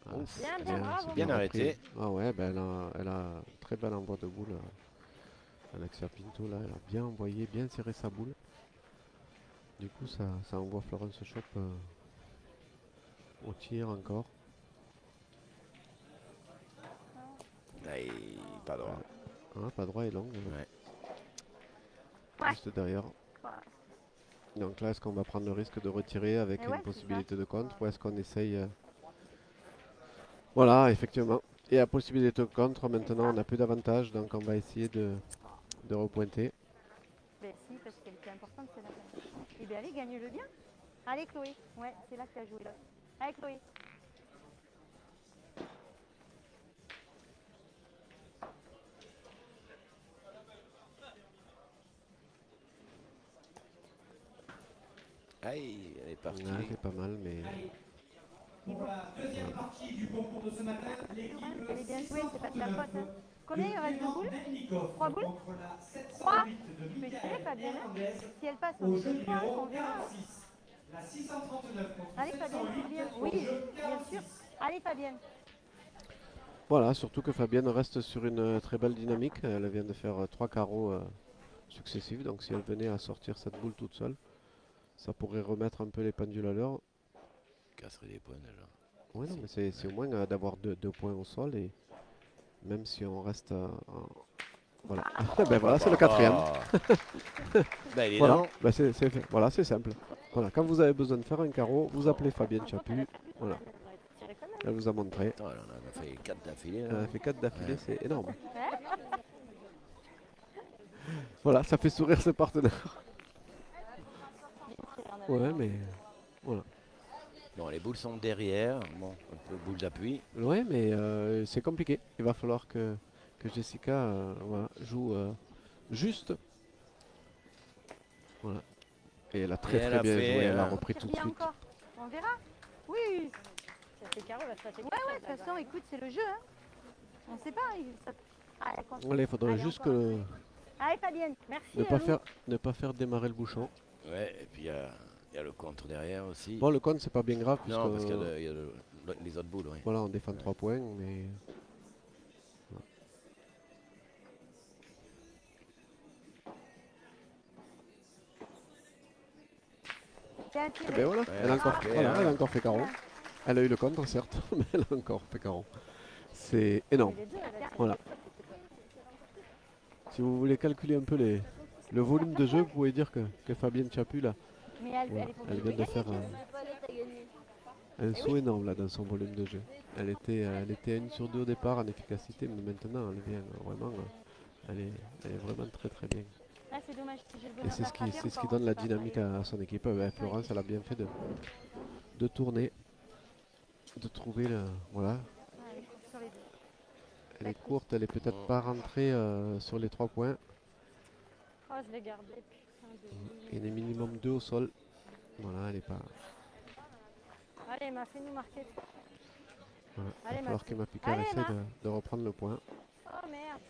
Speaker 1: Ah,
Speaker 5: Bien, bien, bravo.
Speaker 3: Bien arrêté.
Speaker 1: Ah ouais, ben elle a un très bel envoi de boule. Alexia Pinto, là, elle a bien envoyé, bien serré sa boule. Du coup, ça envoie Florence Shop au tir encore.
Speaker 3: Aïe, pas droit.
Speaker 1: Ah, pas droit et long.
Speaker 3: Ouais.
Speaker 1: Juste derrière. Donc là, est-ce qu'on va prendre le risque de retirer avec
Speaker 5: Et ouais,
Speaker 1: une
Speaker 5: c'est
Speaker 1: possibilité de contre ou est-ce qu'on essaye Voilà, effectivement. Et la possibilité de contre, maintenant, on n'a plus d'avantage, donc on va essayer de repointer.
Speaker 5: Mais si, parce qu'elle était importante, c'est la peine. Eh bien, allez, gagne-le bien. Allez, Chloé. Ouais, c'est là que tu as joué, là. Allez, Chloé.
Speaker 3: Aïe, elle est partie.
Speaker 1: Ouais, c'est pas mal, mais
Speaker 7: Pour la deuxième partie du concours de ce matin, l'équipe
Speaker 5: Elle est bien jouée, c'est pas de ta faute. Hein. Combien il reste de boules?
Speaker 7: Melnikov
Speaker 5: 3 boules?
Speaker 7: contre la
Speaker 5: 3?
Speaker 7: 708 de
Speaker 5: Tu peux essayer,
Speaker 7: Michael
Speaker 5: Fabienne.
Speaker 7: Hernandez
Speaker 5: Si elle passe, on
Speaker 7: au
Speaker 5: est
Speaker 7: jeu
Speaker 5: deux points,
Speaker 7: numéro
Speaker 5: on verra.
Speaker 7: 46. La 639 contre
Speaker 5: Allez, Fabienne,
Speaker 7: 708
Speaker 5: bien.
Speaker 7: au
Speaker 5: Oui,
Speaker 7: jeu
Speaker 5: bien
Speaker 7: 46.
Speaker 5: sûr. Allez, Fabienne.
Speaker 1: voilà, surtout que Fabienne reste sur une très belle dynamique. Elle vient de faire 3 carreaux successifs, donc si elle venait à sortir cette boule toute seule, ça pourrait remettre un peu les pendules à l'heure.
Speaker 3: Casserait les points déjà.
Speaker 1: Oui, non, mais c'est au moins d'avoir deux points au sol et même si on reste voilà. Ben voilà, c'est le quatrième.
Speaker 3: Ben, il est
Speaker 1: Voilà,
Speaker 3: dedans.
Speaker 1: ben voilà, c'est simple. Voilà, quand vous avez besoin de faire un carreau, vous appelez Fabienne Chaput. Voilà,
Speaker 5: Tirez quand même.
Speaker 1: elle vous a montré.
Speaker 3: Attends, elle en a fait 4 d'affilée.
Speaker 1: Elle a fait 4 d'affilée,
Speaker 3: Ouais.
Speaker 1: c'est énorme.
Speaker 5: Hein?
Speaker 1: Voilà, ça fait sourire ses partenaires. Ouais, mais voilà.
Speaker 3: Bon, les boules sont derrière. Bon, un peu boule d'appui.
Speaker 1: Ouais, mais c'est compliqué. Il va falloir que Jessica voilà, joue juste. Voilà. Et elle a très
Speaker 3: Et elle
Speaker 1: très
Speaker 3: a
Speaker 1: bien
Speaker 3: fait,
Speaker 1: joué, elle a repris tout de
Speaker 5: Bien
Speaker 1: suite.
Speaker 5: encore. On verra. Oui. Ça fait carreau, va se passer. Ouais, de toute façon, écoute, c'est le jeu. Hein. On sait pas. Allez, continue.
Speaker 1: Voilà, il faudrait
Speaker 5: Allez,
Speaker 1: juste
Speaker 5: encore.
Speaker 1: que
Speaker 5: Allez, Fabienne. Merci.
Speaker 1: ne pas faire démarrer le bouchon.
Speaker 3: Ouais, et puis il y a le contre derrière aussi.
Speaker 1: Bon, le compte, c'est pas bien grave,
Speaker 3: non, parce
Speaker 1: puisque
Speaker 3: qu'il y a les autres boules. Ouais.
Speaker 1: voilà, on défend 3 points, mais
Speaker 5: Tiens,
Speaker 1: eh
Speaker 5: tirez.
Speaker 1: ben voilà,
Speaker 3: Ouais,
Speaker 1: elle a encore,
Speaker 3: ok,
Speaker 1: voilà,
Speaker 3: hein.
Speaker 1: elle a encore fait carreau. Elle a eu le contre, certes, mais elle a encore fait carreau. C'est énorme.
Speaker 5: Les deux, là.
Speaker 1: Voilà. Si vous voulez calculer un peu le volume de jeu, vous pouvez dire que Fabienne Chaput, là,
Speaker 5: Mais elle,
Speaker 1: voilà,
Speaker 5: elle est pour
Speaker 1: elle vient de faire un saut énorme là, dans son volume de jeu. Elle était à 1 sur 2 au départ en efficacité, mais maintenant elle vient vraiment, elle est vraiment très très bien.
Speaker 5: Ah, c'est dommage. Si j'ai le
Speaker 1: Et
Speaker 5: bonheur
Speaker 1: c'est ce qui,
Speaker 5: d'attraper
Speaker 1: c'est ce qui
Speaker 5: encore,
Speaker 1: donne la
Speaker 5: c'est pas
Speaker 1: dynamique à son équipe. Florence, elle a bien fait de tourner, de trouver le, voilà.
Speaker 5: pareil. Allez, sur les deux.
Speaker 1: Elle est courte, elle est peut-être pas rentrée sur les 3 points.
Speaker 5: Oh, je l'ai gardé. Putain de...
Speaker 1: Il est minimum 2 au sol. Voilà, elle est pas.
Speaker 5: Allez, Emma, fais-nous marquer.
Speaker 1: Voilà. Il va
Speaker 5: Allez,
Speaker 1: falloir
Speaker 5: Max.
Speaker 1: qu'Emma Picard
Speaker 5: Allez,
Speaker 1: essaie
Speaker 5: Emma.
Speaker 1: de reprendre le point.
Speaker 5: Oh merde.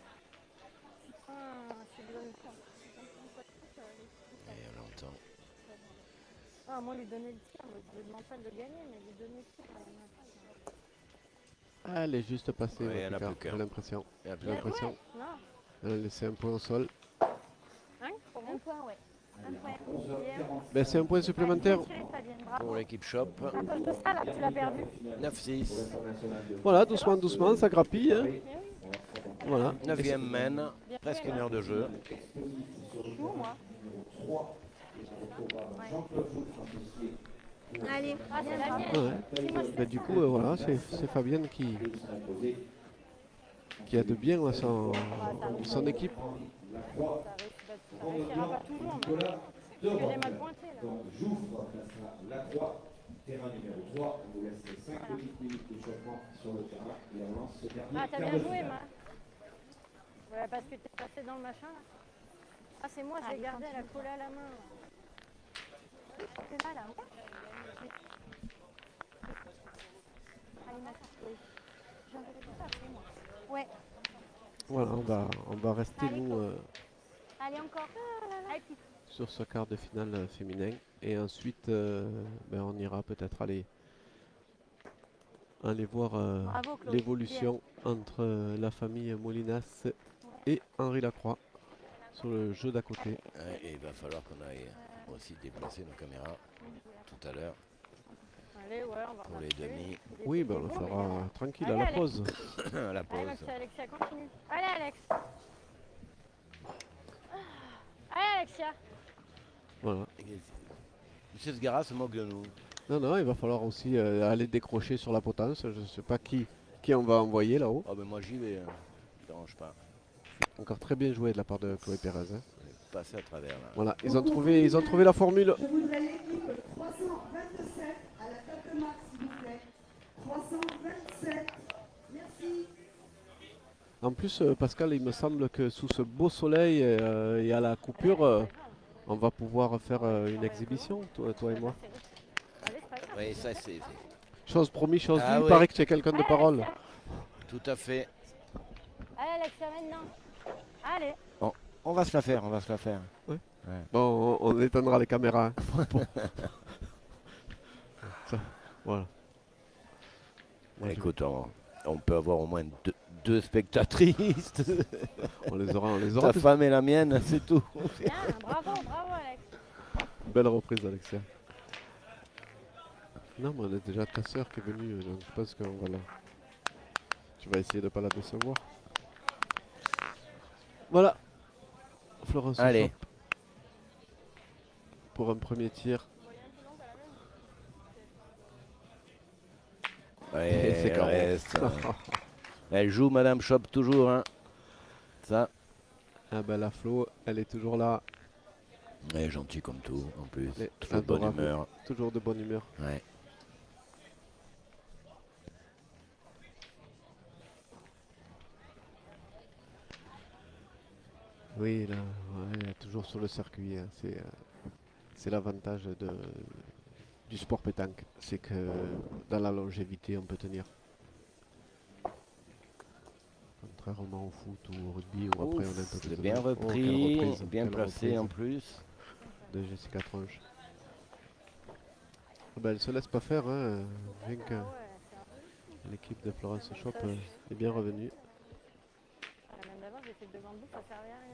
Speaker 5: Putain, je suis désolée.
Speaker 3: Et on l'entend.
Speaker 5: Ah, moi, lui donner le tir, je ne demande pas de le gagner, mais lui donner le tir,
Speaker 1: Elle est juste passée,
Speaker 3: Ouais,
Speaker 1: Emma
Speaker 3: elle a
Speaker 1: Picard,
Speaker 3: plus qu'un.
Speaker 1: j'ai l'impression.
Speaker 3: Il y a plus
Speaker 1: J'ai
Speaker 3: de-
Speaker 1: l'impression.
Speaker 5: Non.
Speaker 1: Elle a laissé un point au sol.
Speaker 5: Hein, pour vous? Un point, ouais. Un point.
Speaker 1: Ben, c'est un point supplémentaire.
Speaker 3: Pour l'équipe Shop.
Speaker 5: À cause de ça, là, tu l'as perdu.
Speaker 3: 9-6.
Speaker 1: Voilà, doucement, doucement, ça grappille. Hein. Voilà.
Speaker 3: 9e mène, presque une heure de jeu.
Speaker 5: Pour moi. Allez, c'est la mienne.
Speaker 1: Ouais. Bah, du coup, voilà, c'est Fabienne qui aide bien à son équipe.
Speaker 5: Ça réussira pas toujours, mais parce que j'ai mal pointé là.
Speaker 4: Donc Jouffre placera la 3, terrain numéro 3. On vous laisse 5 petites minutes d'échauffement sur le terrain. Et on lance ce dernier.
Speaker 5: Ah, t'as bien joué, Ma. Ouais, parce que t'es passé dans le machin là. Ah, c'est moi, j'ai gardé, elle a collé à la main. C'est là, là. Allez, ma soeur. J'ai envie de faire, c'est moi. Ouais.
Speaker 1: Voilà, on va rester nous
Speaker 5: Allez, encore. Allez,
Speaker 1: sur ce quart de finale féminin. Et ensuite, ben, on ira peut-être aller voir
Speaker 5: Bravo, Chloé.
Speaker 1: l'évolution entre la famille Molinas et Henri Lacroix sur le jeu d'à côté.
Speaker 3: Ouais, et il va falloir qu'on aille aussi déplacer nos caméras tout à l'heure
Speaker 5: Allez, ouais, on va
Speaker 3: pour les
Speaker 5: marcher.
Speaker 3: demi.
Speaker 1: Oui, ben, on le fera tranquille à
Speaker 5: Allez,
Speaker 1: la
Speaker 5: Alex.
Speaker 1: pause.
Speaker 3: À la
Speaker 5: Allez,
Speaker 3: pause.
Speaker 5: Alexia, continue. Allez, Alex. Allez, Alexia.
Speaker 1: Voilà.
Speaker 3: Monsieur Sgara se moque de nous.
Speaker 1: Non, non, il va falloir aussi aller décrocher sur la potence. Je ne sais pas qui on va envoyer là-haut.
Speaker 3: Oh ben moi j'y vais, hein. Ça me dérange pas.
Speaker 1: Encore très bien joué de la part de Chloé Pérez. Hein.
Speaker 3: Je vais passer à travers là.
Speaker 1: Voilà, ils ont trouvé la formule.
Speaker 6: Je voudrais l'équipe 327 à la table de marque, s'il vous plaît. 327. Merci.
Speaker 1: En plus, Pascal, il me semble que sous ce beau soleil et à la coupure, on va pouvoir faire une exhibition, toi et moi.
Speaker 5: Allez, c'est pas grave.
Speaker 3: Oui, ça c'est
Speaker 1: Chose promis, chose
Speaker 3: Ah
Speaker 1: due,
Speaker 3: oui.
Speaker 1: il paraît que tu es quelqu'un de parole.
Speaker 3: tout à fait.
Speaker 5: Allez, Alexia, maintenant. Allez.
Speaker 3: On va se la faire, on va se la faire.
Speaker 1: Ouais.
Speaker 3: Ouais.
Speaker 1: Bon, on éteindra les caméras. Hein. Bon. Ça, voilà. Moi, je-
Speaker 3: Écoute, on peut avoir au moins deux spectatrices.
Speaker 1: on les aura.
Speaker 3: Ta femme et la mienne, c'est tout.
Speaker 5: Bien, bravo, Alex.
Speaker 1: Belle reprise, Alexia. Non, mais on a déjà ta soeur qui est venue, donc je pense qu'on va la... Tu vas essayer de pas la décevoir. Voilà. Florence
Speaker 3: Allez.
Speaker 1: Chope. Pour un premier tir.
Speaker 3: Ouais,
Speaker 1: C'est
Speaker 3: elle
Speaker 1: carré.
Speaker 3: reste. Elle joue Madame Shop toujours, hein. Ça.
Speaker 1: Ah ben la Flo, elle est toujours là.
Speaker 3: Elle est gentille comme tout, en plus.
Speaker 1: Elle est
Speaker 3: Toujours de bonne
Speaker 1: adorable.
Speaker 3: humeur.
Speaker 1: Toujours de bonne humeur.
Speaker 3: Ouais.
Speaker 1: Oui, là, ouais, toujours sur le circuit. Hein. C'est l'avantage du sport pétanque. C'est que dans la longévité, on peut tenir. Contrairement au foot ou au rugby, où après on est un peu
Speaker 3: C'est
Speaker 1: plus
Speaker 3: bien
Speaker 1: de- Oh, quelle
Speaker 3: repris,
Speaker 1: reprise,
Speaker 3: bien
Speaker 1: quelle
Speaker 3: placé
Speaker 1: reprise
Speaker 3: en plus.
Speaker 1: de Jessica Tronche. Ah ben, elle se laisse pas faire, hein. Rien que l'équipe de Florence Chope est bien revenue.
Speaker 5: La même d'avant, j'ai fait 2 grandes boucles, ça servait à rien.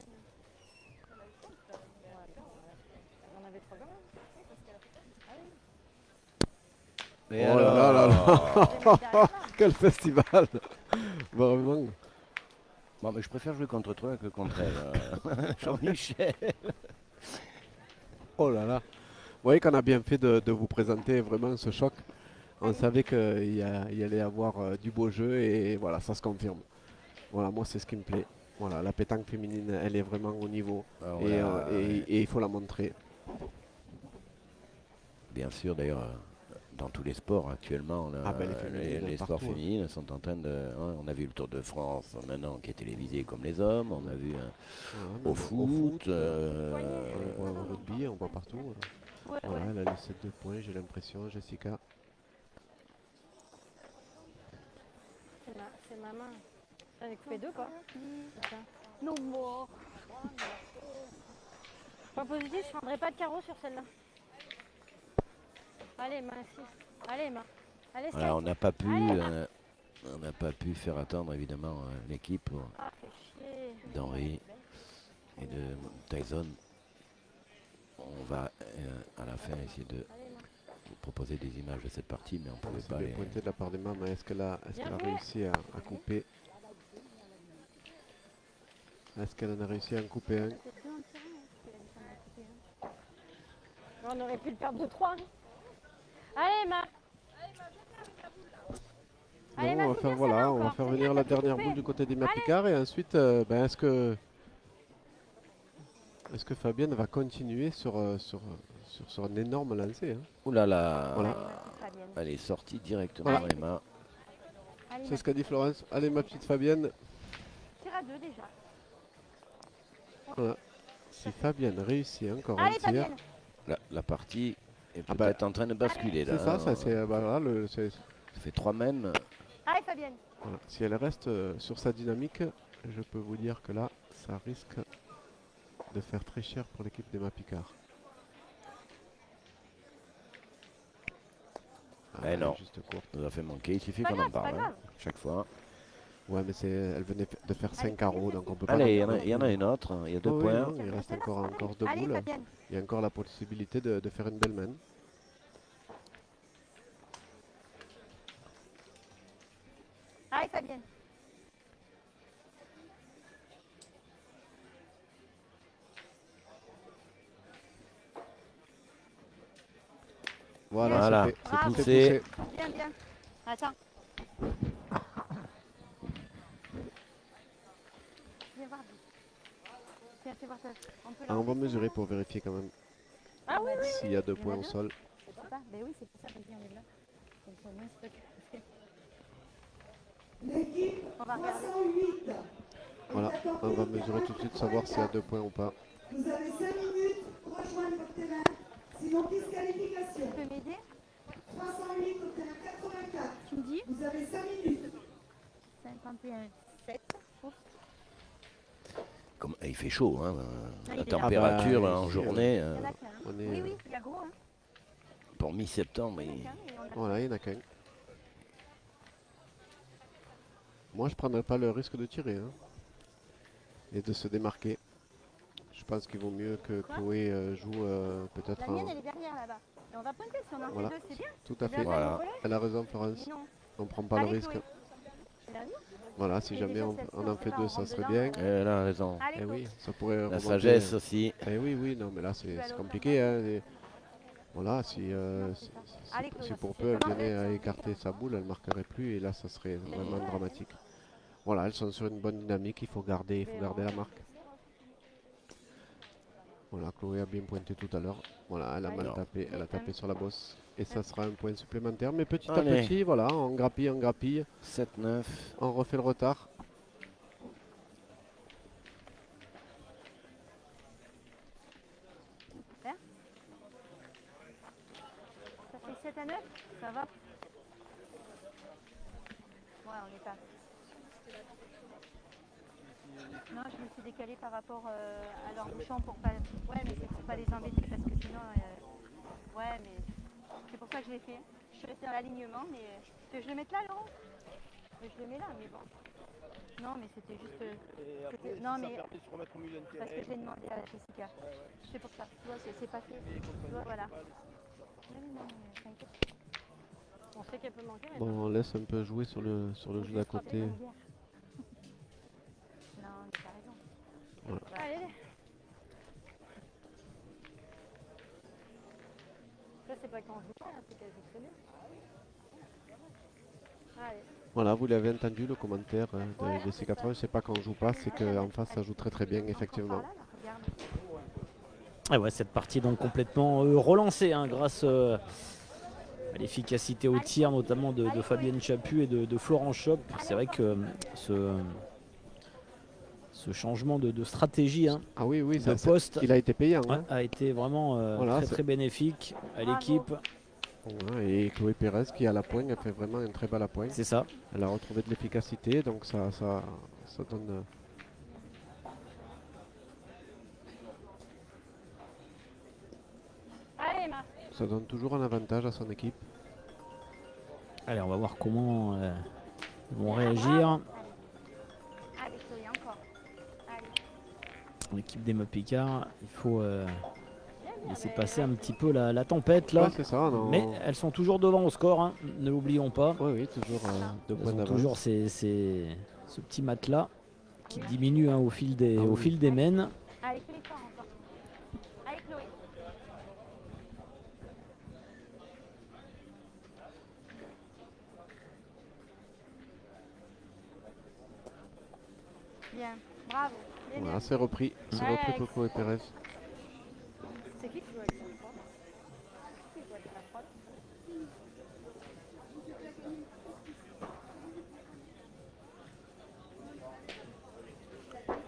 Speaker 5: J'en avais 3 quand même.
Speaker 3: Et
Speaker 1: Oh là là là
Speaker 3: alors
Speaker 1: là. Quel festival. Vraiment.
Speaker 3: Bon, mais je préfère jouer contre toi que contre elle. Jean-Michel.
Speaker 1: Oh là là. Vous voyez qu'on a bien fait de vous présenter vraiment ce choc. On savait qu'il y allait y avoir du beau jeu et voilà, ça se confirme. Voilà, moi c'est ce qui me plaît. Voilà, la pétanque féminine, elle est vraiment au niveau
Speaker 3: Alors,
Speaker 1: et,
Speaker 3: voilà,
Speaker 1: et il faut la montrer.
Speaker 3: Bien sûr, d'ailleurs, dans tous les sports actuellement, là,
Speaker 1: Ah ben, les féminines,
Speaker 3: les
Speaker 1: partout,
Speaker 3: sports féminines sont en train de... hein, on a vu le Tour de France maintenant qui est télévisé comme les hommes, on a vu
Speaker 1: Voilà,
Speaker 3: au
Speaker 1: même
Speaker 3: foot.
Speaker 1: on voit au rugby, on voit partout. Voilà, voilà, elle a laissé 2 points, j'ai l'impression, Jessica.
Speaker 5: C'est ma main. J'en ai coupé 2 quoi. Non, moi. Point positif, je prendrai pas de carreau sur celle-là. Allez, main 6. Allez, main. Allez,
Speaker 3: Voilà,
Speaker 5: Sky.
Speaker 3: on n'a pas pu...
Speaker 5: Allez.
Speaker 3: on n'a pas pu faire attendre évidemment l'équipe
Speaker 5: Ah, fait chier.
Speaker 3: d'Henri et de Tyson. On va à la fin essayer de vous proposer des images de cette partie, mais on ne pouvait
Speaker 1: C'est
Speaker 3: pas
Speaker 1: bien
Speaker 3: les...
Speaker 1: pointé de la part des mamans. Est-ce qu'elle a
Speaker 5: Bien joué.
Speaker 1: réussi à couper? Est-ce qu'elle en a réussi à en couper un?
Speaker 5: On aurait pu le perdre de 3. Allez, Ma. Allez,
Speaker 1: Non, on va faire, voilà, on va faire venir la dernière boule du côté des Mapicards et ensuite, ben, est-ce que Fabienne va continuer sur un énorme lancer, hein?
Speaker 3: Ouh là là,
Speaker 1: Voilà.
Speaker 3: elle est sortie directement, Emma.
Speaker 1: C'est ce qu'a dit Florence. Allez, ma petite Fabienne.
Speaker 5: Tire à 2 déjà.
Speaker 1: Voilà. Si Fabienne réussit encore
Speaker 5: Allez,
Speaker 1: un tir,
Speaker 5: Fabienne.
Speaker 3: La partie est
Speaker 1: Ah bah,
Speaker 3: peut-être en train de basculer là.
Speaker 1: c'est ça, ça c'est voilà,
Speaker 3: Ça fait 3 mènes.
Speaker 5: Allez, Fabienne.
Speaker 1: voilà. Si elle reste sur sa dynamique, je peux vous dire que là, ça risque de faire très cher pour l'équipe des Mapicards.
Speaker 3: Mais non,
Speaker 1: juste courte.
Speaker 3: ça nous a fait manquer, il suffit
Speaker 5: Pas
Speaker 3: qu'on
Speaker 5: grave,
Speaker 3: en parle
Speaker 5: c'est pas
Speaker 3: hein,
Speaker 5: grave.
Speaker 3: chaque fois.
Speaker 1: Ouais, mais elle venait de faire 5 carreaux, donc on peut pas.
Speaker 3: Allez,
Speaker 1: non
Speaker 3: il y en a une autre, il y a 2
Speaker 1: Oh oui,
Speaker 3: points.
Speaker 1: non, il reste encore 2
Speaker 5: Allez,
Speaker 1: boules.
Speaker 5: Fabienne.
Speaker 1: Il y a encore la possibilité de faire une belle main.
Speaker 5: Allez, Fabienne.
Speaker 1: Voilà,
Speaker 3: Voilà,
Speaker 1: c'est fait,
Speaker 5: c'est
Speaker 1: c'est
Speaker 3: poussé.
Speaker 1: poussé.
Speaker 5: Bien, bien. Attends. Viens voir. Tiens, fais voir ça. On peut
Speaker 1: Ah, on va
Speaker 5: lancer.
Speaker 1: mesurer pour vérifier quand même
Speaker 5: Ah oui, oui.
Speaker 1: s'il y a 2 points au sol.
Speaker 5: Je sais pas. Ben oui, c'est pour ça que on est là. Comme ça, moi, c'est pas que-
Speaker 6: L'équipe
Speaker 5: On va regarder.
Speaker 6: 308.
Speaker 1: Voilà, on va mesurer tout de suite, savoir s'il y a 2 points ou pas.
Speaker 6: Vous avez 5 minutes pour rejoindre votre terrain. Sinon, disqualification.
Speaker 5: Tu peux m'aider
Speaker 6: 308 au terrain 84.
Speaker 5: Tu me dis
Speaker 6: Vous avez 5 minutes.
Speaker 5: 51, 7.
Speaker 3: Comme, il fait chaud, hein,
Speaker 5: Ah, il
Speaker 3: la
Speaker 5: est là.
Speaker 3: température
Speaker 1: Ah bah,
Speaker 3: en
Speaker 1: ici,
Speaker 3: journée,
Speaker 5: Il y en a qu'un. Hein.
Speaker 1: On est,
Speaker 5: Oui, oui, il y a gros. Hein.
Speaker 3: pour mi-septembre.
Speaker 5: Il y en a qu'un et on a-
Speaker 1: Voilà, il n'y en a qu'un. Moi, je prendrais pas le risque de tirer hein, et de se démarquer. Je pense qu'il vaut mieux que
Speaker 5: Quoi
Speaker 1: Chloé joue peut-être
Speaker 5: La
Speaker 1: un...
Speaker 5: mienne, elle est derrière là-bas. Et on va pointer si on en
Speaker 1: Voilà.
Speaker 5: fait 2, c'est bien.
Speaker 1: Tout à fait.
Speaker 3: Voilà.
Speaker 1: Elle a raison, Florence.
Speaker 5: Mais non.
Speaker 1: On prend pas
Speaker 5: Allez,
Speaker 1: le risque.
Speaker 5: Chloé. Tu l'as vu
Speaker 1: Voilà, si
Speaker 5: Et
Speaker 1: jamais
Speaker 5: déjà,
Speaker 1: on
Speaker 5: celle-ci,
Speaker 1: en
Speaker 5: on
Speaker 1: fait
Speaker 5: sait pas,
Speaker 1: 2,
Speaker 5: on
Speaker 1: ça
Speaker 5: rentre
Speaker 1: serait
Speaker 5: dedans,
Speaker 1: bien.
Speaker 3: Elle a raison.
Speaker 5: Allez,
Speaker 1: Eh
Speaker 5: go.
Speaker 1: oui, ça pourrait
Speaker 3: La
Speaker 1: remonter.
Speaker 3: sagesse aussi.
Speaker 1: Eh oui, oui, non, mais là,
Speaker 5: Tu vas
Speaker 1: c'est
Speaker 5: à l'autre
Speaker 1: compliqué. Hein, voilà, si,
Speaker 5: Non,
Speaker 1: si,
Speaker 5: c'est ça.
Speaker 1: si-
Speaker 5: Allez, Chloé,
Speaker 1: si pour
Speaker 5: c'est
Speaker 1: peu elle
Speaker 5: comment
Speaker 1: venait à écarter sa boule, elle marquerait plus et là, ça serait vraiment dramatique. Voilà, elles sont sur une bonne dynamique, il faut garder la marque. Voilà, Chloé a bien pointé tout à l'heure. Voilà, elle a mal
Speaker 3: Non.
Speaker 1: tapé, elle a tapé sur la bosse. Et ça sera un point supplémentaire. Mais petit à
Speaker 3: Allez.
Speaker 1: petit, voilà, on grappille,
Speaker 3: 7-9.
Speaker 1: on refait le retard.
Speaker 5: Ça fait 7 à 9. Ça va. Ouais, on est pas. Non, je me suis décalée par rapport à leur bouchon pour pas. Ouais, mais c'est pour pas les embêter parce que sinon. Ouais, mais c'est pour ça que je l'ai fait. Je suis restée dans l'alignement, mais. Tu veux que je le mette là, Laurent? Je le mets là, mais bon. Non, mais c'était juste. Non, mais. Parce que j'ai demandé à Jessica. C'est pour ça. Tu vois, c'est pas fait. Tu vois, voilà. Non, non, t'inquiète. On sait qu'elle peut manquer. Mais
Speaker 1: Bon, on laisse un peu jouer sur le jeu d'à côté.
Speaker 5: non, mais t'as raison.
Speaker 1: Voilà.
Speaker 5: Allez. Ça, c'est pas quand on joue pas, hein, c'est qu'elle joue très bien. Allez.
Speaker 1: Voilà, vous l'avez entendu le commentaire de Jessica 80, c'est pas qu'on joue pas, c'est qu'en face ça joue très très bien effectivement.
Speaker 2: Et ouais, cette partie donc complètement relancée hein, grâce à l'efficacité au tir, notamment de Fabienne Chaput et de Florent Chop. C'est vrai que ce changement de stratégie hein,
Speaker 1: Ah oui, oui,
Speaker 2: de poste
Speaker 1: il a été payant.
Speaker 2: ouais,
Speaker 1: Hein.
Speaker 2: a été vraiment
Speaker 1: Voilà,
Speaker 2: très bénéfique à l'équipe.
Speaker 1: Ouais, et Chloé Pérez qui à la pointe, elle fait vraiment un très bel appoint.
Speaker 2: C'est ça.
Speaker 1: Elle a retrouvé de l'efficacité, donc ça donne...
Speaker 5: Allez, Ma.
Speaker 1: Ça donne toujours un avantage à son équipe.
Speaker 2: Allez, on va voir comment ils vont réagir.
Speaker 5: Allez, Chloé, encore. Allez.
Speaker 2: L'équipe des Mapicards, il faut laisser passer un petit peu la tempête là.
Speaker 1: Ouais, c'est ça, non.
Speaker 2: Mais elles sont toujours devant au score, hein, ne l'oublions pas.
Speaker 1: Oui, oui, toujours 2
Speaker 2: Elles
Speaker 1: points
Speaker 2: ont
Speaker 1: d'avance.
Speaker 2: toujours ce petit matelas. qui diminue hein, au fil des mènes.
Speaker 5: Allez, fais l'effort encore. Allez, Chloé. Bien, bravo. Bien,
Speaker 1: Voilà,
Speaker 5: bien.
Speaker 1: c'est repris. C'est
Speaker 5: Ouais,
Speaker 1: repris pour Chloé Pérez.
Speaker 5: C'est qui joue avec la frotte? Qui joue avec la frotte?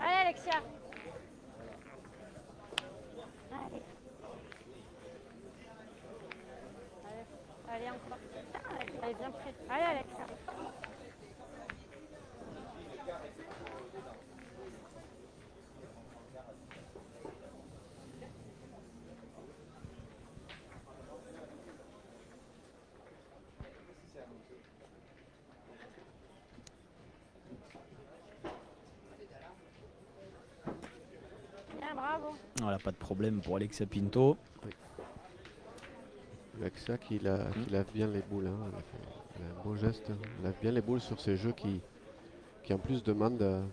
Speaker 5: Allez, Alexia. Allez. Allez, encore. Elle est bien prête. Allez, Alexia. Bien, bravo.
Speaker 2: Voilà, pas de problème pour Alexia Pinto.
Speaker 1: Alexia qui lave bien les boules. Hein. Elle a un beau geste. Elle lave bien les boules sur ces jeux qui en plus demandent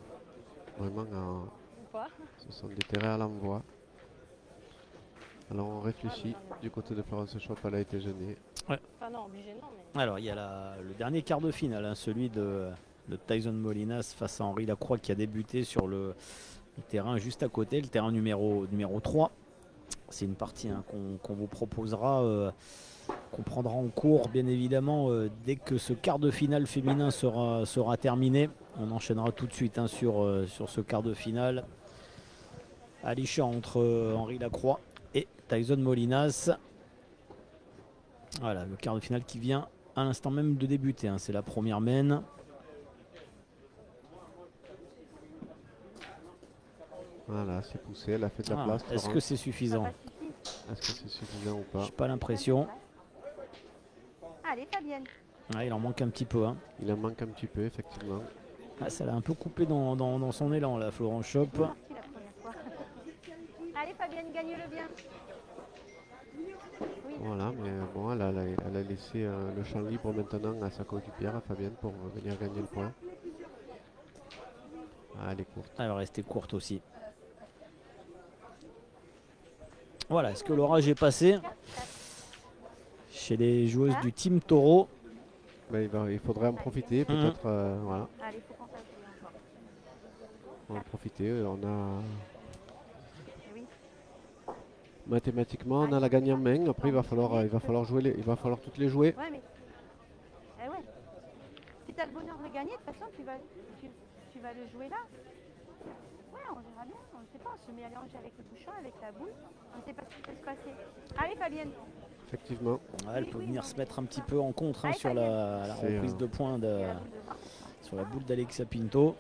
Speaker 1: vraiment
Speaker 5: Ou pas?
Speaker 1: ce sont des terrains à l'envoi. Alors on réfléchit. Du côté de Florence Schwab, elle a été gênée.
Speaker 5: Enfin non, obligé non, mais...
Speaker 2: Alors il y a le dernier quart de finale, hein, celui de Tyson Molinas face à Henri Lacroix qui a débuté sur le terrain juste à côté, le terrain numéro 3. C'est une partie hein, qu'on vous proposera, qu'on prendra en cours bien évidemment dès que ce quart de finale féminin sera terminé. On enchaînera tout de suite hein, sur ce quart de finale. Alisha entre Henri Lacroix et Tyson Molinas. Voilà, le quart de finale qui vient à l'instant même de débuter. Hein, c'est la première mène.
Speaker 1: Voilà, c'est poussé, elle a fait de la place.
Speaker 2: Est-ce que c'est suffisant?
Speaker 1: Est-ce que c'est suffisant ou pas?
Speaker 2: J'ai pas l'impression.
Speaker 5: Allez, Fabienne.
Speaker 2: Ah, il en manque un petit peu. Hein.
Speaker 1: Il en manque un petit peu, effectivement.
Speaker 2: Ah, ça l'a un peu coupé dans son élan, la Florence Schwab.
Speaker 5: La première fois. Allez, Fabienne, gagne-le bien. Oui,
Speaker 1: Voilà, mais bon, elle a laissé le champ libre maintenant à sa coéquipière, à Fabienne, pour venir gagner le point. Ah, elle est courte.
Speaker 2: Elle va rester courte aussi. Voilà, est-ce que l'orage est passé chez les joueuses du Team Taureau?
Speaker 1: Ben, il faudrait en profiter, peut-être. Voilà,
Speaker 5: allez, faut qu'on fasse encore.
Speaker 1: on va en profiter. On a
Speaker 5: Oui.
Speaker 1: mathématiquement, on a la gagne en main. Après, il va falloir jouer, il va falloir toutes les jouer.
Speaker 5: Ouais, mais... Eh ouais. Si t'as le bonheur de gagner, de toute façon, tu vas le jouer là. Ouais, on verra bien. On ne sait pas. On se met à mélanger avec le bouchon, avec la boule. On ne sait pas ce qui peut se passer. Allez, Fabienne.
Speaker 1: Effectivement.
Speaker 2: Ouais, elle peut venir se mettre un petit peu en contre hein, sur la reprise de points sur la boule d'Alexia Pinto.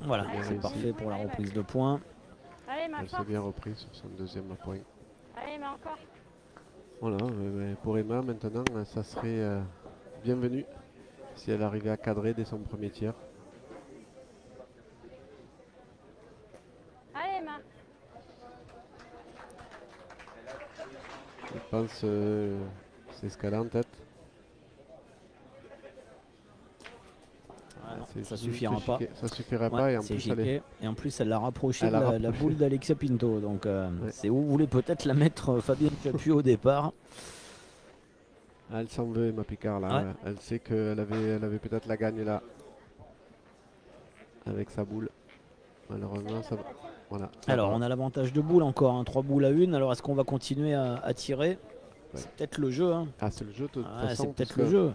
Speaker 2: Voilà, c'est parfait pour la reprise de points.
Speaker 5: Allez, ma
Speaker 1: Elle s'est bien reprise sur son deuxième point.
Speaker 5: Allez, mais encore.
Speaker 1: Voilà, mais pour Emma maintenant, ça serait bienvenu si elle arrivait à cadrer dès son premier tir.
Speaker 5: Allez, Emma.
Speaker 1: Je pense c'est ce qu'elle a en tête.
Speaker 2: Ah non,
Speaker 1: C'est
Speaker 2: ça
Speaker 1: juste
Speaker 2: suffira pas.
Speaker 1: Ça suffirait
Speaker 2: Ouais,
Speaker 1: pas et en
Speaker 2: c'est
Speaker 1: plus
Speaker 2: et en plus elle l'a rapproché
Speaker 1: Elle
Speaker 2: de
Speaker 1: a
Speaker 2: la boule d'Alexia Pinto. Donc
Speaker 1: Ouais.
Speaker 2: c'est où vous voulez peut-être la mettre Fabienne Chapuis au départ.
Speaker 1: elle s'en veut Emma Picard là.
Speaker 2: Ouais.
Speaker 1: Elle sait qu'elle avait peut-être la gagne là avec sa boule. Malheureusement ça va. Voilà.
Speaker 2: Alors on a l'avantage de boule encore, hein, 3 boules à 1. Alors est-ce qu'on va continuer à tirer?
Speaker 1: Ouais.
Speaker 2: C'est peut-être le jeu. Hein.
Speaker 1: Ah, c'est le jeu de toute
Speaker 2: Ah,
Speaker 1: façon.
Speaker 2: c'est peut-être
Speaker 1: parce
Speaker 2: le
Speaker 1: que
Speaker 2: jeu.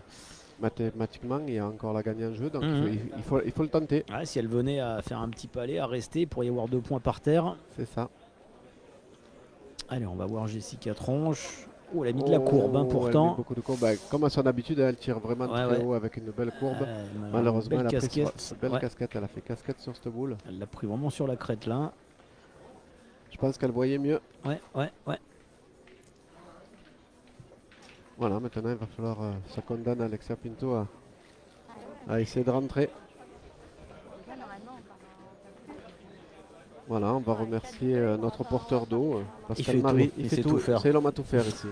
Speaker 1: Mathématiquement, il y a encore la gagne en jeu, donc
Speaker 2: Mhm.
Speaker 1: il faut le tenter.
Speaker 2: Ouais, si elle venait à faire un petit palais, à rester, il pourrait y avoir 2 points par terre.
Speaker 1: C'est ça.
Speaker 2: Allez, on va voir Jessica Tronche. Oh, elle a mis de la courbe, hein,
Speaker 1: Elle
Speaker 2: pourtant.
Speaker 1: met beaucoup de courbe. Bah, comme à son habitude, elle tire vraiment
Speaker 2: Ouais,
Speaker 1: très
Speaker 2: ouais.
Speaker 1: haut avec une belle courbe.
Speaker 2: Malheureusement,
Speaker 1: Malheureusement, elle a pris
Speaker 2: casquette.
Speaker 1: cette belle
Speaker 2: Ouais.
Speaker 1: casquette. Elle a fait casquette sur cette boule.
Speaker 2: Elle l'a pris vraiment sur la crête là.
Speaker 1: Je pense qu'elle voyait mieux.
Speaker 2: Ouais.
Speaker 1: Voilà, maintenant il va falloir, ça condamne Alexia Pinto à essayer de rentrer.
Speaker 5: Là, normalement,
Speaker 1: Voilà, on va remercier notre porteur d'eau,
Speaker 2: Il fait
Speaker 1: Pascal Marie.
Speaker 2: tout, il sait tout faire.
Speaker 1: C'est l'homme à tout faire ici.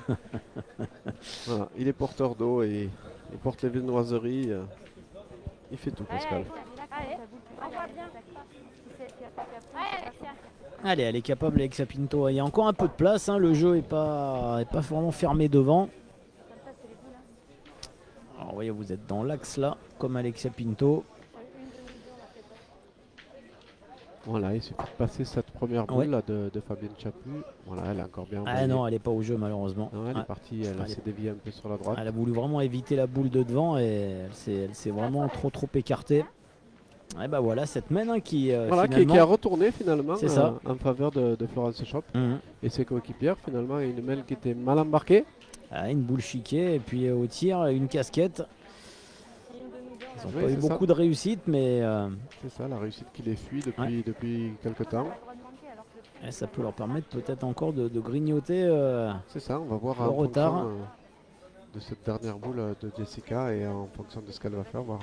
Speaker 1: Voilà, il est porteur d'eau et il porte les viennoiseries. Il fait tout, Pascal.
Speaker 5: Allez, on voit bien.
Speaker 2: Allez, elle est capable, Alexia Pinto. Il y a encore un peu de place, hein. Le jeu est pas vraiment fermé devant. Alors, vous voyez, vous êtes dans l'axe là, comme Alexia Pinto.
Speaker 1: Voilà, il suffit de passer cette première boule là, de Fabienne Chaput. Voilà, elle est encore bien envoyée.
Speaker 2: Ah non, elle n'est pas au jeu malheureusement.
Speaker 1: Non, elle est partie, elle s'est déviée un peu sur la droite.
Speaker 2: Elle a voulu vraiment éviter la boule de devant et elle s'est vraiment trop écartée. Et bah voilà, cette mène hein, qui,
Speaker 1: voilà, qui a retourné finalement en faveur de Florence Schop et ses coéquipières. Finalement, une mêle qui était mal embarquée.
Speaker 2: Ah, une boule chiquée et puis au tir, une casquette. Ils n'ont pas eu beaucoup de réussite, mais...
Speaker 1: c'est ça, la réussite qui les fuit depuis quelques temps.
Speaker 2: Et ça peut leur permettre peut-être encore de grignoter
Speaker 1: c'est ça, on va voir
Speaker 2: le retard
Speaker 1: de cette dernière boule de Jessica et en fonction de ce qu'elle va faire. Voir.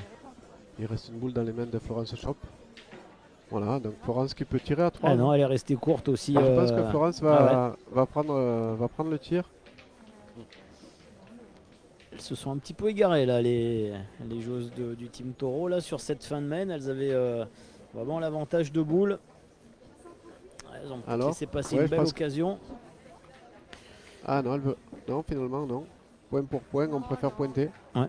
Speaker 1: Il reste une boule dans les mains de Florence Schop. Voilà, donc Florence qui peut tirer à 3.
Speaker 2: Ah non, elle est restée courte aussi.
Speaker 1: Je pense que Florence va prendre le tir.
Speaker 2: Elles se sont un petit peu égarées là, les joueuses du Team Taureau là, sur cette fin de main. Elles avaient vraiment l'avantage de boule. Elles ont laissé passer une belle occasion.
Speaker 1: Ah non, elle veut. Non, finalement, non. Point pour point, on préfère pointer.
Speaker 2: Ouais.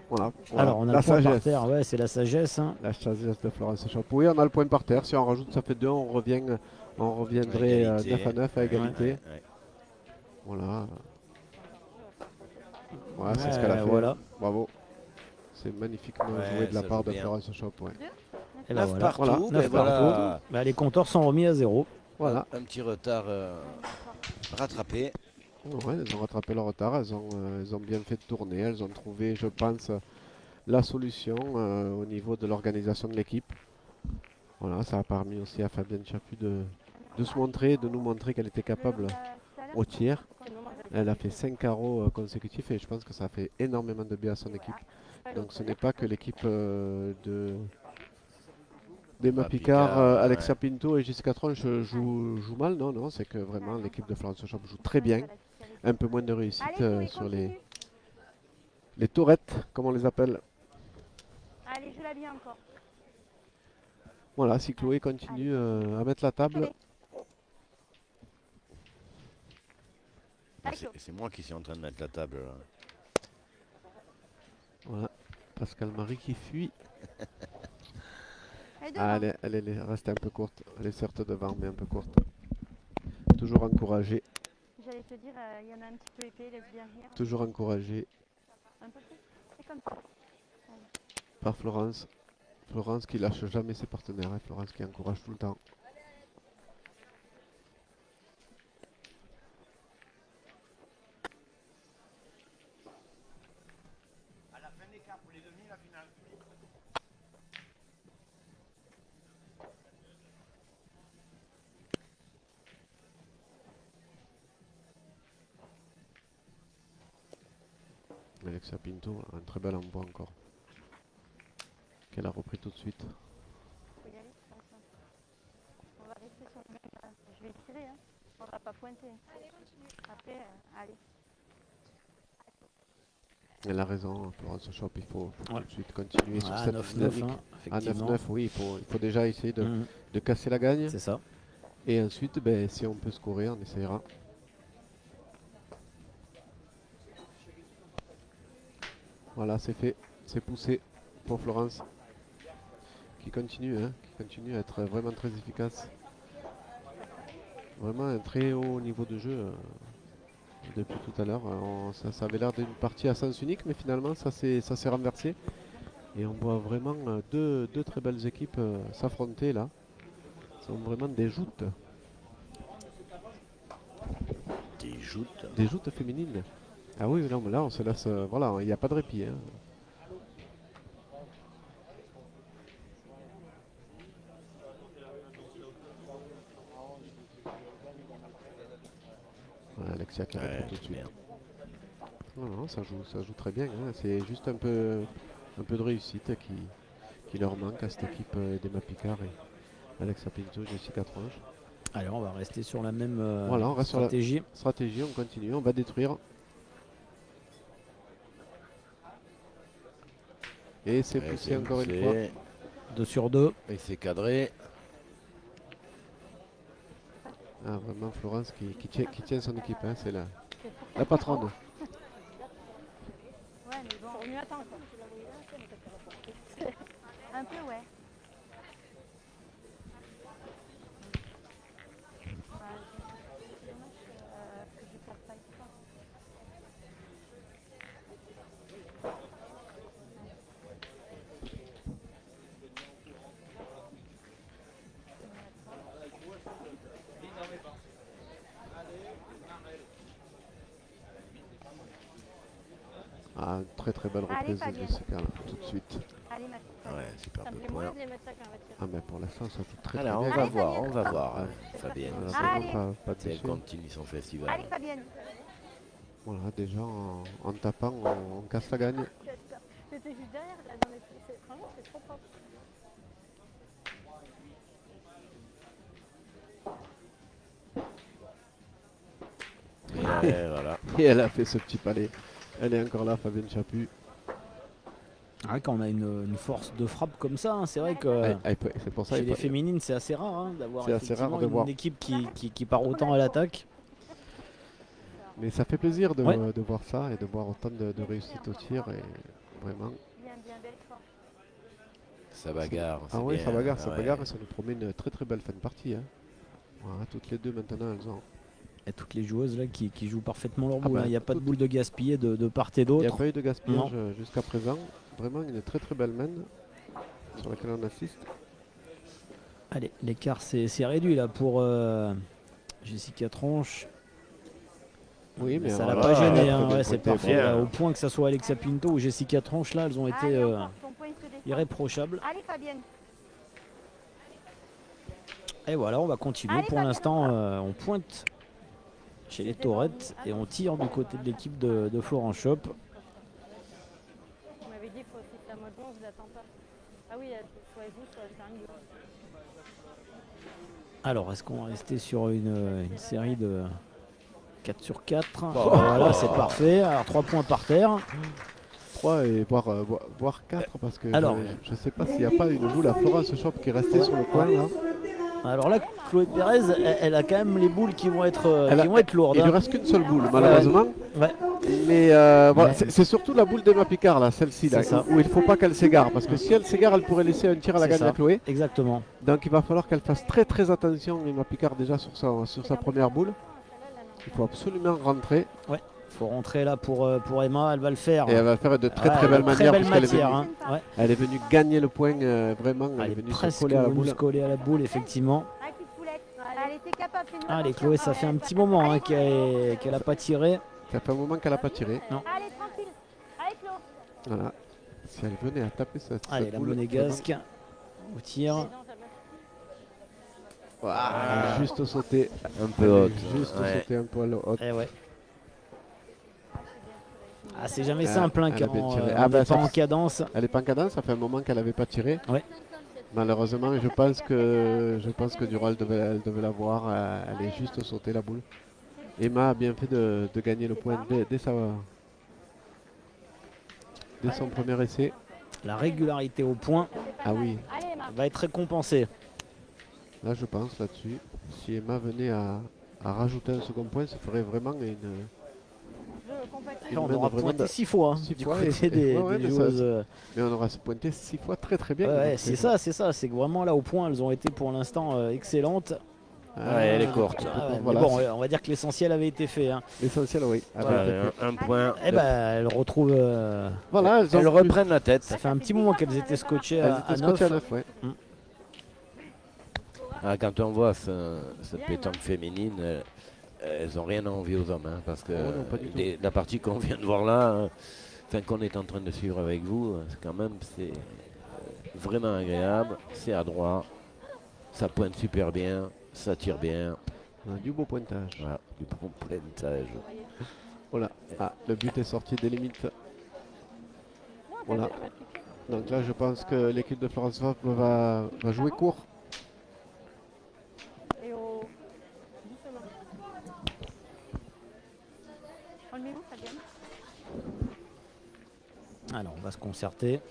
Speaker 1: Voilà.
Speaker 2: Alors on a
Speaker 1: la
Speaker 2: le point
Speaker 1: sagesse.
Speaker 2: par terre, ouais, c'est la sagesse. Hein.
Speaker 1: La sagesse de Florence Schop. Oui, on a le point par terre. Si on rajoute, ça fait 2, on reviendrait 9 à 9 à égalité.
Speaker 3: Ouais.
Speaker 1: Voilà. Voilà, c'est ce qu'elle a fait.
Speaker 2: Voilà.
Speaker 1: Bravo. C'est magnifiquement joué de la part de Florence Schop. Ouais.
Speaker 2: Et ben
Speaker 3: 9
Speaker 2: voilà.
Speaker 3: partout.
Speaker 2: Voilà. 9 partout. Bah, les compteurs sont remis à 0.
Speaker 1: Voilà.
Speaker 3: Un petit retard rattrapé.
Speaker 1: Ouais, elles ont rattrapé leur retard, elles ont bien fait de tourner, elles ont trouvé, je pense, la solution au niveau de l'organisation de l'équipe. Voilà, ça a permis aussi à Fabienne Chaput de se montrer, de nous montrer qu'elle était capable au tir. Elle a fait 5 carreaux consécutifs et je pense que ça a fait énormément de bien à son équipe. Donc ce n'est pas que l'équipe d'Emma Picard, Alexia Pinto et Jessica Tronche joue mal, non, c'est que vraiment l'équipe de Florence Schop joue très bien. Un peu moins de réussite sur les tourettes, comme on les appelle.
Speaker 5: Allez, je la bien encore.
Speaker 1: Voilà, si Chloé continue à mettre la table.
Speaker 3: C'est moi qui suis en train de mettre la table. Là.
Speaker 1: Voilà, Pascal Marie qui fuit. Ah, elle est restée un peu courte. Elle est certes devant, mais un peu courte. Toujours encouragée.
Speaker 5: J'allais te dire, il y en a un petit peu épais, laisse bien rire.
Speaker 1: Toujours encouragée.
Speaker 5: Un peu plus. C'est comme ça.
Speaker 1: Par Florence. Florence qui lâche jamais ses partenaires. Hein. Florence qui encourage tout le temps.
Speaker 3: À la fin des quarts pour les demi, la finale.
Speaker 1: Alexia Pinto, un très bel envoi encore. Qu'elle a repris tout de suite.
Speaker 5: Faut y aller, on va rester sur le même. Je vais tirer, hein. On va pas pointer. Après, allez.
Speaker 1: Elle a raison, Florence Schop, il faut tout de suite continuer sur cette
Speaker 2: 9-9,
Speaker 1: dynamique.
Speaker 2: hein,
Speaker 1: À 9-9, oui, il faut déjà essayer de casser la gagne.
Speaker 2: C'est ça.
Speaker 1: Et ensuite, ben, si on peut scorer, on essaiera. Voilà, c'est fait, c'est poussé pour Florence. Qui continue à être vraiment très efficace. Vraiment un très haut niveau de jeu depuis tout à l'heure. Ça avait l'air d'une partie à sens unique, mais finalement ça s'est renversé. Et on voit vraiment deux très belles équipes s'affronter là. Ce sont vraiment des joutes.
Speaker 3: Des joutes.
Speaker 1: Des joutes féminines. Ah oui, non, mais là on se laisse. Voilà, il n'y a pas de répit. Hein. Voilà, Alexia qui répond tout de suite. Non, ça joue très bien. Hein. C'est juste un peu de réussite qui leur manque à cette équipe d'Emma Picard et Alexia Pinto, Jessica Tronche.
Speaker 2: Allez, on va rester sur la même
Speaker 1: voilà, on reste
Speaker 2: stratégie.
Speaker 1: Sur la stratégie, on continue, on va détruire. Et c'est poussé encore une fois.
Speaker 2: 2 sur 2.
Speaker 3: Et c'est cadré.
Speaker 1: Ah, vraiment, Florence qui tient son équipe, hein, c'est la patronne.
Speaker 5: Ouais, mais bon, on y attend quoi. Un peu, ouais.
Speaker 1: Ah, une très très belle reprise de Jessica, là, tout de suite.
Speaker 5: Allez, ma fille.
Speaker 3: Ouais, super
Speaker 5: Ça me
Speaker 3: peu
Speaker 5: fait
Speaker 3: de
Speaker 5: moins
Speaker 3: points.
Speaker 5: de les mettre ça quand on va tirer.
Speaker 1: Ah, mais pour l'instant, ça joue très très
Speaker 3: Alors,
Speaker 1: bien.
Speaker 3: on va voir, on va voir. Fabienne,
Speaker 1: Voilà,
Speaker 5: Allez.
Speaker 1: vraiment pas de
Speaker 3: si elle
Speaker 1: déçu.
Speaker 3: continue son festival.
Speaker 5: Allez, Fabienne.
Speaker 1: Voilà, déjà en tapant, on casse la gagne.
Speaker 5: C'était juste derrière, là, dans les... Franchement, c'est trop propre.
Speaker 3: Et voilà.
Speaker 1: Et elle a fait ce petit palais. Elle est encore là, Fabienne Chaput.
Speaker 2: Ah, quand on a une force de frappe comme ça, hein, c'est vrai que
Speaker 1: C'est pour ça
Speaker 2: chez
Speaker 1: il
Speaker 2: les
Speaker 1: faut-
Speaker 2: féminines, c'est assez rare hein, d'avoir
Speaker 1: C'est assez rare
Speaker 2: effectivement
Speaker 1: de
Speaker 2: une
Speaker 1: voir.
Speaker 2: équipe qui part autant à l'attaque.
Speaker 1: Mais ça fait plaisir de,
Speaker 2: Ouais.
Speaker 1: de voir ça et de voir autant de réussite au tir. Et vraiment.
Speaker 5: Bien, bien, belle force.
Speaker 3: Ça bagarre.
Speaker 1: Ah
Speaker 3: c'est
Speaker 1: ouais,
Speaker 3: bien.
Speaker 1: ça bagarre, ça
Speaker 3: Ouais.
Speaker 1: bagarre et ça nous promet une très très belle fin de partie. Hein. Voilà, toutes les deux maintenant elles ont.
Speaker 2: Et toutes les joueuses là qui jouent parfaitement leur
Speaker 1: Ah
Speaker 2: boule.
Speaker 1: bah,
Speaker 2: Il n'y a pas de
Speaker 1: toutes-
Speaker 2: boule de gaspillé de part et
Speaker 1: Il n'y a
Speaker 2: d'autre.
Speaker 1: pas eu de gaspillage
Speaker 2: Non.
Speaker 1: jusqu'à présent. Vraiment une très très belle main sur laquelle on assiste.
Speaker 2: Allez, l'écart c'est réduit là pour Jessica Tronche.
Speaker 1: Oui, mais
Speaker 2: ça l'a
Speaker 1: voilà,
Speaker 2: pas gêné,
Speaker 1: très
Speaker 2: hein,
Speaker 1: bien
Speaker 2: ouais, c'est
Speaker 1: pointé,
Speaker 2: parfait.
Speaker 3: bien.
Speaker 2: Au point que ça soit Alexa Pinto ou Jessica Tronche, là, elles ont été
Speaker 5: Allez, encore, ton point, il se descend.
Speaker 2: irréprochables.
Speaker 5: Allez, Fabienne.
Speaker 2: Et voilà, on va continuer.
Speaker 5: Allez,
Speaker 2: Pour
Speaker 5: Fabienne,
Speaker 2: l'instant, on pointe chez les Taurettes et on tire du côté de l'équipe de Florence Shop.
Speaker 5: Vous m'avez dit qu'il faut aussi que la mode bon, je vous attends pas. Ah oui, soit vous, soit Seringue.
Speaker 2: Alors, est-ce qu'on va rester sur une série de 4 sur 4 Voilà, c'est parfait. Alors, 3 points par terre.
Speaker 1: 3 et voire 4 parce que
Speaker 2: Alors.
Speaker 1: je ne sais pas s'il n'y a pas une boule à Florence Shop qui est restée sur le coin là.
Speaker 2: Alors là, Chloé Pérez, elle a quand même les boules qui vont être lourdes.
Speaker 1: Il
Speaker 2: hein.
Speaker 1: lui reste qu'une seule boule malheureusement.
Speaker 2: Ouais.
Speaker 1: Mais voilà,
Speaker 2: Ouais.
Speaker 1: c'est surtout la boule d'Emma Picard là, celle-ci là,
Speaker 2: C'est ça.
Speaker 1: où il ne faut pas qu'elle s'égare parce que si elle s'égare, elle pourrait laisser un tir à la
Speaker 2: C'est
Speaker 1: gagne
Speaker 2: ça.
Speaker 1: à Chloé.
Speaker 2: Exactement.
Speaker 1: Donc il va falloir qu'elle fasse très très attention Emma Picard déjà sur sa première boule. Il faut absolument rentrer
Speaker 2: Faut rentrer là pour Emma, elle va le faire.
Speaker 1: et elle va le faire de très
Speaker 2: Ouais,
Speaker 1: très belle manière
Speaker 2: belle
Speaker 1: puisqu'elle est
Speaker 2: matière.
Speaker 1: venue,
Speaker 2: Hein. Ouais.
Speaker 1: elle est venue gagner le point vraiment, elle
Speaker 2: Elle
Speaker 1: est
Speaker 2: est
Speaker 1: venue se
Speaker 2: presque
Speaker 1: coller à la
Speaker 2: venue
Speaker 1: boule.
Speaker 2: se coller à la boule, effectivement.
Speaker 5: Allez, petite poulette. Allez, t'es capable, fais une
Speaker 2: Allez,
Speaker 5: attention.
Speaker 2: Chloé, ça fait un petit moment hein, qu'elle n'a pas tiré.
Speaker 1: Ça fait un moment qu'elle n'a pas tiré.
Speaker 5: Allez, tranquille. Allez, Claude.
Speaker 1: Voilà. Si elle venait à taper cette
Speaker 2: Allez, la
Speaker 1: boule,
Speaker 2: monégasque au tir.
Speaker 1: voilà, juste sauter.
Speaker 3: Un peu haute.
Speaker 1: Juste
Speaker 3: Ouais.
Speaker 1: sauter un poil haute.
Speaker 2: Eh ouais. Ah, c'est jamais simple hein,
Speaker 1: elle a
Speaker 2: quand
Speaker 1: bien tiré.
Speaker 2: on
Speaker 1: Ah, bah,
Speaker 2: n'est pas
Speaker 1: ça-
Speaker 2: en cadence.
Speaker 1: Elle est pas en cadence, ça fait un moment qu'elle n'avait pas tiré.
Speaker 2: Ouais.
Speaker 1: Malheureusement, je pense que Dura elle devait l'avoir. Elle est juste sautée la boule. Emma a bien fait de gagner le point dès son premier essai.
Speaker 2: La régularité au point
Speaker 1: Ah oui,
Speaker 5: Allez, Emma.
Speaker 2: va être récompensée.
Speaker 1: là je pense là-dessus. Si Emma venait à rajouter un second point, ça ferait vraiment une.
Speaker 5: Je complète.
Speaker 1: Une
Speaker 2: Là, on
Speaker 1: main
Speaker 2: aura
Speaker 1: vraiment
Speaker 2: pointé
Speaker 1: de-
Speaker 2: 6 fois hein,
Speaker 1: 6
Speaker 2: du
Speaker 1: fois,
Speaker 2: côté
Speaker 1: et-
Speaker 2: des
Speaker 1: ouais, mais ça-
Speaker 2: joueuses.
Speaker 1: Mais on aura pointé 6 fois très très bien.
Speaker 2: Ouais,
Speaker 1: Donc,
Speaker 2: c'est ça. C'est que vraiment là au point, elles ont été pour l'instant excellentes.
Speaker 3: Ouais, elle est courte.
Speaker 2: Ah ouais, mais
Speaker 1: Voilà,
Speaker 2: bon,
Speaker 1: c'est
Speaker 2: on va dire que l'essentiel avait été fait. Hein.
Speaker 1: l'essentiel, oui. Avec-
Speaker 3: Voilà, un point.
Speaker 2: Eh ben, elles retrouvent.
Speaker 1: Voilà, elles ont
Speaker 3: Elles
Speaker 1: pu-
Speaker 3: reprennent la tête.
Speaker 2: Ça fait un petit moment qu'elles étaient scotchées
Speaker 1: elles
Speaker 2: à
Speaker 1: étaient
Speaker 2: 9.
Speaker 1: scotchées à 9, ouais.
Speaker 3: Ah, quand on voit cette pétanque féminine, elles n'ont rien à envier aux hommes. Hein, parce que
Speaker 1: Oh non, pas du tout.
Speaker 3: la partie qu'on vient de voir là, enfin, qu'on est en train de suivre avec vous, c'est quand même vraiment agréable. C'est à droit. Ça pointe super bien. Ça tire bien.
Speaker 1: On a du beau pointage.
Speaker 3: Voilà, du bon pointage.
Speaker 1: Voilà. Ah, le but est sorti des limites. Voilà. Donc là, je pense que l'équipe de Florence Shop va jouer court.
Speaker 5: Et au... Doucement. Enlevez-vous, Fabienne.
Speaker 2: Alors, on va se concerter.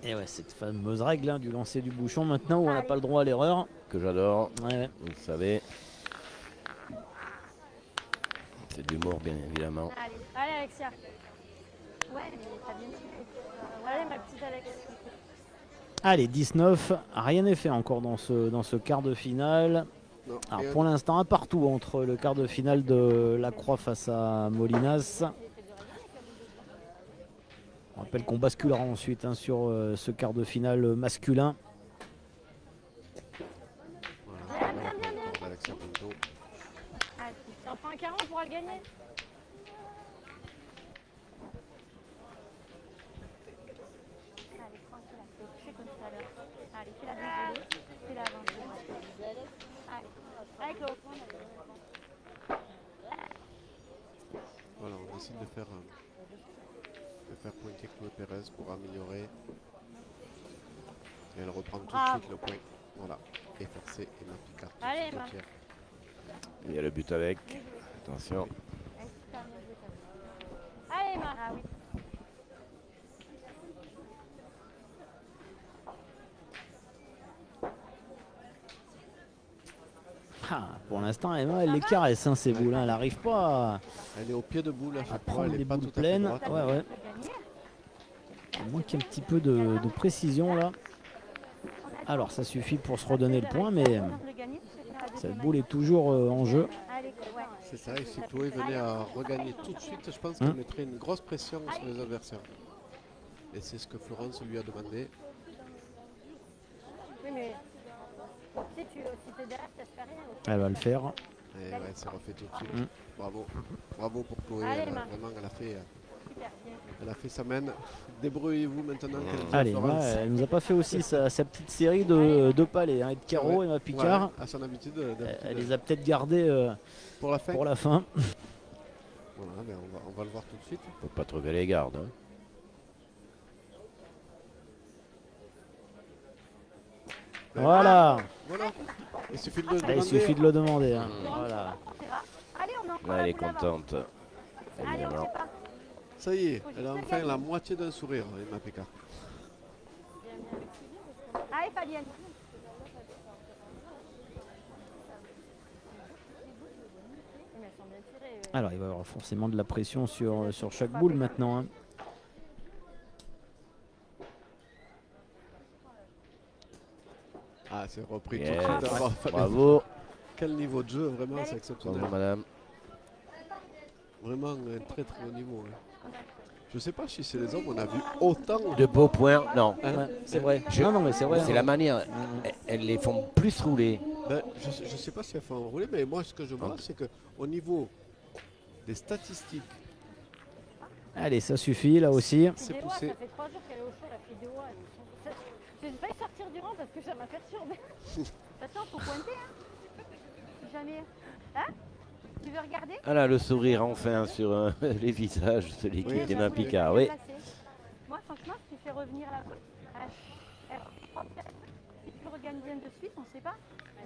Speaker 2: Et ouais, cette fameuse règle hein, du lancer du bouchon maintenant où on n'a pas le droit à l'erreur.
Speaker 3: Que j'adore,
Speaker 2: Ouais.
Speaker 3: vous le savez. C'est de l'humour, bien évidemment.
Speaker 5: Allez, allez Alexia. Ouais, mais t'as bien tiré. Allez ma petite Alex.
Speaker 2: Allez, 19. Rien n'est fait encore dans ce quart de finale.
Speaker 1: Non,
Speaker 2: Alors
Speaker 1: et
Speaker 2: pour l'instant, un partout entre le quart de finale de Lacroix face à Molinas. On rappelle qu'on basculera ensuite hein, sur ce quart de finale masculin.
Speaker 1: voilà, on va Alexia Pinto.
Speaker 5: Allez, t'en prends un 40 pour le gagner. Allez, tranquille, fais comme tout à l'heure. Allez, fais la désolée, fais la avancée. Allez, avec l'autre.
Speaker 1: Voilà, on décide de faire pointer Chloé Pérez pour améliorer. Et elle reprend tout de
Speaker 5: Bravo.
Speaker 1: suite le point. Voilà. Et forcer Emma Picard. tout de
Speaker 5: Allez,
Speaker 1: suite au
Speaker 5: Emma.
Speaker 1: tiers.
Speaker 3: Il y a le but avec. Attention.
Speaker 5: Allez, super bien joué, ça. Allez, Emma. Ah oui.
Speaker 2: Ah, pour l'instant, Emma, elle les caresse, hein, ces boules. Hein. Elle n'arrive pas
Speaker 1: Elle est au pied de boule à
Speaker 2: à
Speaker 1: chaque fois.
Speaker 2: prendre
Speaker 1: Elle
Speaker 2: les
Speaker 1: est pas
Speaker 2: boules
Speaker 1: tout à fait
Speaker 2: pleines.
Speaker 1: droite.
Speaker 2: Ouais, ouais. Il manque un petit peu de précision là. Alors, ça suffit pour se redonner le point, mais cette boule est toujours en jeu.
Speaker 1: C'est ça, et si Chloé venait à regagner tout de suite, je pense qu'elle mettrait une grosse pression sur les adversaires. Et c'est ce que Florence lui a demandé.
Speaker 5: Oui, mais si tu es derrière, ça se fait rien.
Speaker 2: Elle va le faire.
Speaker 1: Et ouais, c'est refait tout de suite.
Speaker 2: Mm.
Speaker 1: Bravo. Bravo pour Chloé.
Speaker 5: Allez,
Speaker 1: Elle,
Speaker 5: Emma.
Speaker 1: vraiment,
Speaker 5: Super bien.
Speaker 1: elle a fait sa main. Débrouillez-vous maintenant. qu'elle dit à
Speaker 2: Allez,
Speaker 1: Florence.
Speaker 2: elle nous a pas fait aussi sa petite série de palais hein, et de carreaux,
Speaker 1: Ouais.
Speaker 2: Emma Picard.
Speaker 1: Ouais, à son habitude.
Speaker 2: Elle les a peut-être gardés
Speaker 1: pour la fin.
Speaker 2: pour la fin.
Speaker 1: Voilà, ben on va le voir tout de suite.
Speaker 3: Faut pas trouver les gardes. Hein.
Speaker 2: Voilà.
Speaker 1: Voilà. Il suffit de le
Speaker 2: Il
Speaker 1: demander.
Speaker 2: suffit de le demander. Hein. Voilà.
Speaker 5: Allez, on en encore
Speaker 3: Là,
Speaker 5: un
Speaker 3: elle est
Speaker 5: peu d'avance.
Speaker 3: contente.
Speaker 5: Allez, on
Speaker 3: Évidemment.
Speaker 5: sait pas.
Speaker 1: Ça y est, elle a enfin la moitié d'un sourire, Emma Picard.
Speaker 5: Allez, Fabienne. Mais elles sont bien tirées.
Speaker 2: Alors, il va y avoir forcément de la pression sur chaque boule maintenant. Hein.
Speaker 1: Ah, c'est repris
Speaker 3: Yes.
Speaker 1: tout de suite. D'abord,
Speaker 3: Bravo.
Speaker 1: Quel niveau de jeu, vraiment, c'est exceptionnel.
Speaker 3: Bravo, madame.
Speaker 1: Vraiment un très très haut niveau. Hein. Je sais pas si c'est les hommes, on a vu autant
Speaker 3: De beaux points. Non.
Speaker 2: Ouais, c'est vrai. Non, non, mais c'est vrai.
Speaker 3: C'est la manière. Elles les font plus rouler.
Speaker 1: Ben, je sais pas si elles font enrouler, mais moi ce que je vois, c'est qu'au niveau des statistiques,
Speaker 2: Allez, ça suffit là aussi.
Speaker 1: c'est
Speaker 5: Excusez-moi,
Speaker 1: poussé.
Speaker 5: ça fait 3 jours qu'elle est au chaud, la fille de Rouen. J'ai failli sortir du rang parce que ça m'a perturbé. Attends, faut pointer, hein. Jamais. Hein? Tu veux regarder?
Speaker 3: Ah là, le sourire enfin sur les visages de l'équipe
Speaker 1: Oui,
Speaker 3: d'Emma
Speaker 1: oui.
Speaker 3: Picard. Oui.
Speaker 5: Moi, franchement, si tu fais revenir la boule, si tu regagnes bien de suite, on ne sait pas.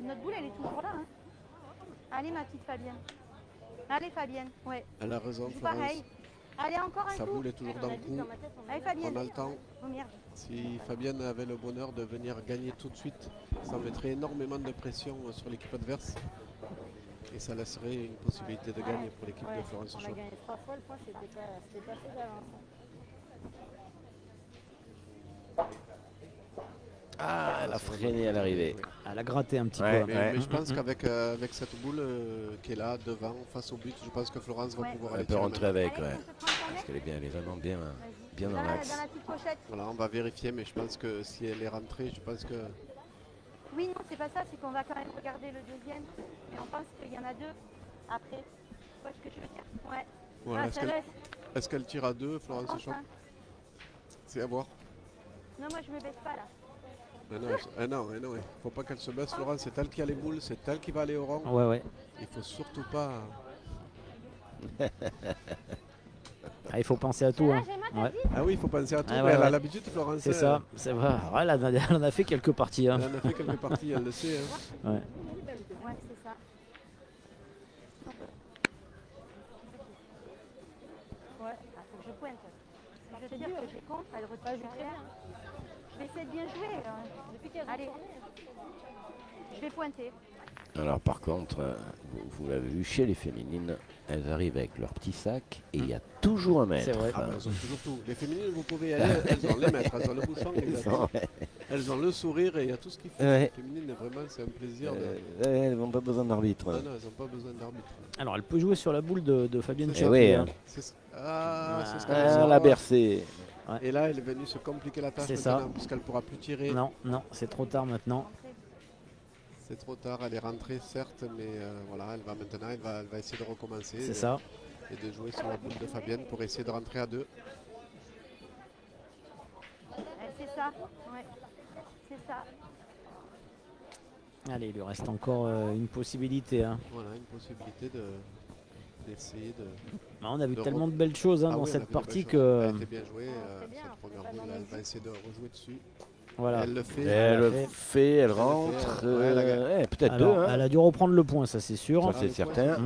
Speaker 5: Notre boule, elle est toujours là. Hein. Allez, ma petite Fabienne. Allez, Fabienne. Ouais.
Speaker 1: Elle a raison,
Speaker 5: Joue
Speaker 1: Florence.
Speaker 5: pareil. Allez, encore un
Speaker 1: Sa
Speaker 5: coup.
Speaker 1: boule est toujours dans le coup.
Speaker 5: Allez, Fabienne.
Speaker 1: On a le temps.
Speaker 5: Oh merde.
Speaker 1: Si Fabienne avait le bonheur de venir gagner tout de suite, ça mettrait énormément de pression sur l'équipe adverse. Et ça laisserait une possibilité de gagner pour l'équipe de Florence
Speaker 5: On a
Speaker 1: Chaud.
Speaker 5: gagné 3 fois, le point, c'était pas fait d'avance.
Speaker 3: Ah, elle a freiné à l'arrivée.
Speaker 2: Elle a gratté un petit
Speaker 3: Ouais,
Speaker 2: peu.
Speaker 1: Mais je pense qu'avec avec cette boule qui est là, devant, face au but, je pense que Florence va pouvoir aller
Speaker 3: Elle peut
Speaker 1: tirer
Speaker 3: rentrer
Speaker 1: maintenant.
Speaker 3: avec, ouais. Parce qu'elle est bien, elle est vraiment bien, bien dans l'axe.
Speaker 5: Dans la petite pochette.
Speaker 1: Voilà, on va vérifier, mais je pense que si elle est rentrée, je pense que...
Speaker 5: Oui, non, c'est pas ça, c'est qu'on va quand même regarder le deuxième. Et on pense qu'il y en a deux après. Tu vois ce que je veux dire? Ouais.
Speaker 1: Voilà,
Speaker 5: Ah,
Speaker 1: est-ce
Speaker 5: ça
Speaker 1: qu'elle
Speaker 5: laisse.
Speaker 1: est-ce qu'elle tire à deux, Florence Chaud?
Speaker 5: Enfin.
Speaker 1: C'est à voir.
Speaker 5: Non, moi je me baisse pas là.
Speaker 1: Mais non, non, il faut pas qu'elle se baisse, Florence. C'est elle qui a les boules, c'est elle qui va aller au rang.
Speaker 2: Ouais, ouais.
Speaker 1: Il faut surtout pas...
Speaker 2: Ah, il faut penser à tout. Hein. Ouais.
Speaker 1: Ah oui, il faut penser à tout.
Speaker 2: Ah,
Speaker 1: mais
Speaker 2: ouais,
Speaker 1: elle a
Speaker 2: ouais.
Speaker 1: l'habitude, Florence.
Speaker 2: C'est ça, c'est vrai. Ouais, elle en a fait quelques parties. Hein.
Speaker 1: Elle en a fait quelques parties, elle le sait. Hein.
Speaker 2: Ouais.
Speaker 5: Ouais, c'est ça. Ouais, faut que je pointe. Je veux te dire que j'ai contre, elle retire derrière. Je vais essayer de bien jouer. Allez. Je vais pointer.
Speaker 3: Alors par contre, vous l'avez vu chez les féminines, elles arrivent avec leur petit sac et il y a toujours un maître.
Speaker 2: C'est vrai.
Speaker 1: Ah, elles ont toujours tout. Les féminines, vous pouvez y aller, elles ont les maîtres, elles ont le bouchon, elles ont le sourire et il y a tout ce qu'il faut.
Speaker 3: Ouais.
Speaker 1: Les féminines, vraiment, c'est un plaisir.
Speaker 3: Elles n'ont pas besoin d'arbitre.
Speaker 1: Non, non, elles n'ont pas besoin d'arbitre.
Speaker 2: Alors, elle peut jouer sur la boule de Fabienne
Speaker 3: Eh
Speaker 2: Chaput.
Speaker 3: oui,
Speaker 2: hein.
Speaker 1: Ah, c'est ce qu'elle
Speaker 3: Ah,
Speaker 1: faisait.
Speaker 3: la bercée.
Speaker 1: Et là, elle est venue se compliquer la tâche
Speaker 2: C'est ça.
Speaker 1: maintenant, puisqu'elle ne pourra plus tirer.
Speaker 2: Non, non, c'est trop tard maintenant.
Speaker 1: C'est trop tard, elle est rentrée certes, mais voilà, elle va maintenant, elle va essayer de recommencer.
Speaker 2: C'est ça.
Speaker 1: Et de jouer sur la boule de Fabienne pour essayer de rentrer à 2.
Speaker 5: C'est ça. Ouais. C'est ça.
Speaker 2: Allez, il lui reste encore une possibilité. Hein.
Speaker 1: Voilà, une possibilité d'essayer de...
Speaker 2: On a vu
Speaker 1: de
Speaker 2: tellement de belles choses hein,
Speaker 1: Ah
Speaker 2: dans
Speaker 1: oui, elle a
Speaker 2: cette
Speaker 1: vu de
Speaker 2: partie
Speaker 1: belles
Speaker 2: que...
Speaker 1: choses. Elle était bien jouée, cette première boule, elle va essayer de rejouer dessus.
Speaker 2: Voilà.
Speaker 1: Elle le fait.
Speaker 3: Elle le fait, elle rentre. Peut-être 2. Hein.
Speaker 2: Elle a dû reprendre le point, ça c'est sûr.
Speaker 3: Ça c'est certain.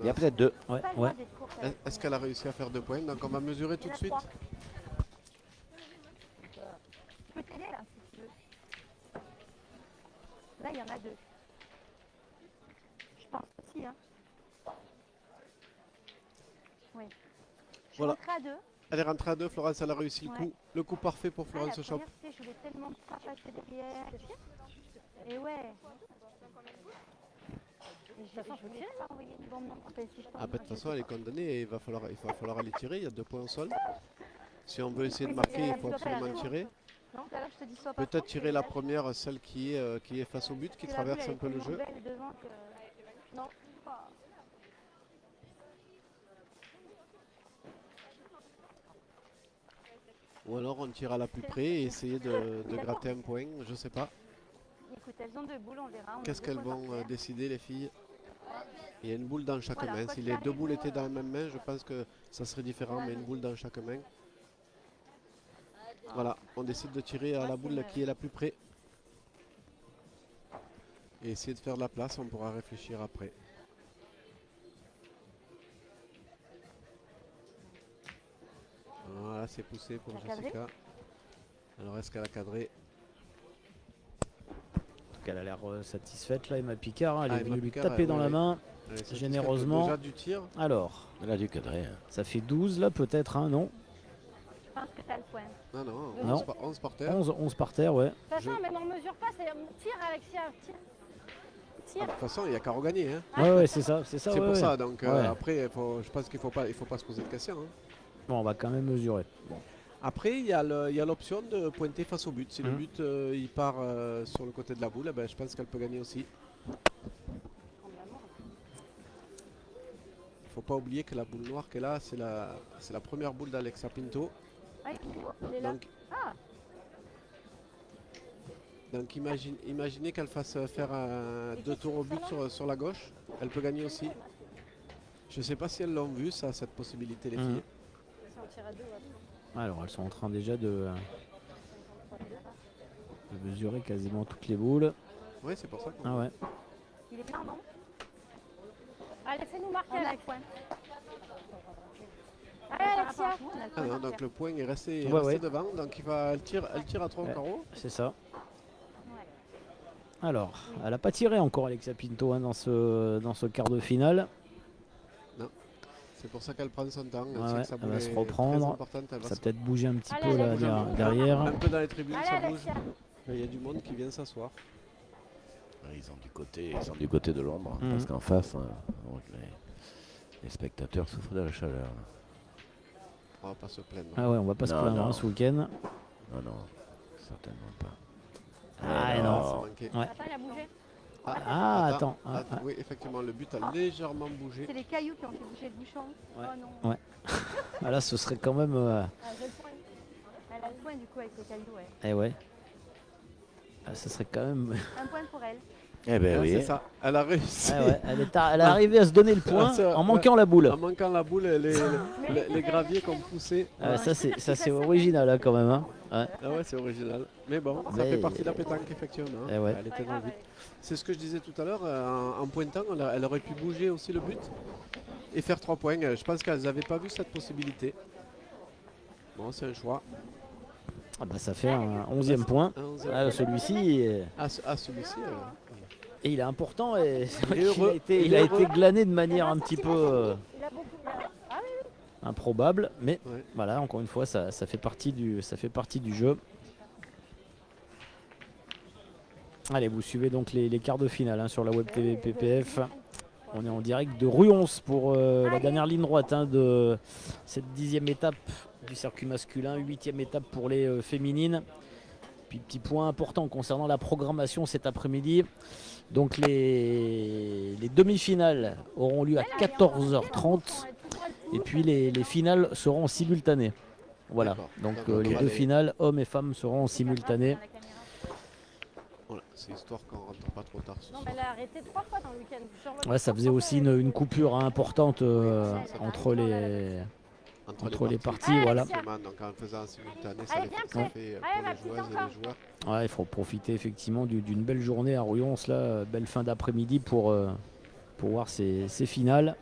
Speaker 3: Il y a peut-être 2.
Speaker 2: Ouais, ouais.
Speaker 1: Est-ce qu'elle a réussi à faire 2 points? Donc on va mesurer tout de suite.
Speaker 5: Je peux t'aider là, si tu veux. Là, il y en a 2. Je pense aussi, hein. Oui. Je
Speaker 1: Voilà.
Speaker 5: rentrerai à 2.
Speaker 1: Elle est rentrée à 2, Florence, elle a réussi le coup parfait pour Florence Chop.
Speaker 5: Je voulais tellement pas passer derrière. Et ouais. Je voulais pas envoyer une bombe non plus, si je
Speaker 1: Ah bah de toute façon elle est condamnée et il va falloir aller tirer, il y a 2 points au sol. Si on veut essayer de marquer, il faut absolument tirer. Peut-être tirer la première, celle qui est face au but, qui traverse un peu le jeu.
Speaker 5: Non.
Speaker 1: Ou alors on tire à la plus près et essayer de gratter un point, je sais pas.
Speaker 5: Écoute, elles ont 2 boules, on verra.
Speaker 1: Qu'est-ce qu'elles vont décider les filles? Il y a une boule dans chaque main. Si les 2 boules étaient dans la même main, je pense que ça serait différent, mais une boule dans chaque main. Voilà, on décide de tirer à la boule qui est la plus près. Et essayer de faire de la place, on pourra réfléchir après. Voilà, c'est poussé pour Jessica. Alors est-ce qu'elle a cadré?
Speaker 2: Elle a l'air satisfaite là, Emma Picard. Elle est venue lui
Speaker 1: Picard,
Speaker 2: taper dans la main, généreusement.
Speaker 1: Déjà du tir.
Speaker 2: Alors,
Speaker 3: elle a dû cadrer. Hein.
Speaker 2: Ça fait 12 là peut-être, hein, non?
Speaker 5: Je pense que t'as le point.
Speaker 1: Non, non,
Speaker 2: non.
Speaker 1: 11 par terre.
Speaker 2: 11 par terre, ouais.
Speaker 5: De toute façon, même on mesure pas, c'est tire Alexia, tire.
Speaker 1: Ah, de toute façon, il n'y a qu'à regagner. Hein.
Speaker 2: Ouais, c'est ça. C'est
Speaker 1: pour ça, donc après, je pense qu'il faut pas se poser de questions. Hein.
Speaker 2: Bon, on va quand même mesurer. Bon.
Speaker 1: Après, il y a l'option de pointer face au but. Si le but il part sur le côté de la boule, ben, je pense qu'elle peut gagner aussi. Il ne faut pas oublier que la boule noire qu'elle a, c'est la première boule d'Alexia Pinto. Donc imaginez qu'elle fasse faire 2 tours au but sur la gauche. Elle peut gagner aussi. Je ne sais pas si elles l'ont vu, ça, cette possibilité, les filles.
Speaker 2: Alors, elles sont en train déjà de mesurer quasiment toutes les boules.
Speaker 1: Oui, c'est pour ça qu'on...
Speaker 2: Ah ouais.
Speaker 5: Il est plein, non? Allez, fais-nous marquer avec point. Allez, Alexia.
Speaker 1: Ah non, donc le point est resté, devant, donc elle tire à 3 au carreau.
Speaker 2: C'est ça. Alors, elle n'a pas tiré encore Alexia Pinto hein, dans ce quart de finale.
Speaker 1: Non, c'est pour ça qu'elle prend son temps.
Speaker 2: Elle va se reprendre. Ça va peut-être bouger un petit peu là, derrière.
Speaker 1: Un peu dans les tribunes, ça bouge. Il y a du monde qui vient s'asseoir.
Speaker 3: Ils sont du côté de l'ombre, parce qu'en face, les spectateurs souffrent de la chaleur.
Speaker 1: On va pas se plaindre.
Speaker 2: Ah ouais, on va pas se plaindre ce week-end.
Speaker 3: Non, non, certainement pas.
Speaker 2: Ah non.
Speaker 5: Ouais. Attends, il a bougé.
Speaker 2: Attends.
Speaker 1: Oui, effectivement, le but a légèrement bougé.
Speaker 5: C'est les cailloux qui ont fait bouger le bouchon.
Speaker 2: Ouais.
Speaker 5: Oh non.
Speaker 2: Ouais. Ah, là, ce serait quand même...
Speaker 5: Elle a le point du coup avec les cailloux, ouais.
Speaker 2: Eh ouais. Ah, ce serait quand même...
Speaker 5: Un point pour elle.
Speaker 3: Eh ben oui.
Speaker 1: C'est ça, elle a réussi.
Speaker 2: Ah ouais. Elle est arrivée à se donner le point en manquant la boule.
Speaker 1: En manquant la boule, les graviers qu'on poussait.
Speaker 2: Ah, ça c'est original hein, quand même. Hein. Ouais.
Speaker 1: Ah ouais, c'est original. Mais bon, ça fait partie de la pétanque, effectivement.
Speaker 2: Eh ouais.
Speaker 1: Elle était dans le but. C'est ce que je disais tout à l'heure, en pointant, elle aurait pu bouger aussi le but et faire 3 points. Je pense qu'elles n'avaient pas vu cette possibilité. Bon, c'est un choix.
Speaker 2: Ah bah ça fait un 11e point. Celui-ci.
Speaker 1: Celui-ci.
Speaker 2: Et il est important et il a été glané de manière un petit peu improbable. Mais voilà, encore une fois, ça fait partie du jeu. Allez, vous suivez donc les quarts de finale hein, sur la Web TV PPF. On est en direct de Ruons pour la dernière ligne droite hein, de cette 10e étape du circuit masculin, 8e étape pour les féminines. Puis petit point important concernant la programmation cet après-midi. Donc les demi-finales auront lieu à 14h30 et puis les finales seront simultanées. Voilà, donc les deux finales, hommes et femmes, seront simultanées.
Speaker 1: Voilà, c'est histoire qu'on rentre pas trop tard.
Speaker 5: Non, mais elle a arrêté 3 fois dans le week-end.
Speaker 2: Ouais, ça faisait aussi une coupure importante entre les parties. Voilà.
Speaker 1: Donc en faisant un simultané, ça les fait pour les joueuses et les joueurs.
Speaker 2: Ouais, il faut profiter effectivement d'une belle journée à Ruons, là, belle fin d'après-midi pour voir ces finales.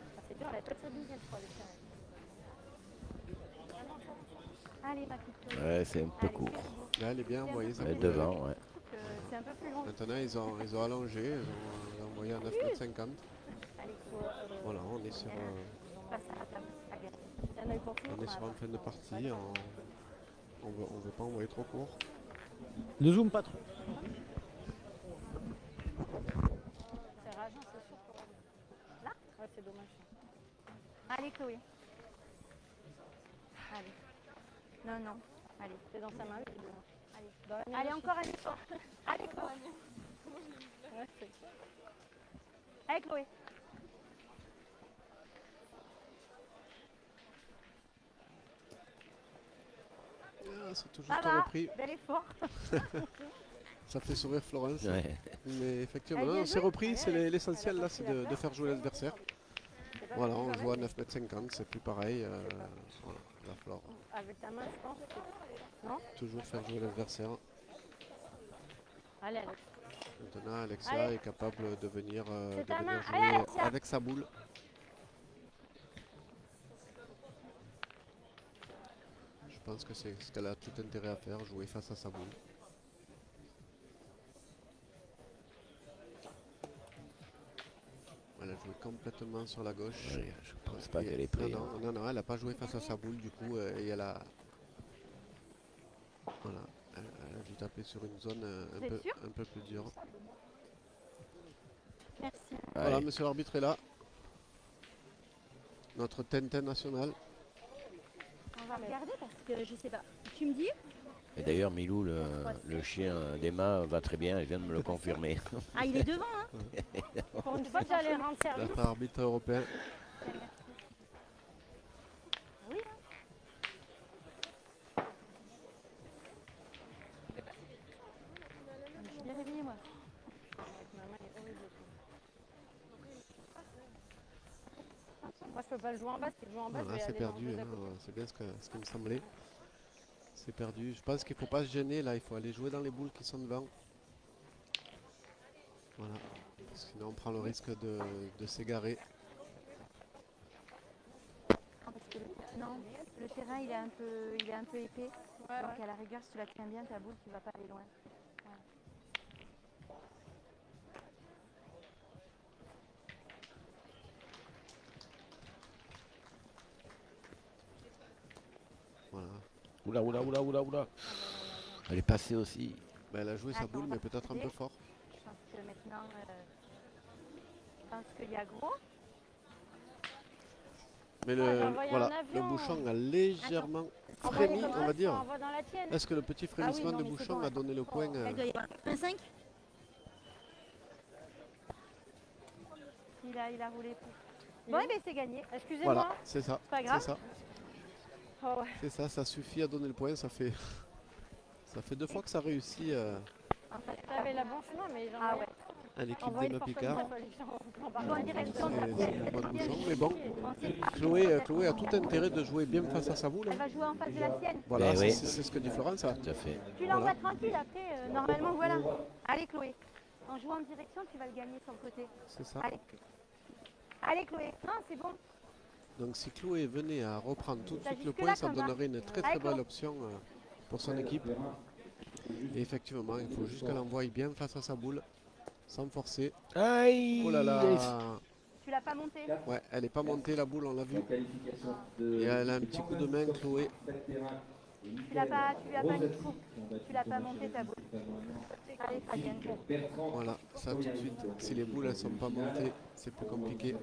Speaker 3: Ouais, c'est un peu court.
Speaker 1: Là, elle est bien envoyée.
Speaker 3: Devant, ouais.
Speaker 5: C'est un peu plus long.
Speaker 1: Maintenant, ils ont allongé, ils ont envoyé à 9,50 m. Voilà, on est sur une fin de partie. On veut pas envoyer trop court.
Speaker 2: Ne zoome pas trop.
Speaker 5: C'est rageant, c'est sûr. Là? Ouais, c'est dommage. Allez, Chloé. Allez. Non. Allez, c'est dans sa main. Allez, encore un effort. Allez, Chloé. Allez, Chloé.
Speaker 1: C'est toujours ton repris.
Speaker 5: Bel effort.
Speaker 1: Ça fait sourire Florence.
Speaker 3: Ouais.
Speaker 1: Mais effectivement, c'est repris, c'est l'essentiel là, c'est de faire jouer l'adversaire. Voilà, on joue à 9,50 m, c'est plus pareil. Voilà, la Flore.
Speaker 5: Avec ta main, je pense. Non?
Speaker 1: Toujours faire jouer l'adversaire.
Speaker 5: Allez, Alex.
Speaker 1: Maintenant, Alexia est capable de venir jouer avec sa boule. Je pense que c'est ce qu'elle a tout intérêt à faire, jouer face à sa boule. Elle a joué complètement sur la gauche.
Speaker 3: Oui, je pense pas qu'elle est prise.
Speaker 1: Non, elle n'a pas joué face à sa boule du coup et elle a... Voilà, elle a dû taper sur une zone un peu plus dure.
Speaker 5: Merci.
Speaker 1: Voilà, monsieur l'arbitre est là. Notre Tintin national.
Speaker 5: On va regarder parce que je sais pas. Tu me dis?
Speaker 3: Et d'ailleurs, Milou, le chien d'Emma, va très bien, elle vient de me le confirmer.
Speaker 5: Ah, il est devant, hein. Pour une fois, j'allais rendre service.
Speaker 1: Notre arbitre européen.
Speaker 5: Oui, Je suis bien réveillée, moi. Moi, je peux pas le jouer en bas. Si je joue en bas,
Speaker 1: Voilà, c'est perdu. Hein, c'est bien ce qui me semblait. C'est perdu. Je pense qu'il ne faut pas se gêner là. Il faut aller jouer dans les boules qui sont devant. Voilà. Sinon, on prend le risque de s'égarer.
Speaker 5: Non, le terrain il est un peu épais. Ouais, donc à la rigueur, si tu la tiens bien, ta boule, tu vas pas aller loin. Voilà.
Speaker 1: Voilà.
Speaker 3: Oula. Elle est passée aussi.
Speaker 1: Ben, elle a joué sa boule, mais peut-être un peu fort.
Speaker 5: Je pense que maintenant, je pense qu'il y a gros.
Speaker 1: Mais le bouchon a légèrement frémi, on va dire. Est-ce que le petit frémissement de bouchon a donné le point
Speaker 5: Elle doit y avoir 1,5. Il a roulé plus. Bon, ben c'est gagné. Excusez-moi.
Speaker 1: Voilà, c'est ça.
Speaker 5: Pas grave.
Speaker 1: C'est ça.
Speaker 5: Oh, ouais.
Speaker 1: C'est ça, ça suffit à donner le point. Ça fait 2 fois que ça réussit.
Speaker 5: En fait, t'avais la bon chemin, mais j'en ai...
Speaker 1: À l'équipe d'Emma Picard.
Speaker 5: C'est
Speaker 1: le bon bouchon. Mais bon, Chloé a tout intérêt de jouer bien face à sa boule.
Speaker 5: Elle va jouer en face de la sienne.
Speaker 1: Voilà,
Speaker 3: oui.
Speaker 1: c'est ce que dit Florence.
Speaker 3: Tout à fait.
Speaker 5: Tu l'envoies tranquille après, normalement, voilà. Allez, Chloé. En jouant en direction, tu vas le gagner sur le côté.
Speaker 1: C'est ça.
Speaker 5: Allez, Chloé. Non, c'est bon.
Speaker 1: Donc si Chloé venait à reprendre tout de suite le point, ça donnerait une très belle option pour son équipe. Et effectivement, il faut juste qu'elle envoie bien face à sa boule, sans forcer.
Speaker 3: Aïe!
Speaker 1: Oh là là!
Speaker 5: Tu l'as pas monté?
Speaker 1: Ouais, elle n'est pas montée la boule, on l'a vu. Et elle a un petit coup de main, Chloé.
Speaker 5: Tu lui as pas mis de coup. Tu l'as pas monté ta boule. Allez, Fabienne.
Speaker 1: Voilà, ça tout de suite. Si les boules elles sont pas montées, c'est plus compliqué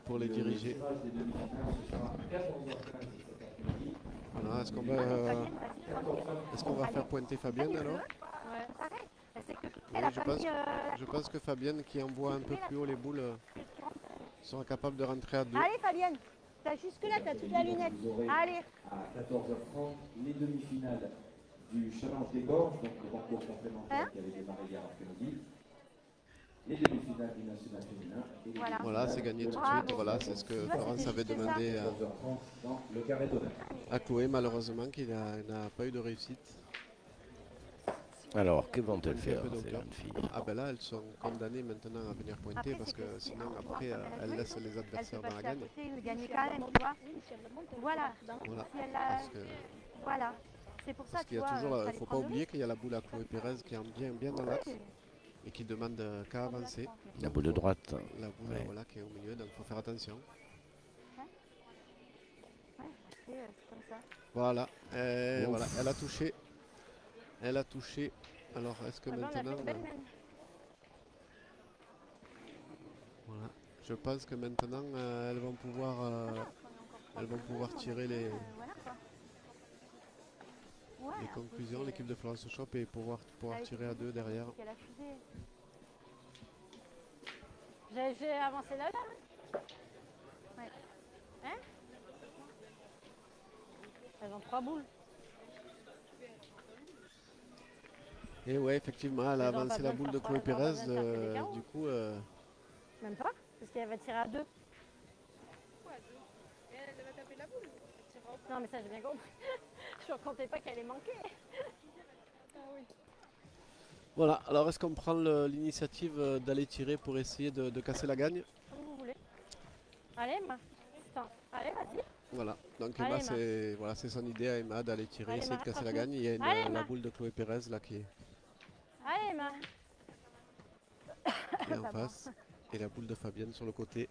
Speaker 1: pour les diriger. Voilà, est-ce qu'on va faire pointer Fabienne alors?
Speaker 5: Ouais.
Speaker 1: Oui, je pense que Fabienne qui envoie un peu plus haut les boules sera capable de rentrer à 2.
Speaker 5: Allez, Fabienne. Jusque là, t'as toute la lunette. Allez.
Speaker 4: À 14h30, les demi-finales du Challenge des Gorges, donc le parcours complémentaire qui avait démarré hier après-midi. Les demi-finales du national féminin.
Speaker 1: Voilà, c'est gagné tout de suite. Voilà, c'est ce que Florence avait demandé à Chloé, malheureusement, qui n'a pas eu de réussite.
Speaker 3: Alors, que vont-elles faire, ces jeunes filles?
Speaker 1: Ah ben là, elles sont condamnées maintenant à venir pointer parce que sinon, après, elles laissent les adversaires dans la gagne.
Speaker 5: Voilà. Voilà. C'est pour ça
Speaker 1: Parce qu'il y a toujours, il ne faut pas oublier qu'il y a la boule à Chloé Pérez qui est bien dans l'axe et qui demande qu'à avancer.
Speaker 3: La boule de droite.
Speaker 1: La boule voilà, qui est au milieu, donc il faut faire attention. Voilà, voilà, elle a touché. Elle a touché. Alors, est-ce que maintenant... Voilà. Je pense que maintenant, elles vont pouvoir tirer les conclusions. L'équipe de Florence Shop et pouvoir tirer à 2 derrière.
Speaker 5: J'ai avancé là. Ouais. Hein? Elles ont 3 boules.
Speaker 1: Et ouais, effectivement, elle a avancé la boule de Chloé Pérez. Du coup...
Speaker 5: Même pas, parce qu'elle va tirer à 2.
Speaker 8: Et elle va taper la boule.
Speaker 5: Non, mais ça, j'ai bien compris. Je ne comptais pas qu'elle ait manqué.
Speaker 8: Ah oui.
Speaker 1: Voilà, alors est-ce qu'on prend l'initiative d'aller tirer pour essayer de casser la gagne?
Speaker 5: Comme vous voulez. Allez, Emma. Allez, vas-y.
Speaker 1: Voilà, donc Emma, c'est son idée à Emma d'aller tirer, essayer de casser la gagne. Il y a la boule de Chloé Pérez là qui est
Speaker 5: Emma.
Speaker 1: en face. Et la boule de Fabienne sur le côté.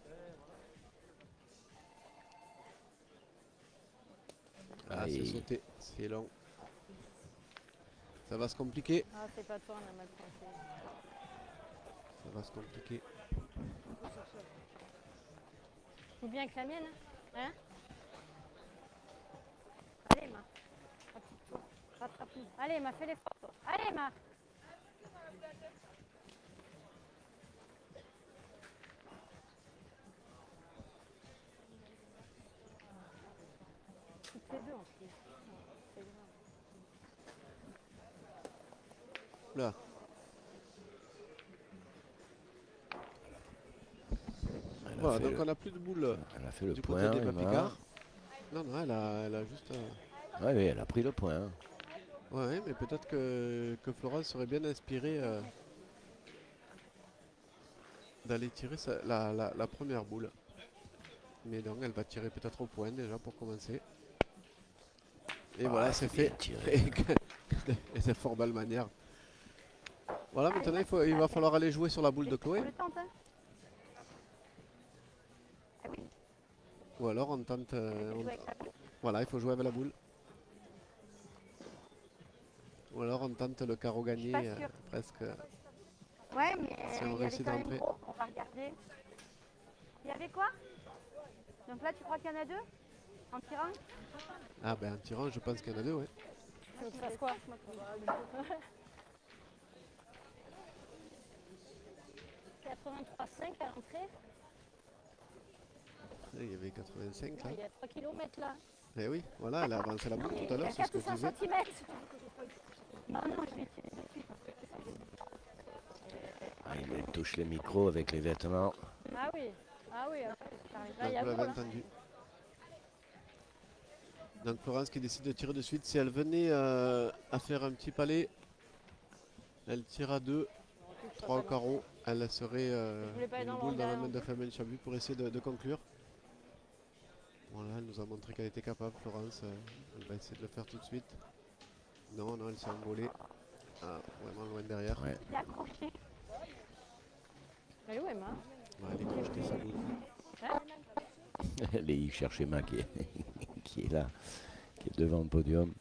Speaker 1: Ah, c'est sauté, c'est long. Ça va se compliquer.
Speaker 5: Ah, c'est pas toi, on a mal pensé.
Speaker 1: Ça va se compliquer.
Speaker 5: Ou bien que la mienne, hein? Allez, Emma. Rattrape-nous. Allez, Emma, fais l'effort, toi. Allez, Emma. Toutes les deux, en plus. C'est grave.
Speaker 1: Là. Voilà, donc on n'a plus de boule.
Speaker 3: Elle a fait le
Speaker 1: du
Speaker 3: point,
Speaker 1: côté des Papicards. Non, elle a juste...
Speaker 3: Oui, elle a pris le point.
Speaker 1: Ouais, mais peut-être que Florence serait bien inspirée d'aller tirer la première boule. Mais donc elle va tirer peut-être au point déjà pour commencer. Et voilà, c'est fait. Et c'est fort belle manière. Voilà, maintenant il va falloir aller jouer sur la boule de Chloé. Ou alors on tente... voilà, il faut jouer avec la boule. Ou alors on tente le carreau gagné presque.
Speaker 5: Ouais, mais
Speaker 1: si on réussit d'entrer.
Speaker 5: On va regarder. Il y avait quoi? Donc là, tu crois qu'il y en a 2 en tirant?
Speaker 1: Ah ben en tirant, je pense qu'il y en a 2, ouais.
Speaker 5: Tu veux que je fasse quoi? 83,5 à l'entrée.
Speaker 1: Il y avait 85 là.
Speaker 5: Il y a 3 km là.
Speaker 1: Eh oui, voilà, elle a avancé la boule tout à l'heure, c'est ce que je disais.
Speaker 5: Non, je vais tirer dessus.
Speaker 3: Ah, il touche les micros avec les vêtements.
Speaker 5: Ah oui,
Speaker 1: Donc vous l'avez entendu. Donc Florence qui décide de tirer de suite. Si elle venait à faire un petit palais, elle tire à 2, 3 au carreau. Elle serait une boule dans la main de Fabienne Chabu pour essayer de conclure. Voilà, elle nous a montré qu'elle était capable, Florence. Elle va essayer de le faire tout de suite. Non, non, elle s'est envolée. Ah, vraiment loin derrière.
Speaker 3: Ouais.
Speaker 5: Il est accroché.
Speaker 8: Elle est où, Emma?
Speaker 1: Ouais, elle est projetée sa boule.
Speaker 3: Il cherche Emma qui est, qui est là, qui est devant le podium.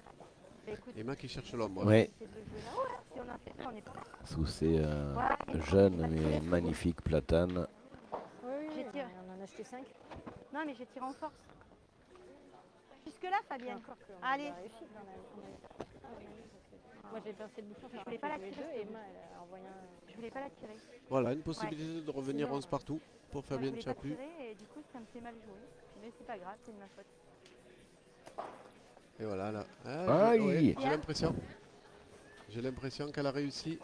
Speaker 1: Emma qui cherche l'homme.
Speaker 3: Ouais.
Speaker 5: C'est de jouer là. Si on a fait ça, on est prêt.
Speaker 3: Sous ces jeunes mais magnifiques platanes.
Speaker 8: Oui,
Speaker 5: J'ai tiré.
Speaker 8: on en a acheté 5.
Speaker 5: Non, mais j'ai tiré en force. Jusque là, Fabienne. Allez.
Speaker 8: Moi j'ai pincé le bouchon,
Speaker 5: Je voulais pas la tirer.
Speaker 8: deux, et Emma elle a envoyé un...
Speaker 5: Je voulais pas la tirer.
Speaker 1: Voilà, une possibilité de revenir 11 partout pour
Speaker 5: Moi,
Speaker 1: Fabienne
Speaker 5: je voulais pas
Speaker 1: Chaput.
Speaker 5: tirer et du coup, ça me fait mal jouer. Mais c'est pas grave, c'est de ma faute.
Speaker 1: Et voilà, là.
Speaker 3: Aïe.
Speaker 1: Ouais, j'ai l'impression. J'ai l'impression qu'elle a réussi.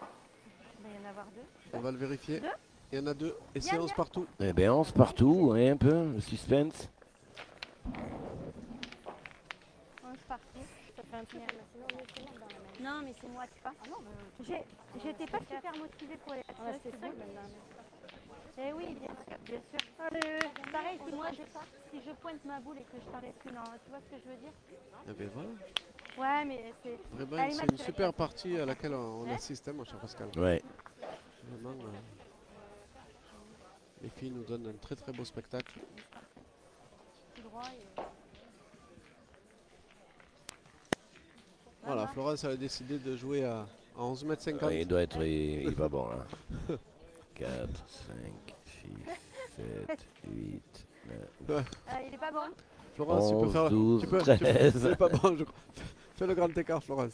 Speaker 5: Il va y en avoir deux.
Speaker 1: On va le vérifier.
Speaker 5: Deux.
Speaker 1: Il y en a deux. Et c'est
Speaker 5: Bien,
Speaker 1: 11
Speaker 5: bien.
Speaker 1: partout.
Speaker 3: Eh bien, 11 partout, ouais, un peu, le suspense.
Speaker 5: 11 partout.
Speaker 8: Ça fait un truc, mais sinon on est dans la même.
Speaker 5: Non, mais c'est moi, tu vois.
Speaker 8: Ah non,
Speaker 5: J'étais pas super motivée pour les
Speaker 8: on a
Speaker 5: tirer.
Speaker 8: acheté
Speaker 5: c'est
Speaker 8: 5
Speaker 5: bon.
Speaker 8: même dans la même.
Speaker 5: Eh oui, bien sûr. Allez. Pareil, si je pointe ma boule et que je t'arrête une, tu vois ce que je veux dire?
Speaker 1: Et bien voilà.
Speaker 5: Ouais, mais c'est...
Speaker 1: Vraiment,
Speaker 5: Allez,
Speaker 1: c'est
Speaker 5: Max,
Speaker 1: une
Speaker 5: tu
Speaker 1: super
Speaker 5: vas
Speaker 1: partie à laquelle on
Speaker 5: Hein
Speaker 1: assiste, hein, mon cher Pascal.
Speaker 3: Ouais.
Speaker 1: Vraiment, les filles nous donnent un très très beau spectacle.
Speaker 5: tout droit et...
Speaker 1: Voilà, Florence a décidé de jouer à 11 mètres 50.
Speaker 3: Ouais, il est pas bon là. 4, 5, 6, 7, 8, 9.
Speaker 5: il est pas bon.
Speaker 1: Florence,
Speaker 3: 11,
Speaker 1: tu peux faire...
Speaker 3: 12,
Speaker 1: tu peux,
Speaker 3: 13.
Speaker 1: c'est pas bon, je crois. Fais le grand écart, Florence.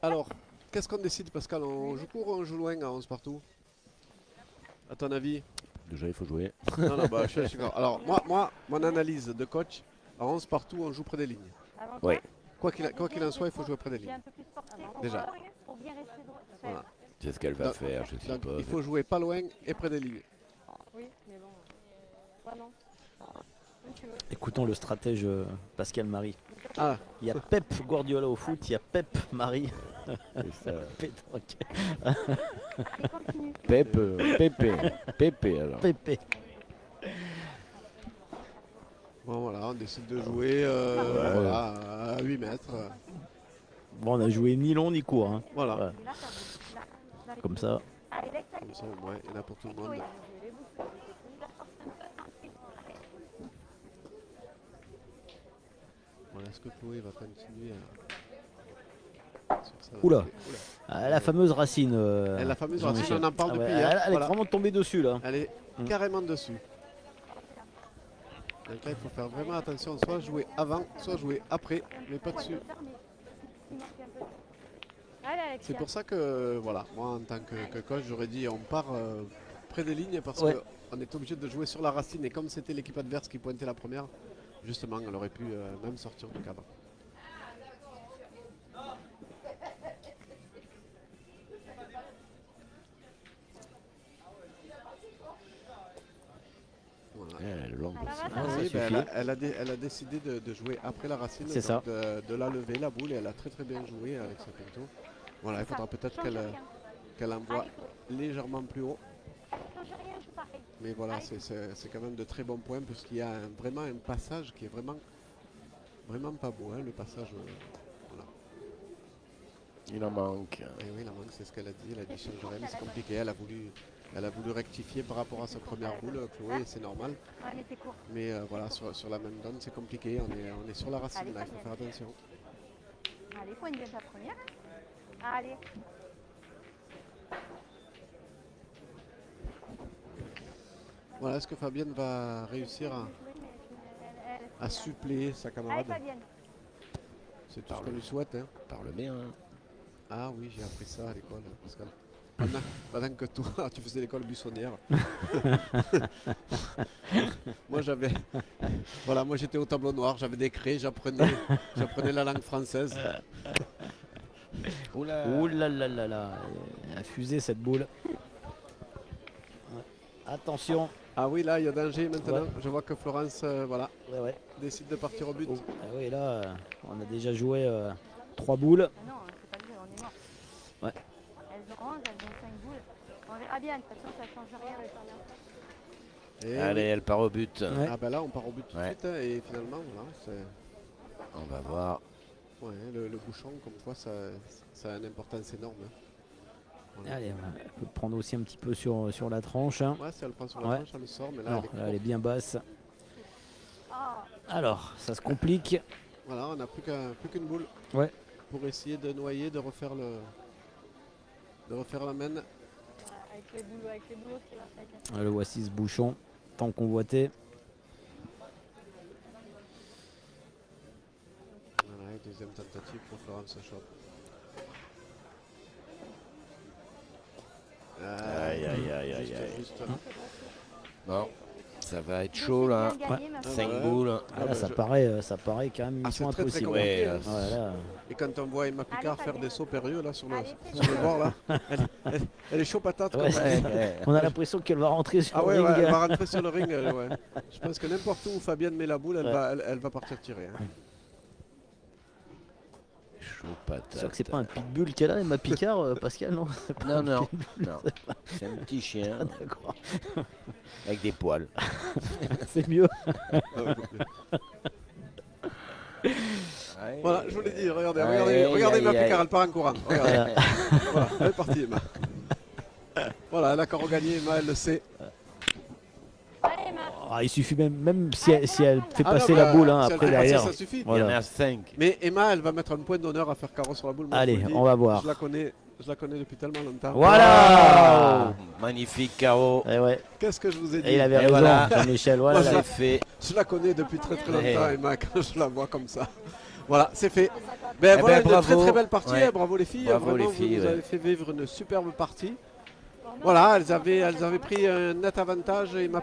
Speaker 1: Alors, qu'est-ce qu'on décide, Pascal? On joue court ou on joue loin à 11 partout? À ton avis?
Speaker 3: Déjà, il faut jouer.
Speaker 1: Non, non, bah, je suis d'accord. Alors, moi, mon analyse de coach, à 11 partout, on joue près des lignes.
Speaker 5: Avant
Speaker 3: Oui.
Speaker 1: Quoi qu'il en soit, il faut jouer près des
Speaker 5: J'ai
Speaker 1: lignes.
Speaker 5: un peu plus porté
Speaker 1: Déjà.
Speaker 5: pour bien rester droit.
Speaker 1: Voilà.
Speaker 3: C'est ce qu'elle va
Speaker 1: Donc-
Speaker 3: faire, je
Speaker 1: Donc,
Speaker 3: suppose.
Speaker 1: il faut jouer pas loin et près des lignes.
Speaker 8: Oui, mais bon. Toi non. Comme tu veux.
Speaker 2: Écoutons le stratège Pascal Marie.
Speaker 1: Ah,
Speaker 2: Il y a Pep Guardiola au foot, il y a Pep Marie.
Speaker 3: C'est ça.
Speaker 2: Pétanque.
Speaker 5: Allez, continue.
Speaker 3: Pépé alors.
Speaker 2: Pépé.
Speaker 1: bon, voilà, on décide de jouer voilà, à 8 mètres.
Speaker 2: Bon, on a joué ni long ni court. Hein.
Speaker 1: Voilà,
Speaker 2: Ouais.
Speaker 5: Et là, ça bouge. Là,
Speaker 2: Comme ça.
Speaker 5: Allez, laisse
Speaker 1: comme ça au moins, il y en a pour tout le monde.
Speaker 5: Oui.
Speaker 1: Voilà, est-ce que Chloé va continuer sur ça?
Speaker 2: Oula. Ah, la fameuse racine.
Speaker 1: La fameuse
Speaker 2: Jean-Michel.
Speaker 1: racine, on en parle
Speaker 2: Ah ouais,
Speaker 1: depuis hier.
Speaker 2: Elle
Speaker 1: Voilà.
Speaker 2: est vraiment tombée dessus là.
Speaker 1: Elle est carrément dessus. Donc là, il faut faire vraiment attention, soit jouer avant, soit jouer après, mais pas dessus.
Speaker 5: Allez, Alexia.
Speaker 1: C'est pour ça que, voilà, moi en tant que coach, j'aurais dit on part près des lignes parce
Speaker 2: Ouais.
Speaker 1: qu'on est obligé de jouer sur la racine et comme c'était l'équipe adverse qui pointait la première, justement, elle aurait pu même sortir du cadre. Voilà.
Speaker 3: Elle est longue.
Speaker 5: Ça va, ça
Speaker 2: Ah,
Speaker 5: va.
Speaker 2: ça
Speaker 1: Oui, ben,
Speaker 2: suffit.
Speaker 1: elle a décidé de jouer après la racine,
Speaker 2: C'est ça.
Speaker 1: donc de la lever la boule et elle a très très bien joué avec sa pinto. Voilà, il faudra peut-être
Speaker 5: Change rien.
Speaker 1: qu'elle envoie
Speaker 5: Allez,
Speaker 1: légèrement plus haut.
Speaker 5: change rien, joue pareil.
Speaker 1: Mais voilà, c'est quand même de très bons points puisqu'il y a vraiment un passage qui est vraiment pas beau, hein, le passage. Voilà.
Speaker 3: Il en manque.
Speaker 1: Et oui, la manque, c'est ce qu'elle a dit. Elle a dit change rien, mais c'est compliqué. Elle a voulu rectifier par rapport à sa première boule, Chloé, et c'est normal.
Speaker 5: Ouais, mais c'est court.
Speaker 1: Mais voilà, sur la même donne, c'est compliqué. On est sur la racine là, il faut faire attention.
Speaker 5: Allez, pointe bien ta première. Allez.
Speaker 1: Voilà, est-ce que Fabienne va réussir à suppléer sa
Speaker 5: Allez,
Speaker 1: camarade?
Speaker 5: Fabienne.
Speaker 1: C'est tout ce qu'on lui souhaite. Hein.
Speaker 3: Parle bien. Hein.
Speaker 1: Ah oui, j'ai appris ça à l'école, Pascal. Pendant que toi, tu faisais l'école buissonnière. Moi, moi j'étais au tableau noir, j'avais des craies, j'apprenais la langue française.
Speaker 3: Oula.
Speaker 2: Ouh là là là là. Elle a fusé cette boule. Ouais. Attention.
Speaker 1: Ah oui, là, il y a danger maintenant.
Speaker 2: Ouais.
Speaker 1: Je vois que Florence, voilà,
Speaker 2: Ouais, ouais.
Speaker 1: décide de partir au but.
Speaker 2: Oh. Ah oui, là, on a déjà joué 3 boules.
Speaker 5: Ah non, c'est pas le jeu, on est mort.
Speaker 2: Ouais.
Speaker 5: Elles ont 11, elles ont 5 boules. On verra bien, de toute façon, ça change rien.
Speaker 3: Allez, elle part au but.
Speaker 2: Ouais.
Speaker 1: Ah bah là, on part au but tout de
Speaker 3: Ouais.
Speaker 1: suite. Hein, et finalement, voilà, c'est...
Speaker 3: On va voir.
Speaker 1: Ouais, le bouchon, comme quoi, ça a une importance énorme. Hein. Voilà.
Speaker 2: Allez, elle peut prendre aussi un petit peu sur la tranche. Hein.
Speaker 1: Ouais, si elle prend sur la
Speaker 2: Ouais.
Speaker 1: tranche, elle le sort, mais là,
Speaker 2: Alors, là, elle est bien basse. Alors, ça se complique.
Speaker 1: Voilà, on n'a plus qu'une boule.
Speaker 2: Ouais.
Speaker 1: Pour essayer de noyer, de refaire la main.
Speaker 5: Avec les boules aussi. Là,
Speaker 2: Le voici ce bouchon, tant convoité.
Speaker 1: Voilà, et deuxième tentative pour Florence Chop.
Speaker 3: Aïe, aïe, aïe, aïe, aïe.
Speaker 1: Juste.
Speaker 3: Bon, ça va être chaud là.
Speaker 5: Bien gagné, ma
Speaker 3: 5
Speaker 1: ouais.
Speaker 3: boules.
Speaker 2: Ah, là, ça paraît quand même une mission
Speaker 1: c'est très, très
Speaker 2: impossible.
Speaker 1: compliqué.
Speaker 3: Ouais,
Speaker 2: Ouais, là,
Speaker 1: Et quand on voit Emma Picard
Speaker 5: Allez,
Speaker 1: faire
Speaker 5: Fabien.
Speaker 1: des sauts périlleux là sur le
Speaker 5: Allez,
Speaker 1: bord là, elle est chaud patate.
Speaker 2: ouais,
Speaker 1: comme
Speaker 3: Ouais, ouais.
Speaker 2: on a l'impression qu'elle va rentrer sur
Speaker 1: Ah
Speaker 2: le
Speaker 1: ouais,
Speaker 2: ring.
Speaker 1: ouais, elle va rentrer sur le ring. Ouais. Je pense que n'importe où Fabienne met la boule,
Speaker 2: Ouais.
Speaker 1: elle va partir tirer. Hein.
Speaker 3: Chaud
Speaker 2: C'est sûr
Speaker 3: patate.
Speaker 2: que c'est pas un pitbull qu'elle a, Emma Picard, Pascal, non?
Speaker 3: Non, non, non. C'est un petit chien
Speaker 2: D'accord,
Speaker 3: avec des poils.
Speaker 2: c'est mieux.
Speaker 1: Voilà, je vous l'ai dit, regardez,
Speaker 3: Aïe,
Speaker 1: regardez
Speaker 3: aïe,
Speaker 1: Emma
Speaker 3: aïe.
Speaker 1: Picard, elle part en courant. Regardez. Voilà, elle est partie Emma. Voilà, elle a encore gagné Emma, elle le sait.
Speaker 5: Allez, ma.
Speaker 2: Ah, il suffit même si elle fait
Speaker 1: Ah non,
Speaker 2: passer
Speaker 1: bah,
Speaker 2: la boule hein,
Speaker 1: si elle
Speaker 2: après
Speaker 1: fait passer,
Speaker 2: derrière.
Speaker 1: ça suffit.
Speaker 3: Il y en
Speaker 2: Voilà.
Speaker 3: a 5.
Speaker 1: Mais Emma, elle va mettre un point d'honneur à faire carreau sur la boule. Moi,
Speaker 2: Allez,
Speaker 1: je vous le dis,
Speaker 2: on va voir.
Speaker 1: Je la connais depuis tellement longtemps.
Speaker 2: Voilà.
Speaker 3: Magnifique carreau.
Speaker 2: Et ouais,
Speaker 1: Qu'est-ce que je vous ai dit
Speaker 2: et il avait
Speaker 3: Et
Speaker 2: raison,
Speaker 3: voilà.
Speaker 2: Jean-Michel. Voilà.
Speaker 1: Moi,
Speaker 3: C'est fait.
Speaker 1: Je la connais depuis très très
Speaker 3: Ouais.
Speaker 1: longtemps, Emma, quand je la vois comme ça. Voilà, c'est fait. Ben
Speaker 3: Eh
Speaker 1: voilà,
Speaker 3: ben,
Speaker 1: une très
Speaker 3: bravo.
Speaker 1: très belle partie.
Speaker 3: Ouais.
Speaker 1: Bravo les filles.
Speaker 3: Bravo
Speaker 1: Vraiment,
Speaker 3: les filles,
Speaker 1: vous nous
Speaker 3: ouais.
Speaker 1: avez fait vivre une superbe partie. Voilà, elles avaient pris un net avantage. Emma